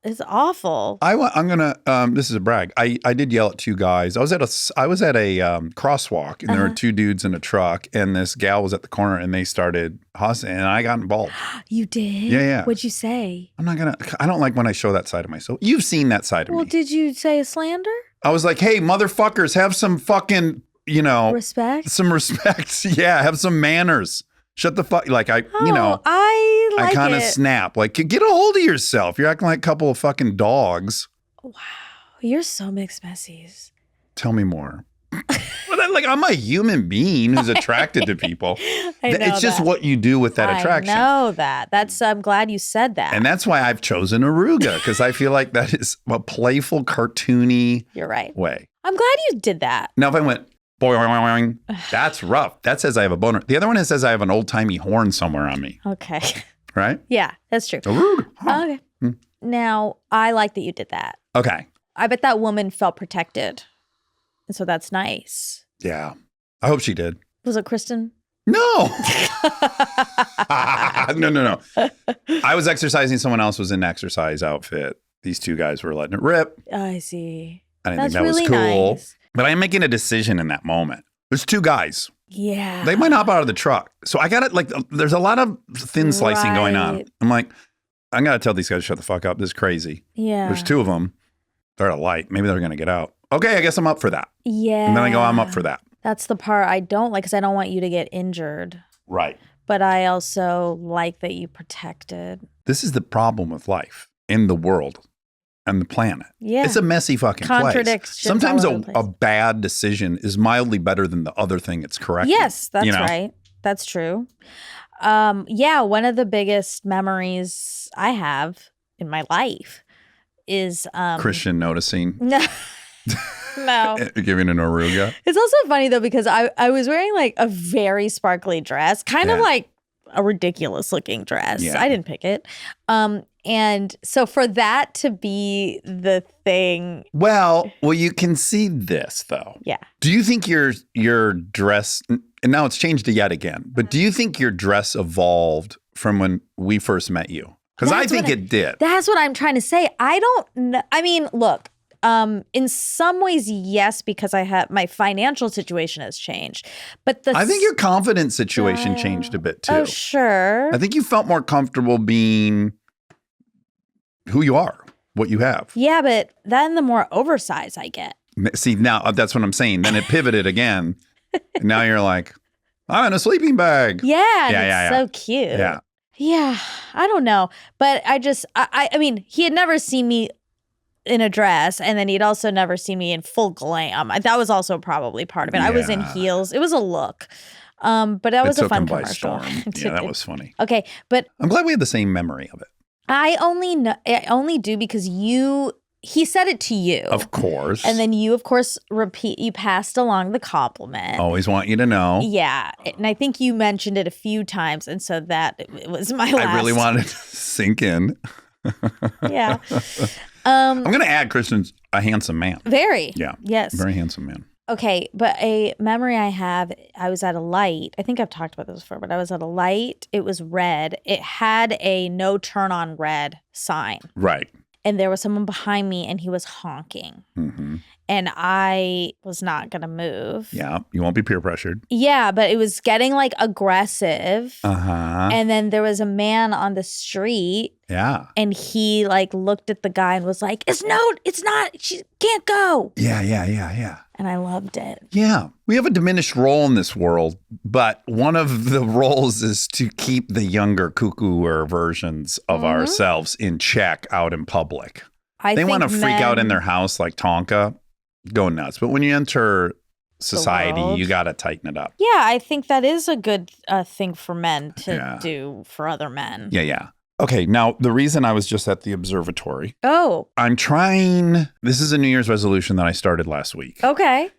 it's awful. I'm gonna. This is a brag. I did yell at two guys. I was at a crosswalk, and there were two dudes in a truck, and this gal was at the corner, and they started hustling, and I got involved. You did? Yeah. What'd you say? I don't like when I show that side of myself. You've seen that side of Well, me. did you say a slander? I was like, hey, motherfuckers, have some fucking, Respect? some respect. Yeah, have some manners. Shut the fuck. Like I I kind of it. snap. Like, get a hold of yourself. You're acting like a couple of fucking dogs. Wow, you're so mixed messies. Tell me more. But I'm a human being who's attracted to people. I know It's just that. what you do with that attraction. I know that. I'm glad you said that. And that's why I've chosen Aruga, because I feel like that is a playful, cartoony You're right. way. I'm glad you did that. Now, if I went, boing, that's rough. That says I have a boner. The other one says I have an old-timey horn somewhere on me, Okay. right? Yeah, that's true. Aruga. Huh. Okay. Hmm. Now, I like that you did that. Okay. I bet that woman felt protected. And so that's nice. Yeah. I hope she did. Was it Kristen? No. No. I was exercising. Someone else was in an exercise outfit. These two guys were letting it rip. I see. I didn't That's think that really was cool. nice. But I'm making a decision in that moment. There's two guys. Yeah. They might hop out of the truck. So I got it. Like, there's a lot of thin slicing going on. Right. I'm like, I got to tell these guys to shut the fuck up. This is crazy. Yeah. There's two of them. They're at a light. Maybe they're going to get out. Okay, I guess I'm up for that. Yeah. And then I go, I'm up for that. That's the part I don't like because I don't want you to get injured. Right. But I also like that you protected. This is the problem with life in the world and the planet. Yeah. It's a messy fucking place. Contradictions Sometimes all over the a place. bad decision is mildly better than the other thing it's correct. Yes, that's right. That's true. Yeah, one of the biggest memories I have in my life is Christian noticing, No. giving an Aruga. It's also funny though because I was wearing like a very sparkly dress, kind of Yeah. like a ridiculous looking dress. Yeah. I didn't pick it. And so for that to be the thing, Well, you can see this though. yeah. Do you think your dress, and now it's changed yet again, but do you think your dress evolved from when we first met you? Because I That's think what it did. That's what I'm trying to say. I don't know. I mean, look, in some ways, yes, because I have my financial situation has changed. But I think your confidence situation changed a bit too. Oh, sure. I think you felt more comfortable being who you are, what you have. Yeah, but then the more oversized I get. See, now that's what I'm saying. Then it pivoted again. Now you're like, I'm in a sleeping bag. Yeah, and Yeah, it's yeah. so cute. Yeah. Yeah, I don't know. But I mean, he had never seen me in a dress, and then he'd also never seen me in full glam. That was also probably part of it. I was in Yeah. heels. It was a look. But that was It a took fun him by commercial. storm. Yeah, that was funny. Okay, but I'm glad we had the same memory of it. I only do because he said it to you. Of course. And then you, of course, you passed along the compliment. Always want you to know. Yeah. And I think you mentioned it a few times. And so that it was my last. I really wanted to sink in. Yeah. I'm going to add Christian's a handsome man. Very. Yeah. Yes. Very handsome man. Okay. But a memory I have, I was at a light. I think I've talked about this before, but I was at a light. It was red. It had a no turn on red sign. Right. And there was someone behind me and he was honking. Mm-hmm. And I was not going to move. Yeah. You won't be peer pressured. Yeah, but it was getting like aggressive. Uh-huh. And then there was a man on the street Yeah. and he like looked at the guy and was like, it's not, she can't go. Yeah. And I loved it. Yeah. We have a diminished role in this world, but one of the roles is to keep the younger cuckooer versions of ourselves in check out in public. They want to freak out in their house like Tonka, go nuts. But when you enter society, world. you got to tighten it up. Yeah, I think that is a good thing for men to Yeah. do for other men. Yeah. Okay, now the reason I was just at the observatory, Oh, I'm trying, this is a New Year's resolution that I started last week. okay.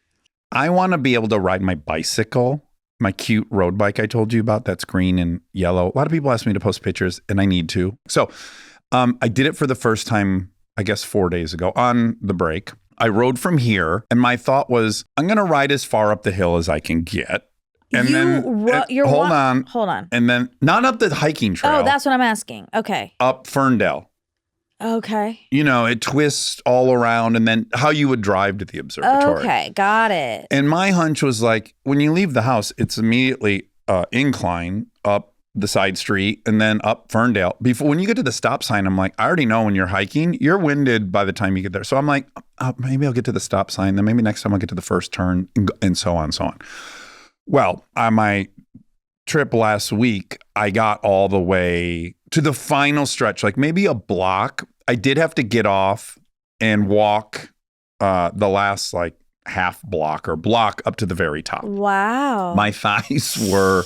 I want to be able to ride my bicycle, my cute road bike I told you about that's green and yellow. A lot of people ask me to post pictures and I need to. So I did it for the first time, I guess 4 days ago on the break. I rode from here and my thought was, I'm going to ride as far up the hill as I can get. And hold on. And then not up the hiking trail. Oh, that's what I'm asking. Okay. Up Ferndale. Okay. You know, it twists all around and then how you would drive to the observatory. Okay. Got it. And my hunch was like, when you leave the house, it's immediately incline up the side street and then up Ferndale. When you get to the stop sign, I'm like, I already know when you're hiking, you're winded by the time you get there. So I'm like, maybe I'll get to the stop sign. Then maybe next time I'll get to the first turn and so on and so on. Well, on my trip last week, I got all the way to the final stretch, like maybe a block. I did have to get off and walk the last like half block or block up to the very top. Wow. My thighs were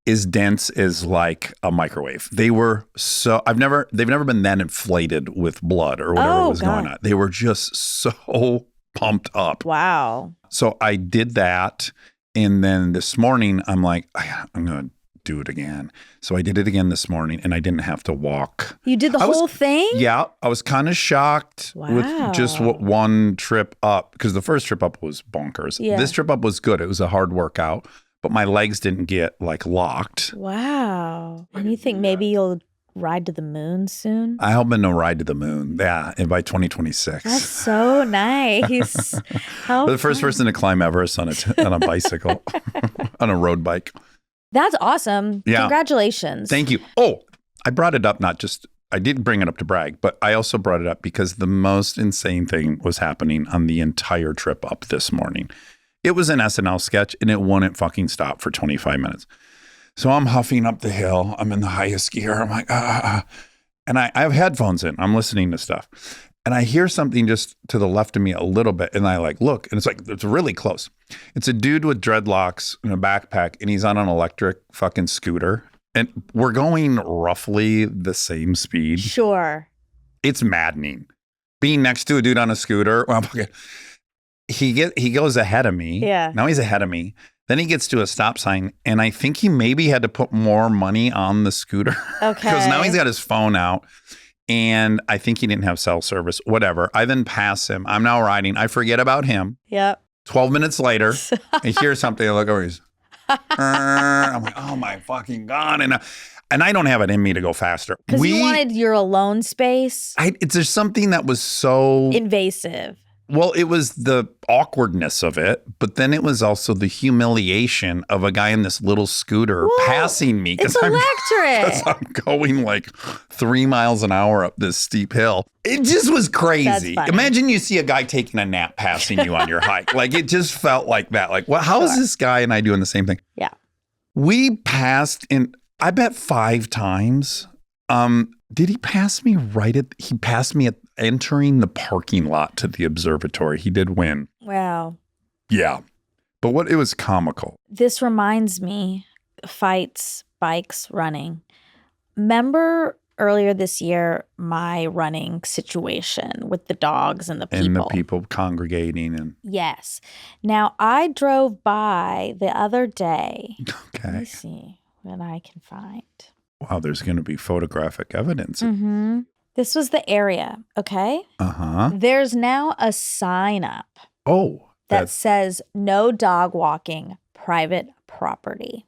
as dense as like a microwave. They were so, they've never been that inflated with blood or whatever was going on. They were just so pumped up. Wow. So I did that. And then this morning, I'm like, I'm going to do it again. So I did it again this morning and I didn't have to walk. You did the whole thing? Yeah. I was kind of shocked with just one trip up because the first trip up was bonkers. Yeah. This trip up was good. It was a hard workout, but my legs didn't get like locked. Wow. And you think maybe you'll ride to the moon soon? I hope to ride to the moon. Yeah. And by 2026. That's so nice. How the first person to climb Everest on a bicycle, on a road bike. That's awesome. Yeah. Congratulations. Thank you. Oh, I brought it up, I didn't bring it up to brag, but I also brought it up because the most insane thing was happening on the entire trip up this morning. It was an SNL sketch and it wouldn't fucking stop for 25 minutes. So I'm huffing up the hill. I'm in the highest gear. I'm like, And I have headphones in. I'm listening to stuff. And I hear something just to the left of me a little bit. And I like look, and it's really close. It's a dude with dreadlocks and a backpack, and he's on an electric fucking scooter. And we're going roughly the same speed. Sure. It's maddening. Being next to a dude on a scooter. Well, he goes ahead of me. Yeah. Now he's ahead of me. Then he gets to a stop sign, and I think he maybe had to put more money on the scooter. Okay. Because now he's got his phone out, and I think he didn't have cell service, whatever. I then pass him. I'm now riding. I forget about him. Yep. 12 minutes later, I hear something. I look over. He's, I'm like, oh, my fucking God. And I don't have it in me to go faster. Because you wanted your alone space. There's something that was so invasive. Well, it was the awkwardness of it, but then it was also the humiliation of a guy in this little scooter passing me. It's electric. I'm going like 3 miles an hour up this steep hill. It just was crazy. Imagine you see a guy taking a nap passing you on your hike. Like it just felt like that. Like, well, how is this guy and I doing the same thing? Yeah. We passed in, I bet 5 times. Did he pass me he passed me at entering the parking lot to the observatory. He did win. Wow. Yeah. But it was comical. This reminds me, fights, bikes, running. Remember earlier this year, my running situation with the dogs and the people. And the people congregating. And yes. Now, I drove by the other day. Okay. Let me see what I can find. Wow, there's going to be photographic evidence. Mm-hmm. This was the area, okay? Uh-huh. There's now a sign up. Oh. That says, no dog walking, private property.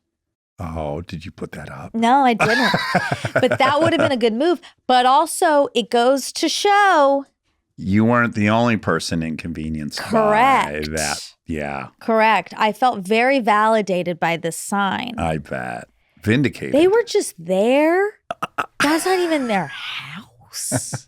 Oh, did you put that up? No, I didn't. But that would have been a good move. But also, it goes to show. You weren't the only person inconvenienced Correct. by that. Yeah. Correct. I felt very validated by this sign. I bet. Vindicated. They were just there. That's not even their house.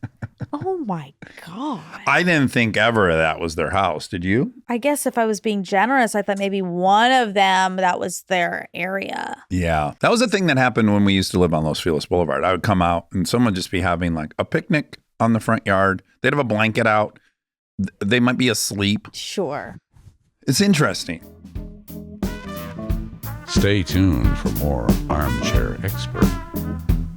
Oh my God. I didn't think ever that was their house. Did you? I guess if I was being generous, I thought maybe one of them, that was their area. Yeah. That was the thing that happened when we used to live on Los Feliz Boulevard. I would come out and someone would just be having like a picnic on the front yard. They'd have a blanket out. They might be asleep. Sure. It's interesting. Stay tuned for more Armchair Expert.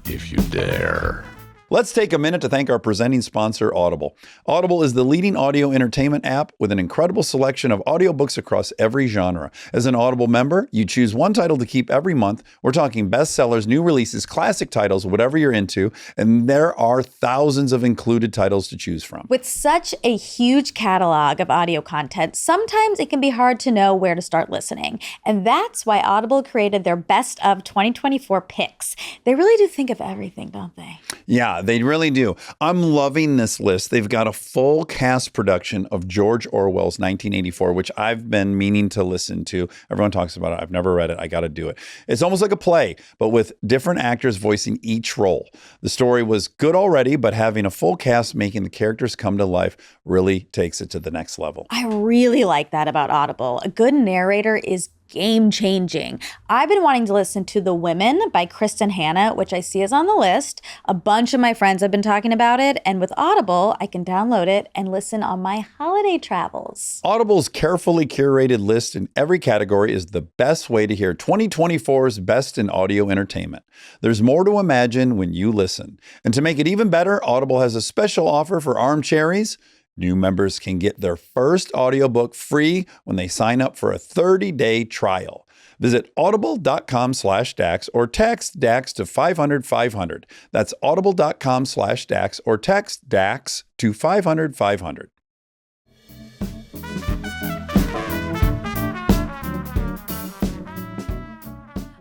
If if you dare. Let's take a minute to thank our presenting sponsor, Audible. Audible is the leading audio entertainment app with an incredible selection of audiobooks across every genre. As an Audible member, you choose one title to keep every month. We're talking bestsellers, new releases, classic titles, whatever you're into, and there are thousands of included titles to choose from. With such a huge catalog of audio content, sometimes it can be hard to know where to start listening. And that's why Audible created their Best of 2024 picks. They really do think of everything, don't they? Yeah, they really do. I'm loving this list. They've got a full cast production of George Orwell's 1984, which I've been meaning to listen to. Everyone talks about it. I've never read it. I got to do it. It's almost like a play, but with different actors voicing each role. The story was good already, but having a full cast making the characters come to life really takes it to the next level. I really like that about Audible. A good narrator is game-changing. I've been wanting to listen to The Women by Kristen Hanna, which I see is on the list. A bunch of my friends have been talking about it, and with Audible, I can download it and listen on my holiday travels. Audible's carefully curated list in every category is the best way to hear 2024's best in audio entertainment. There's more to imagine when you listen. And to make it even better, Audible has a special offer for armchairies. New members can get their first audiobook free when they sign up for a 30-day trial. Visit audible.com/Dax or text Dax to 500-500. That's audible.com/Dax or text Dax to 500-500.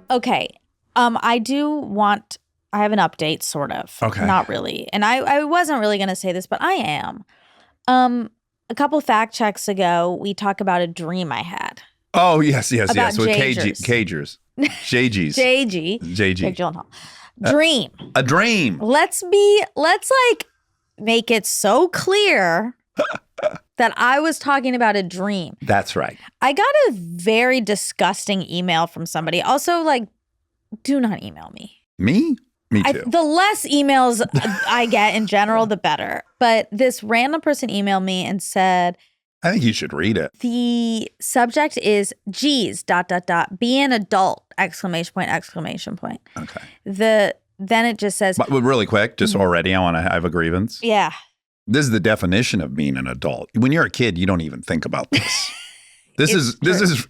Okay. I have an update, sort of. Okay. Not really. And I wasn't really going to say this, but I am. A couple fact checks ago, we talked about a dream I had. Oh, yes. With Jagers. Cagers. JGs. JG. JG. Jake Gyllenhaal. Dream. A dream. Let's make it so clear that I was talking about a dream. That's right. I got a very disgusting email from somebody. Also, do not email me. Me? Me too. The less emails I get in general, the better. But this random person emailed me and said, I think you should read it. the subject is geez, ... be an adult, ! Okay. Then it just says, But really quick, just already, I want to have a grievance. yeah. This is the definition of being an adult. When you're a kid, you don't even think about this. This is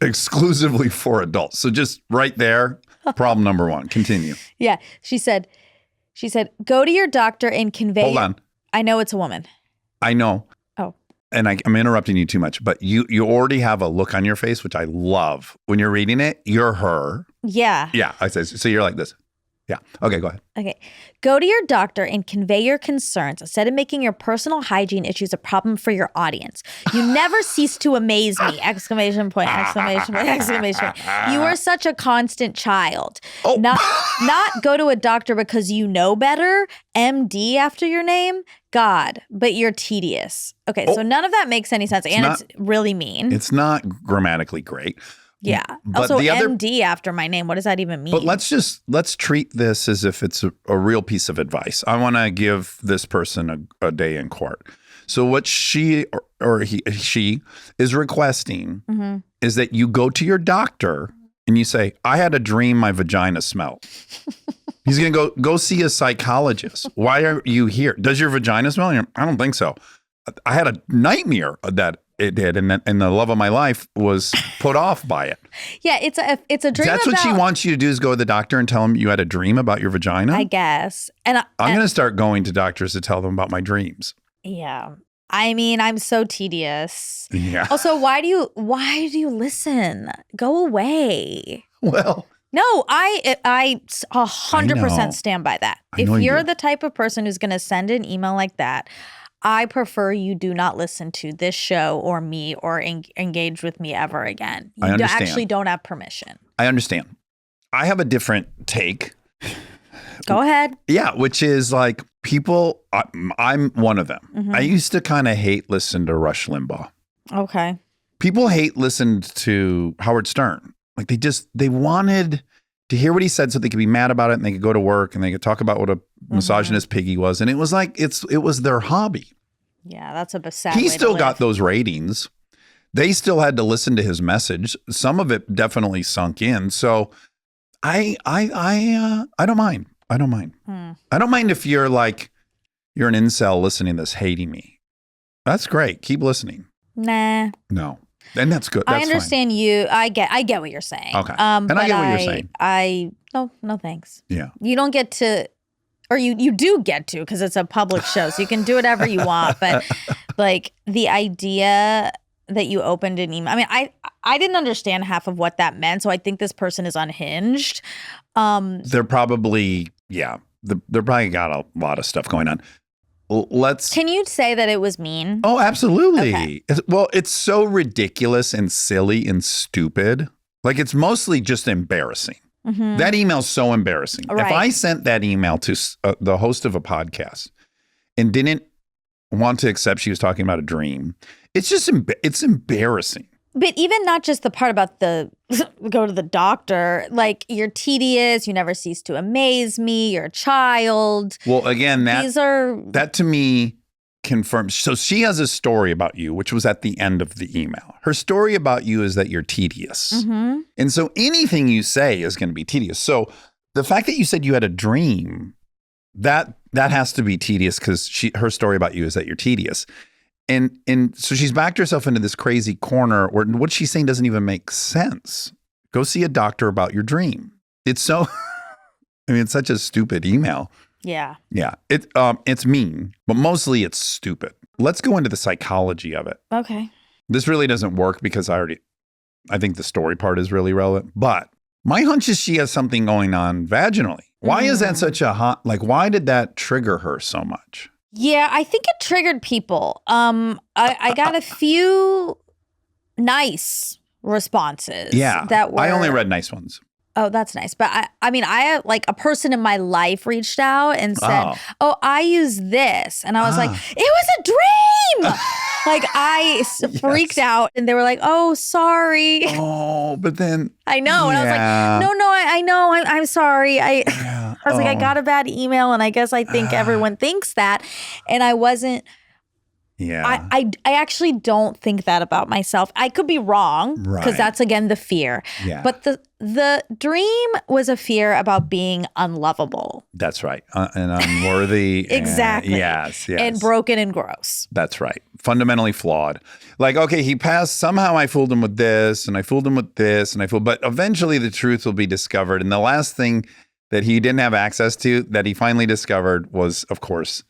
exclusively for adults. So just right there, problem number one. Continue. Yeah. She said, go to your doctor and convey. Hold on. I know it's a woman. I know. Oh. And I'm interrupting you too much, but you already have a look on your face, which I love. When you're reading it, you're her. Yeah. Yeah. I say, so you're like this. Yeah. Okay, go ahead. Okay. Go to your doctor and convey your concerns instead of making your personal hygiene issues a problem for your audience. You never cease to amaze me! ! You are such a constant child. Oh. Not go to a doctor because you know better, MD after your name, God, but you're tedious. Okay, so none of that makes any sense, and it's really mean. It's not grammatically great. Yeah. But also, the other, MD after my name. What does that even mean? But let's treat this as if it's a real piece of advice. I want to give this person a day in court. So what she is requesting is that you go to your doctor and you say, I had a dream my vagina smelled. He's going to go see a psychologist. Why are you here? Does your vagina smell? I don't think so. I had a nightmare that it did, and the love of my life was put off by it. Yeah, it's a dream. That's what she wants you to do, is go to the doctor and tell him you had a dream about your vagina? I guess. And I'm going to start going to doctors to tell them about my dreams. Yeah. I mean, I'm so tedious. Yeah. Also, why do you listen? Go away. Well. No, I 100% stand by that. If you're the type of person who's going to send an email like that, I prefer you do not listen to this show or me or engage with me ever again. You actually don't have permission. I understand. I have a different take. Go ahead. Yeah, which is like people, I'm one of them. Mm-hmm. I used to kind of hate listen to Rush Limbaugh. Okay. People hate listen to Howard Stern. Like they wanted to hear what he said so they could be mad about it and they could go to work and they could talk about what a misogynist pig he was. And it was like, it was their hobby. Yeah, that's a sad He way still to live. got those ratings. They still had to listen to his message. Some of it definitely sunk in. So I don't mind. I don't mind. I don't mind if you're like, you're an incel listening to this hating me. That's great. Keep listening. Nah. No. And that's good. That's I understand you. I get what you're saying. Okay. And I get what you're saying. No thanks. Yeah. You don't get to, or you do get to, because it's a public show, so you can do whatever you want. But like the idea that you opened an email, I mean, I didn't understand half of what that meant, so I think this person is unhinged. They're probably, they're probably got a lot of stuff going on. Can you say that it was mean? Oh, absolutely. Okay. It's so ridiculous and silly and stupid. Like, it's mostly just embarrassing. Mm-hmm. That email's so embarrassing. Right. If I sent that email to the host of a podcast and didn't want to accept she was talking about a dream, it's just it's embarrassing. But even not just the part about the go to the doctor, like, you're tedious, you never cease to amaze me, you're a child. Well, again, that to me confirms. So she has a story about you, which was at the end of the email. Her story about you is that you're tedious. Mm-hmm. And so anything you say is going to be tedious. So the fact that you said you had a dream, that has to be tedious, because her story about you is that you're tedious. And so she's backed herself into this crazy corner where what she's saying doesn't even make sense. Go see a doctor about your dream. It's so, I mean, it's such a stupid email. Yeah. Yeah. It's mean, but mostly it's stupid. Let's go into the psychology of it. Okay. This really doesn't work because I think the story part is really relevant, but my hunch is she has something going on vaginally. Why is that such a why did that trigger her so much? Yeah, I think it triggered people. I got a few nice responses. Yeah. I only read nice ones. Oh, that's nice. But I mean, I like a person in my life reached out and said, oh I use this. And I was like, it was a dream. Like, I freaked out, and they were like, oh, sorry. Oh, but then. I know. And I was like, no, I know. I'm sorry. I was like, I got a bad email, and I guess I think everyone thinks that. And I wasn't. Yeah. I actually don't think that about myself. I could be wrong, because that's, again, the fear. Yeah. But the dream was a fear about being unlovable. That's right. And unworthy. Exactly. Yes. And broken and gross. That's right. Fundamentally flawed. Like, okay, he passed. Somehow I fooled him with this, and I fooled him with this, but eventually the truth will be discovered. And the last thing that he didn't have access to that he finally discovered was, of course,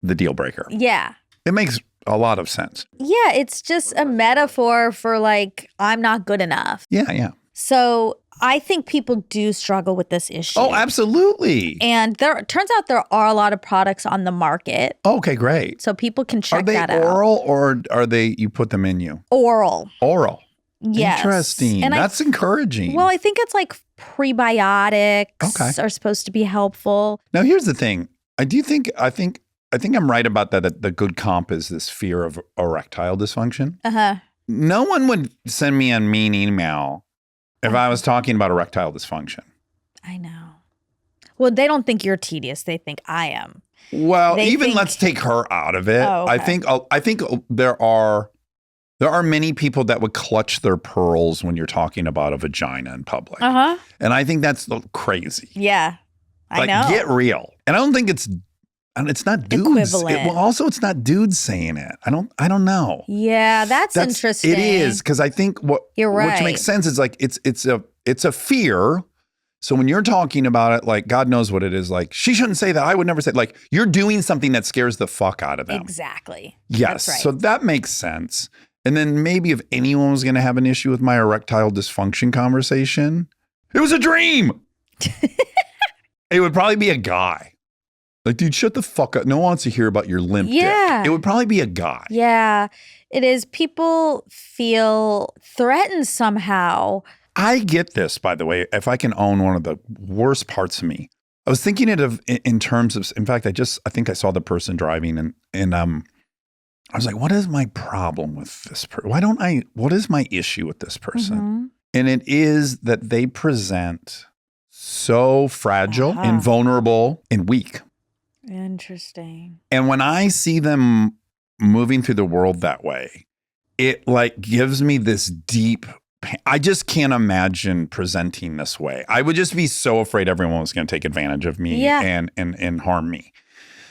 the deal breaker. Yeah. It makes a lot of sense. Yeah, it's just a metaphor for, like, I'm not good enough. Yeah. So I think people do struggle with this issue. Oh, absolutely. And it turns out there are a lot of products on the market. Okay, great. So people can check that out. Are they oral, or are they, you put them in you? Oral. Yes. Interesting. And that's encouraging. Well, I think it's like prebiotics are supposed to be helpful. Now, here's the thing. I think I'm right about that the good comp is this fear of erectile dysfunction. Uh-huh. No one would send me a mean email if I was talking about erectile dysfunction. I know. Well, they don't think you're tedious. They think I am. Well, let's take her out of it. Oh, okay. I think there are many people that would clutch their pearls when you're talking about a vagina in public. Uh-huh. And I think that's crazy. Yeah. I know. Get real. And I don't think it's not dudes. Equivalent. It's not dudes saying it. I don't know. Yeah, that's interesting. It is, because I think you're right. Which makes sense is like it's a fear. So when you're talking about it, like, God knows what it is. Like, she shouldn't say that. I would never say. Like, you're doing something that scares the fuck out of them. Exactly. Yes. That's right. So that makes sense. And then maybe if anyone was going to have an issue with my erectile dysfunction conversation, it was a dream. It would probably be a guy. Like, dude, shut the fuck up. No one wants to hear about your limp dick. It would probably be a guy. Yeah, it is. People feel threatened somehow. I get this, by the way, if I can own one of the worst parts of me. I was thinking it in terms of, in fact, I think I saw the person driving and I was like, what is my problem with this person? What is my issue with this person? Mm-hmm. And it is that they present so fragile and vulnerable and weak. Interesting. And when I see them moving through the world that way, it like gives me this deep I just can't imagine presenting this way. I would just be so afraid everyone was going to take advantage of me and harm me.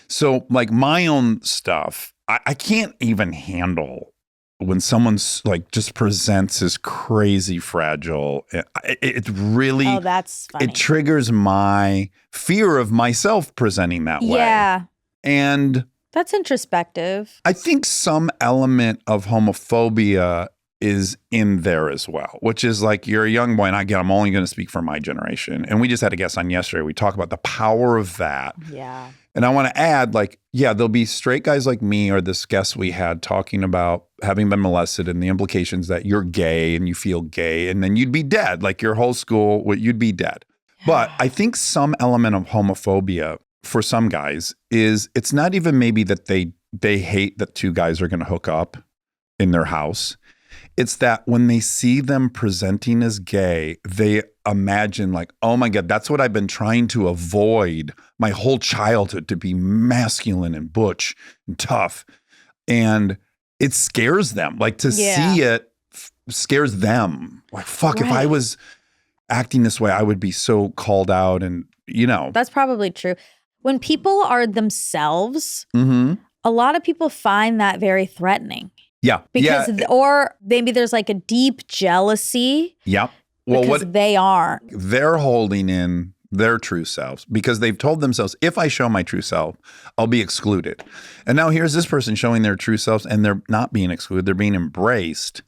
So like my own stuff, I can't even handle when someone's like just presents as crazy fragile. It really, that's funny. it triggers my fear of myself presenting that way. Yeah. And That's introspective. I think some element of homophobia is in there as well, which is like you're a young boy, and I'm only going to speak for my generation. And we just had a guest on yesterday. We talk about the power of that. Yeah. And I want to add, like, yeah, there'll be straight guys like me or this guest we had talking about having been molested and the implications that you're gay and you feel gay, and then you'd be dead. Like your whole school, you'd be dead. But I think some element of homophobia for some guys is it's not even maybe that they hate that two guys are going to hook up in their house. It's that when they see them presenting as gay, they imagine like, oh my God, that's what I've been trying to avoid my whole childhood, to be masculine and butch and tough. And it scares them. Like to see it scares them. Like, fuck, if I was acting this way, I would be so called out. And, you know. That's probably true. When people are themselves, a lot of people find that very threatening. Yeah. Because, or maybe there's like a deep jealousy. Yep. Well, because they aren't. They're holding in their true selves because they've told themselves, if I show my true self, I'll be excluded. And now here's this person showing their true selves and they're not being excluded. They're being embraced.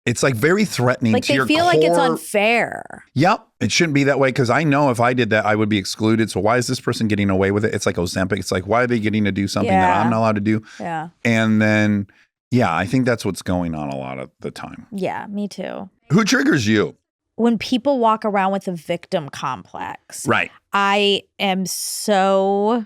It's like very threatening like to your they feel core. like it's unfair. Yep. It shouldn't be that way because I know if I did that, I would be excluded. So why is this person getting away with it? It's like Ozempic. It's like, why are they getting to do something that I'm not allowed to do? Yeah. And then, yeah, I think that's what's going on a lot of the time. Yeah, me too. Who triggers you? When people walk around with a victim complex. Right. I am so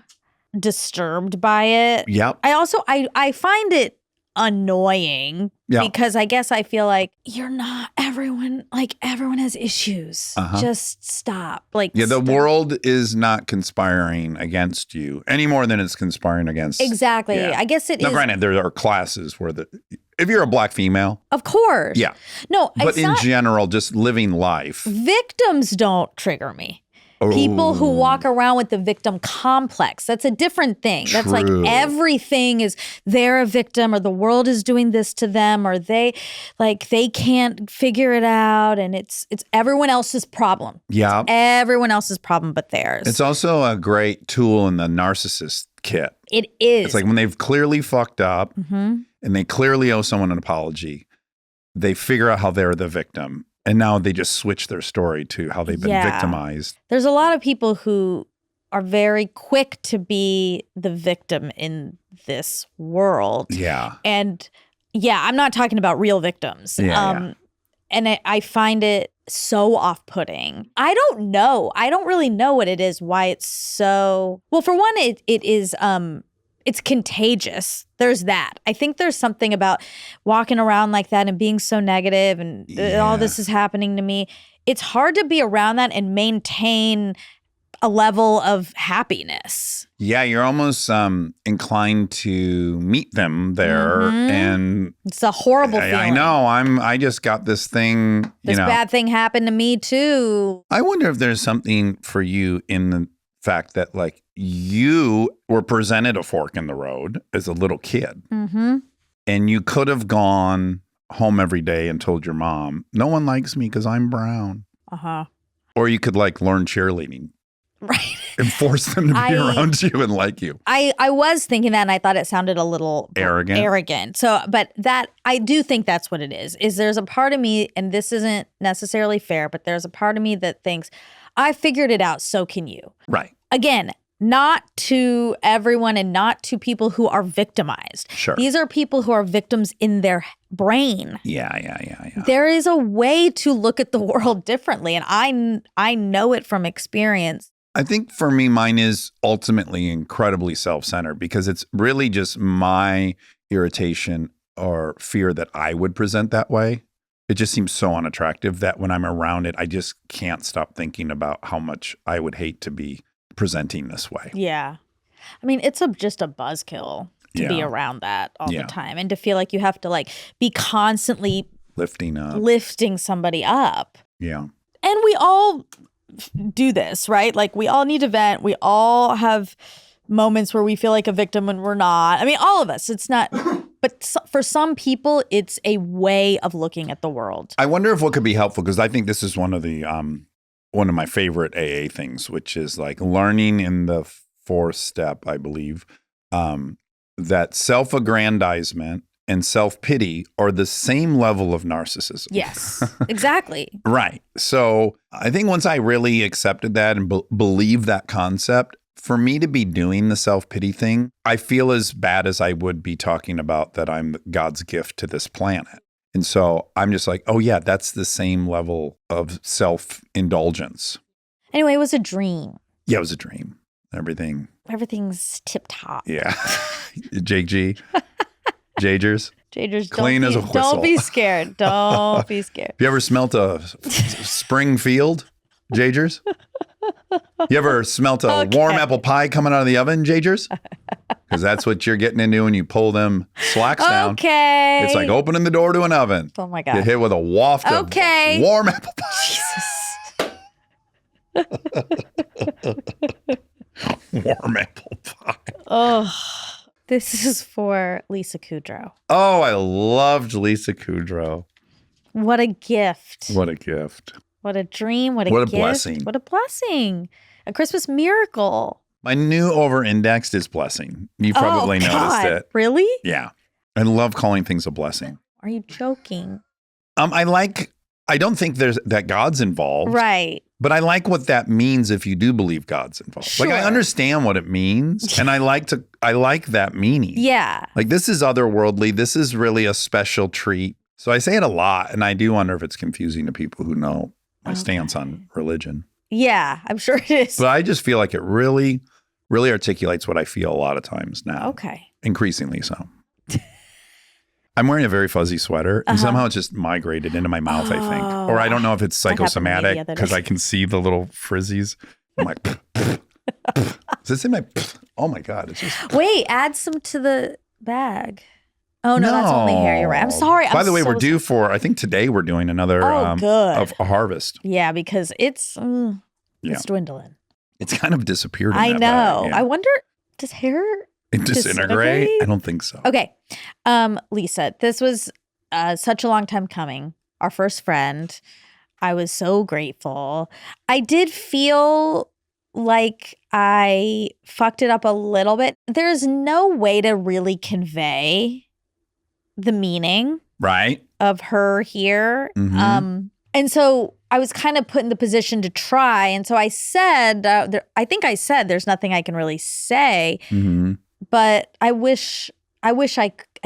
disturbed by it. Yep. I find it annoying Yeah. because I guess I feel like you're not everyone has issues. Just stop. Like Yeah, the stop. world is not conspiring against you any more than it's conspiring against. Exactly. Yeah. I guess it Now, is. granted, there are classes where if you're a black female, Of course. yeah. No, But it's in not, general, just living life. victims don't trigger me. People who walk around with the victim complex. That's a different thing. That's like True. everything is they're a victim or the world is doing this to them or they can't figure it out and it's everyone else's problem. Yeah. Everyone else's problem but theirs. It's also a great tool in the narcissist kit. It is. It's like when they've clearly fucked up and they clearly owe someone an apology, they figure out how they're the victim. And now they just switch their story to how they've been victimized. There's a lot of people who are very quick to be the victim in this world. Yeah. And yeah, I'm not talking about real victims. Yeah, And I find it so off-putting. I don't know. I don't really know what it is, why it's so... Well, for one, it is... It's contagious. There's that. I think there's something about walking around like that and being so negative and all this is happening to me. It's hard to be around that and maintain a level of happiness. Yeah, you're almost inclined to meet them there, and It's a horrible feeling. I know. I just got this thing. This bad thing happened to me too. I wonder if there's something for you in the fact that like you were presented a fork in the road as a little kid, and you could have gone home every day and told your mom, "No one likes me because I'm brown," or you could like learn cheerleading. Right. And force them to be around you and like you. I was thinking that and I thought it sounded a little arrogant. So, but that, I do think that's what it is there's a part of me, and this isn't necessarily fair, but there's a part of me that thinks, I figured it out, so can you. Right. Again, not to everyone and not to people who are victimized. Sure. These are people who are victims in their brain. Yeah. There is a way to look at the world differently, and I know it from experience. I think for me, mine is ultimately incredibly self-centered because it's really just my irritation or fear that I would present that way. It just seems so unattractive that when I'm around it, I just can't stop thinking about how much I would hate to be presenting this way. Yeah. I mean, it's just a buzzkill to be around that all the time and to feel like you have to like be constantly Lifting up. lifting somebody up. Yeah. And we all do this, right? Like we all need to vent. We all have moments where we feel like a victim when we're not. I mean, all of us. It's not, but for some people, it's a way of looking at the world. I wonder if what could be helpful, because I think this is one of my favorite AA things, which is like learning in the 4th step, I believe, that self-aggrandizement and self-pity are the same level of narcissism. Yes, exactly. Right. So I think once I really accepted that and believe that concept, for me to be doing the self-pity thing, I feel as bad as I would be talking about that I'm God's gift to this planet. And so I'm just like, oh yeah, that's the same level of self-indulgence. Anyway, it was a dream. Yeah, it was a dream. Everything's tip top. Yeah. Jake G. Jagers. Jagers, Clean as a whistle. Don't be scared. Don't be scared. Have you ever smelt a spring field, Jagers? You ever smelt a warm apple pie coming out of the oven, Jagers? Because that's what you're getting into when you pull them slacks down. Okay. It's like opening the door to an oven. Oh my Get God. hit with a waft of warm apple pie. Warm apple pie. Oh, this is for Lisa Kudrow. Oh, I loved Lisa Kudrow. What a gift. What a gift. What a dream. What a What a gift. blessing. What a blessing. A Christmas miracle. My new over-indexed is blessing. You probably noticed God. it. Really? Yeah. I love calling things a blessing. Are you joking? I don't think there's that God's involved. Right. But I like what that means if you do believe God's involved. Like I Sure. understand what it means and I like that meaning. Yeah. Like this is otherworldly. This is really a special treat. So I say it a lot and I do wonder if it's confusing to people who know my stance on religion. Yeah, I'm sure it is. But I just feel like it really, really articulates what I feel a lot of times now. Okay. Increasingly so. I'm wearing a very fuzzy sweater and somehow it's just migrated into my mouth, I think. Or I don't know if it's That happened to me the psychosomatic other day. because I can see the little frizzies. I'm like, is this in my, oh my God. It's just. Wait, add some to the bag. Oh, no, that's only hair. You're right. I'm sorry. By the way, we're due for, I think today we're doing another good. of a harvest. Yeah, because it's dwindling. It's kind of disappeared. In I that know. bag, yeah. I wonder, does hair Disintegrate? I don't think so. Okay. Lisa, this was such a long time coming. Our first friend. I was so grateful. I did feel like I fucked it up a little bit. There's no way to really convey the meaning Right. of her here. Mhm. And so I was kind of put in the position to try. And so I said, I think I said there's nothing I can really say. Mm-hmm. But I wish I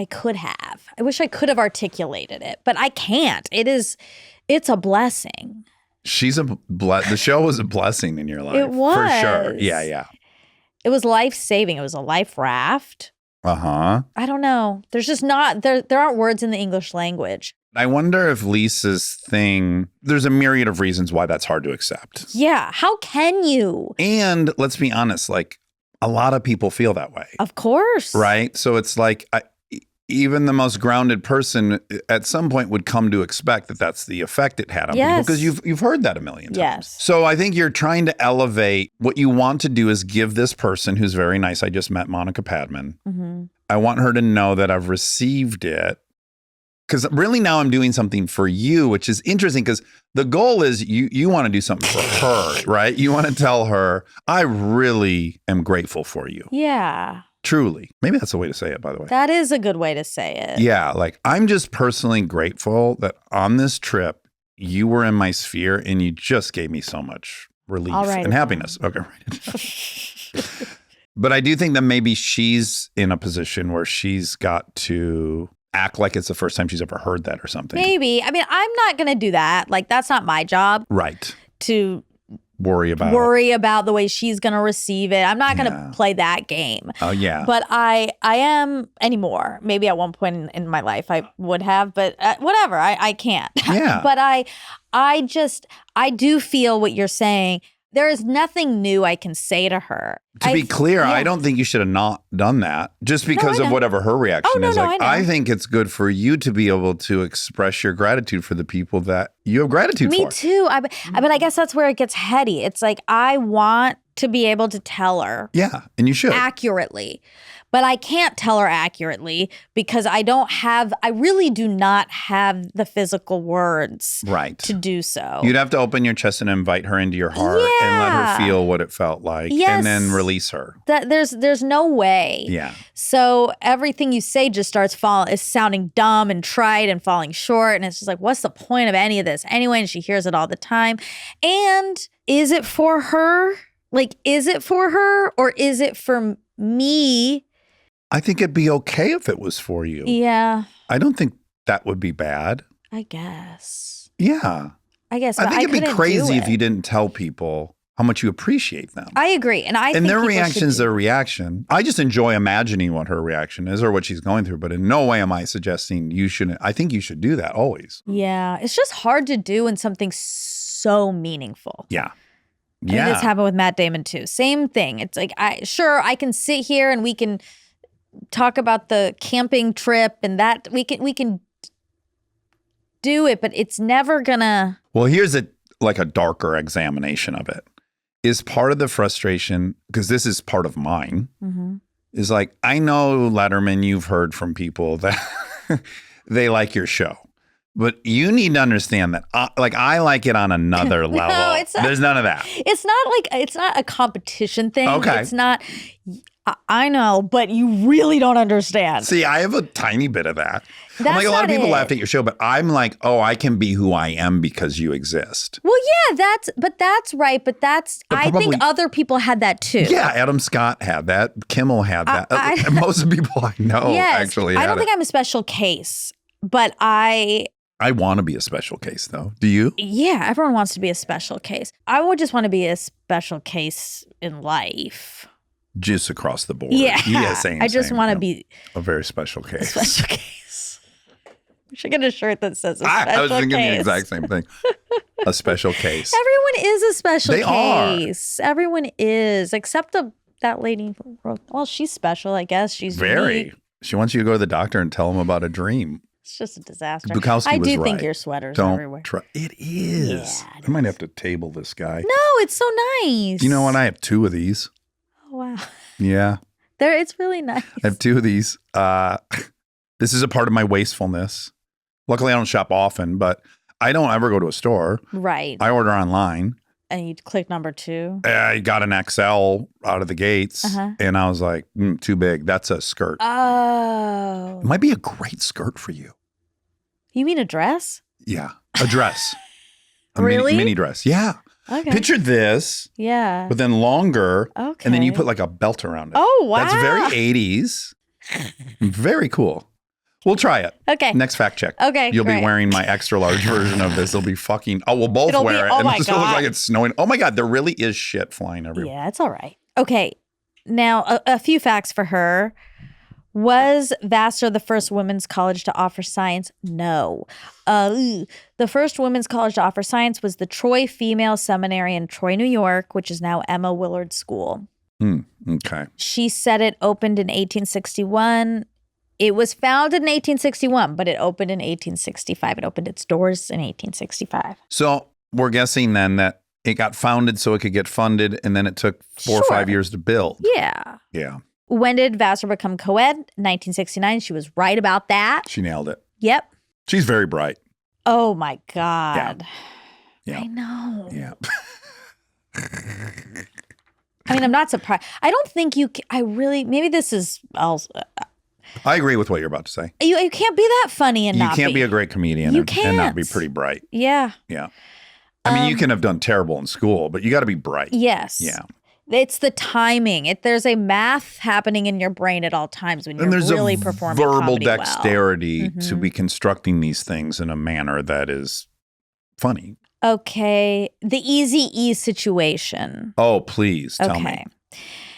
could have. I wish I could have articulated it, but I can't. It's a blessing. The show was a blessing in your life. It was. For sure. Yeah, yeah. It was life-saving. It was a life raft. Uh-huh. I don't know. There's just not, there aren't words in the English language. I wonder if Lisa's thing, there's a myriad of reasons why that's hard to accept. Yeah. How can you? And let's be honest, like a lot of people feel that way. Of course. Right? So it's like even the most grounded person at some point would come to expect that that's the effect it had on people because you've heard that a million times. Yes. So I think you're trying to elevate. What you want to do is give this person who's very nice. I just met Monica Padman. Mm-hmm. I want her to know that I've received it. Because really now I'm doing something for you, which is interesting because the goal is you want to do something for her, right? You want to tell her, I really am grateful for you. Yeah. Truly. Maybe that's the way to say it, by the way. That is a good way to say it. Yeah. Like I'm just personally grateful that on this trip, you were in my sphere and you just gave me so much relief and happiness. Okay. Right. But I do think that maybe she's in a position where she's got to act like it's the first time she's ever heard that or something. Maybe. I mean, I'm not going to do that. Like, that's not my job. Right. To worry about the way she's going to receive it. I'm not going to play that game. Oh, yeah. But I am anymore. Maybe at one point in my life I would have, but whatever. I can't. Yeah. But I do feel what you're saying. there is nothing new I can say to her. To be clear, yeah. I don't think you should have not done that just because I of know. whatever her reaction is. no, Like, I know. I think it's good for you to be able to express your gratitude for the people that you have gratitude Me for. too. But I guess that's where it gets heady. It's like I want to be able to tell her Yeah, and you should. accurately. But I can't tell her accurately because I really do not have the physical words Right. to do so. You'd have to open your chest and invite her into your heart and let Yeah. her feel what it felt like Yes. and then release her. There's no way. Yeah. So everything you say just starts is sounding dumb and trite and falling short. And it's just like, what's the point of any of this anyway? And she hears it all the time. And is it for her? Like, is it for her or is it for me? I think it'd be okay if it was for you. Yeah, I don't think that would be bad. I guess. Yeah. I guess. I but think it'd be couldn't crazy do if you it. didn't tell people how much you appreciate them. I agree. And I think their people should reaction's do- their reaction. I just enjoy imagining what her reaction is or what she's going through, but in no way am I suggesting you shouldn't. I think you should do that always. Yeah, it's just hard to do in something so meaningful. Yeah. I think this happened with Matt Damon too. Same thing. It's like I can sit here and we can talk about the camping trip and that we can do it, but it's never gonna. Well, here's a darker examination of it. Is part of the frustration, because this is part of mine, is like, I know, Letterman, you've heard from people that they like your show. But you need to understand that, I like it on another level. It's not. There's none of that. It's not a competition thing. Okay. It's not. I know, but you really don't understand. See, I have a tiny bit of that. I'm That's like, a lot of not people it. laughed at your show, but I'm like, oh, I can be who I am because you exist. Well, yeah, that's right. But I think probably- other people had that too. Yeah, Adam Scott had that. Kimmel had that. Most of the people I know Yes, actually I had don't think it. I'm a special case, but I want to be a special case, though. Do you? yeah, everyone wants to be a special case. I would just want to be a special case in life. Just across the board. Yeah, same. I just same. want to Yep. be a very special a case. special case. We should get a shirt that says a special I was thinking case. the exact same thing. A special case. Everyone is a special They are. case. Everyone is, except that lady who wrote. Well, she's special, I guess. She's Very. unique. She wants you to go to the doctor and tell him about a dream. It's just a disaster. Bukowski I was do think right. your sweater's Don't everywhere. try. It is. Yeah, it I might have to table this guy. No, it's so nice. You know what? I have 2 of these. Oh, wow. Yeah. It's really nice. I have 2 of these. This is a part of my wastefulness. Luckily, I don't shop often, but I don't ever go to a store. Right. I order online. And you click number 2. I got an XL out of the gates, Uh-huh. and I was like, too big. That's a skirt. Oh. It might be a great skirt for you. You mean a dress? Yeah, a dress. Really? Mini dress. Yeah. Okay. Picture this, Yeah. but then longer, Okay. and then you put like a belt around it. Oh, wow. That's very 80s. Very cool. We'll try it. Okay. Next fact check. Okay, You'll great. be wearing my extra large version of this. It'll be fucking. Oh, we'll both It'll be- wear it. oh and my it'll look God. like it's snowing. Oh my God, there really is shit flying everywhere. Yeah, it's all right. Okay. Now, a few facts for her. Was Vassar the first women's college to offer science? No. The first women's college to offer science was the Troy Female Seminary in Troy, New York, which is now Emma Willard School. Okay. She said it opened in 1861. It was founded in 1861, but it opened in 1865. It opened its doors in 1865. So we're guessing then that it got founded so it could get funded, and then it took 4 or 5 Sure. years to build. Yeah. Yeah. When did Vassar become co-ed? 1969. She was right about that. She nailed it. Yep. She's very bright. Oh my God. Yeah. I know. Yeah. I mean, I'm not surprised. I don't think maybe this is also, I agree with what you're about to say. you can't be that funny and You not can't be a great comedian You and not be can't. pretty bright. Yeah. Yeah. I mean, you can have done terrible in school, but you got to be bright. Yes. Yeah. It's the timing. There's a math happening in your brain at all times when you're And there's really a performing verbal comedy well. dexterity to Mhm. be constructing these things in a manner that is funny. Okay. The Eazy-E situation. Oh, please tell me.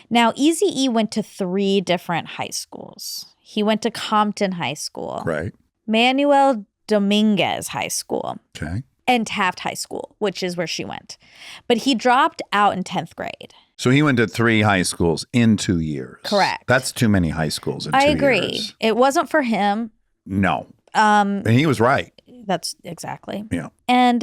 Now, Eazy-E went to 3 different high schools. He went to Compton High School, Right. Manuel Dominguez High School, Okay. and Taft High School, which is where she went. But he dropped out in 10th grade. So he went to 3 high schools in 2 years. Correct. That's too many high schools in 2 I years. agree. It wasn't for him. No. And he was right. That's exactly. Yeah. And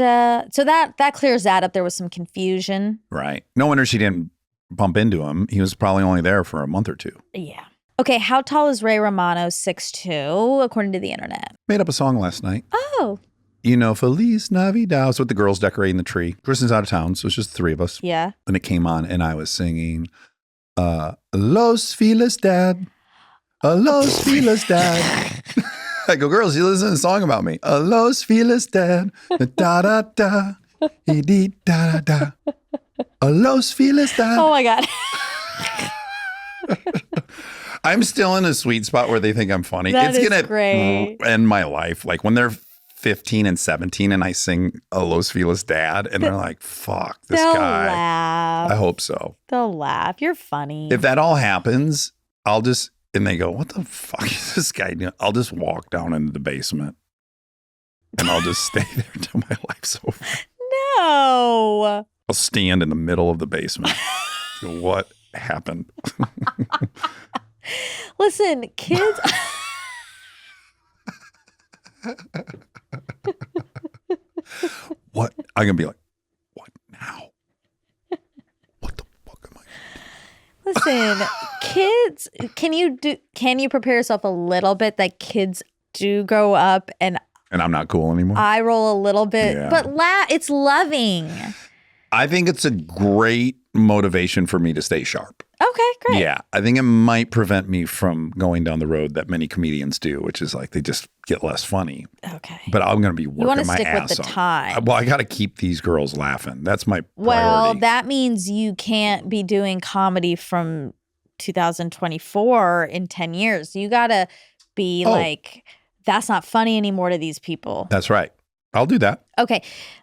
so that clears that up. There was some confusion. Right. No wonder she didn't bump into him. He was probably only there for a month or 2. Yeah. Okay, how tall is Ray Romano? 6'2", according to the internet. Made up a song last night. Oh. You know, Feliz Navidad. It's with the girls decorating the tree. Kristen's out of town, so it's just 3 of us. Yeah. And it came on, and I was singing, Los Feliz Dad. Los Feliz Dad. I go, girls, you listen to a song about me. Los Feliz Dad. Da da da. Da da da. Los Feliz Dad. Oh my God. I'm still in a sweet spot where they think I'm funny. That it's is gonna great. end my life. Like when they're 15 and 17 and I sing a Los Feliz Dad and they're like, fuck, this They'll guy. laugh. I hope so. They'll laugh. You're funny. If that all happens, and they go, what the fuck is this guy doing? I'll just walk down into the basement and I'll just stay there until my life's over. No. I'll stand in the middle of the basement. What happened? Listen, kids. What? I'm going to be like, what now? What the fuck am I? Listen, kids, can you prepare yourself a little bit that kids do grow up and And I'm not cool anymore? eye roll a little bit, Yeah. but it's loving. I think it's a great motivation for me to stay sharp. Okay, great. Yeah. I think it might prevent me from going down the road that many comedians do, which is like they just get less funny. Okay. But I'm going to be working wanna my stick with ass the off. time. Well, I got to keep these girls laughing. That's my Well, priority. that means you can't be doing comedy from 2024 in 10 years. You got to be like, that's not funny anymore to these people. That's right. I'll do that. Okay.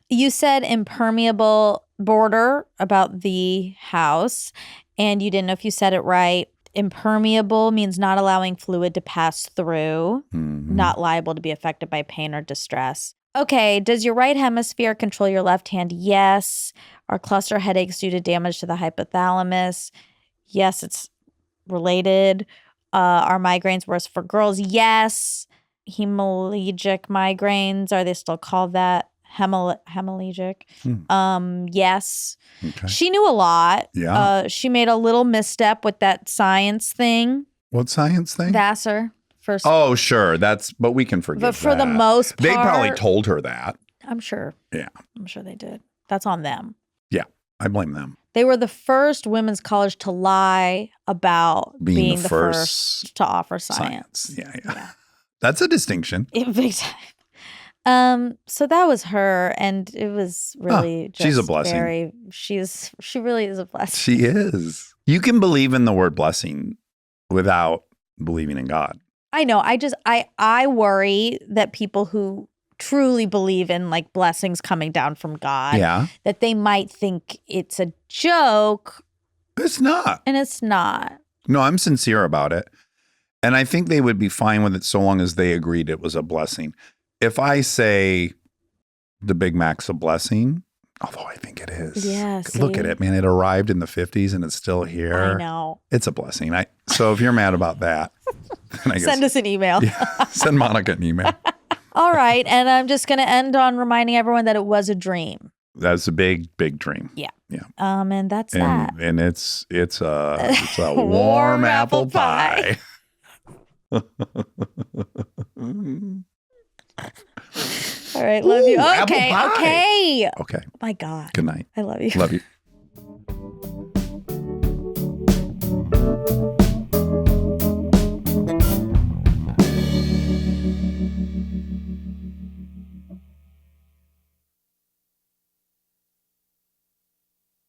You said impermeable border about the house, and you didn't know if you said it right. Impermeable means not allowing fluid to pass through, not liable to be affected by pain or distress. Okay. Does your right hemisphere control your left hand? Yes. Are cluster headaches due to damage to the hypothalamus? Yes, it's related. Are migraines worse for girls? Yes. Hemiplegic migraines, are they still called that? Hemiplegic? Yes. Okay. She knew a lot. Yeah. She made a little misstep with that science thing. What science thing? Vassar first. Oh, sure. But we can forgive But for the that. most part. They probably told her that. I'm sure. Yeah. I'm sure they did. That's on them. Yeah. I blame them. They were the first women's college to lie about being the first first to offer science. Yeah. That's a distinction. Big time. So that was her, and it was really just she's a blessing. She really is a blessing. She is. You can believe in the word blessing without believing in God. I know. I worry that people who truly believe in like blessings coming down from God, that they might think it's a joke. It's not. And it's not. No, I'm sincere about it. And I think they would be fine with it so long as they agreed it was a blessing. If I say the Big Mac's a blessing, although I think it is. Yeah, Look at it, man. It arrived in the 50s and it's still here. I know. It's a blessing. So if you're mad about that, then I guess. Send us an email. Send Monica an email. All right. And I'm just going to end on reminding everyone that it was a dream. That's a big, big dream. Yeah. Yeah. And that's that. And it's a warm apple pie. All right. Love you. Ooh, apple Okay. pie. Okay. Okay. My God. Good night. I love you. Love you.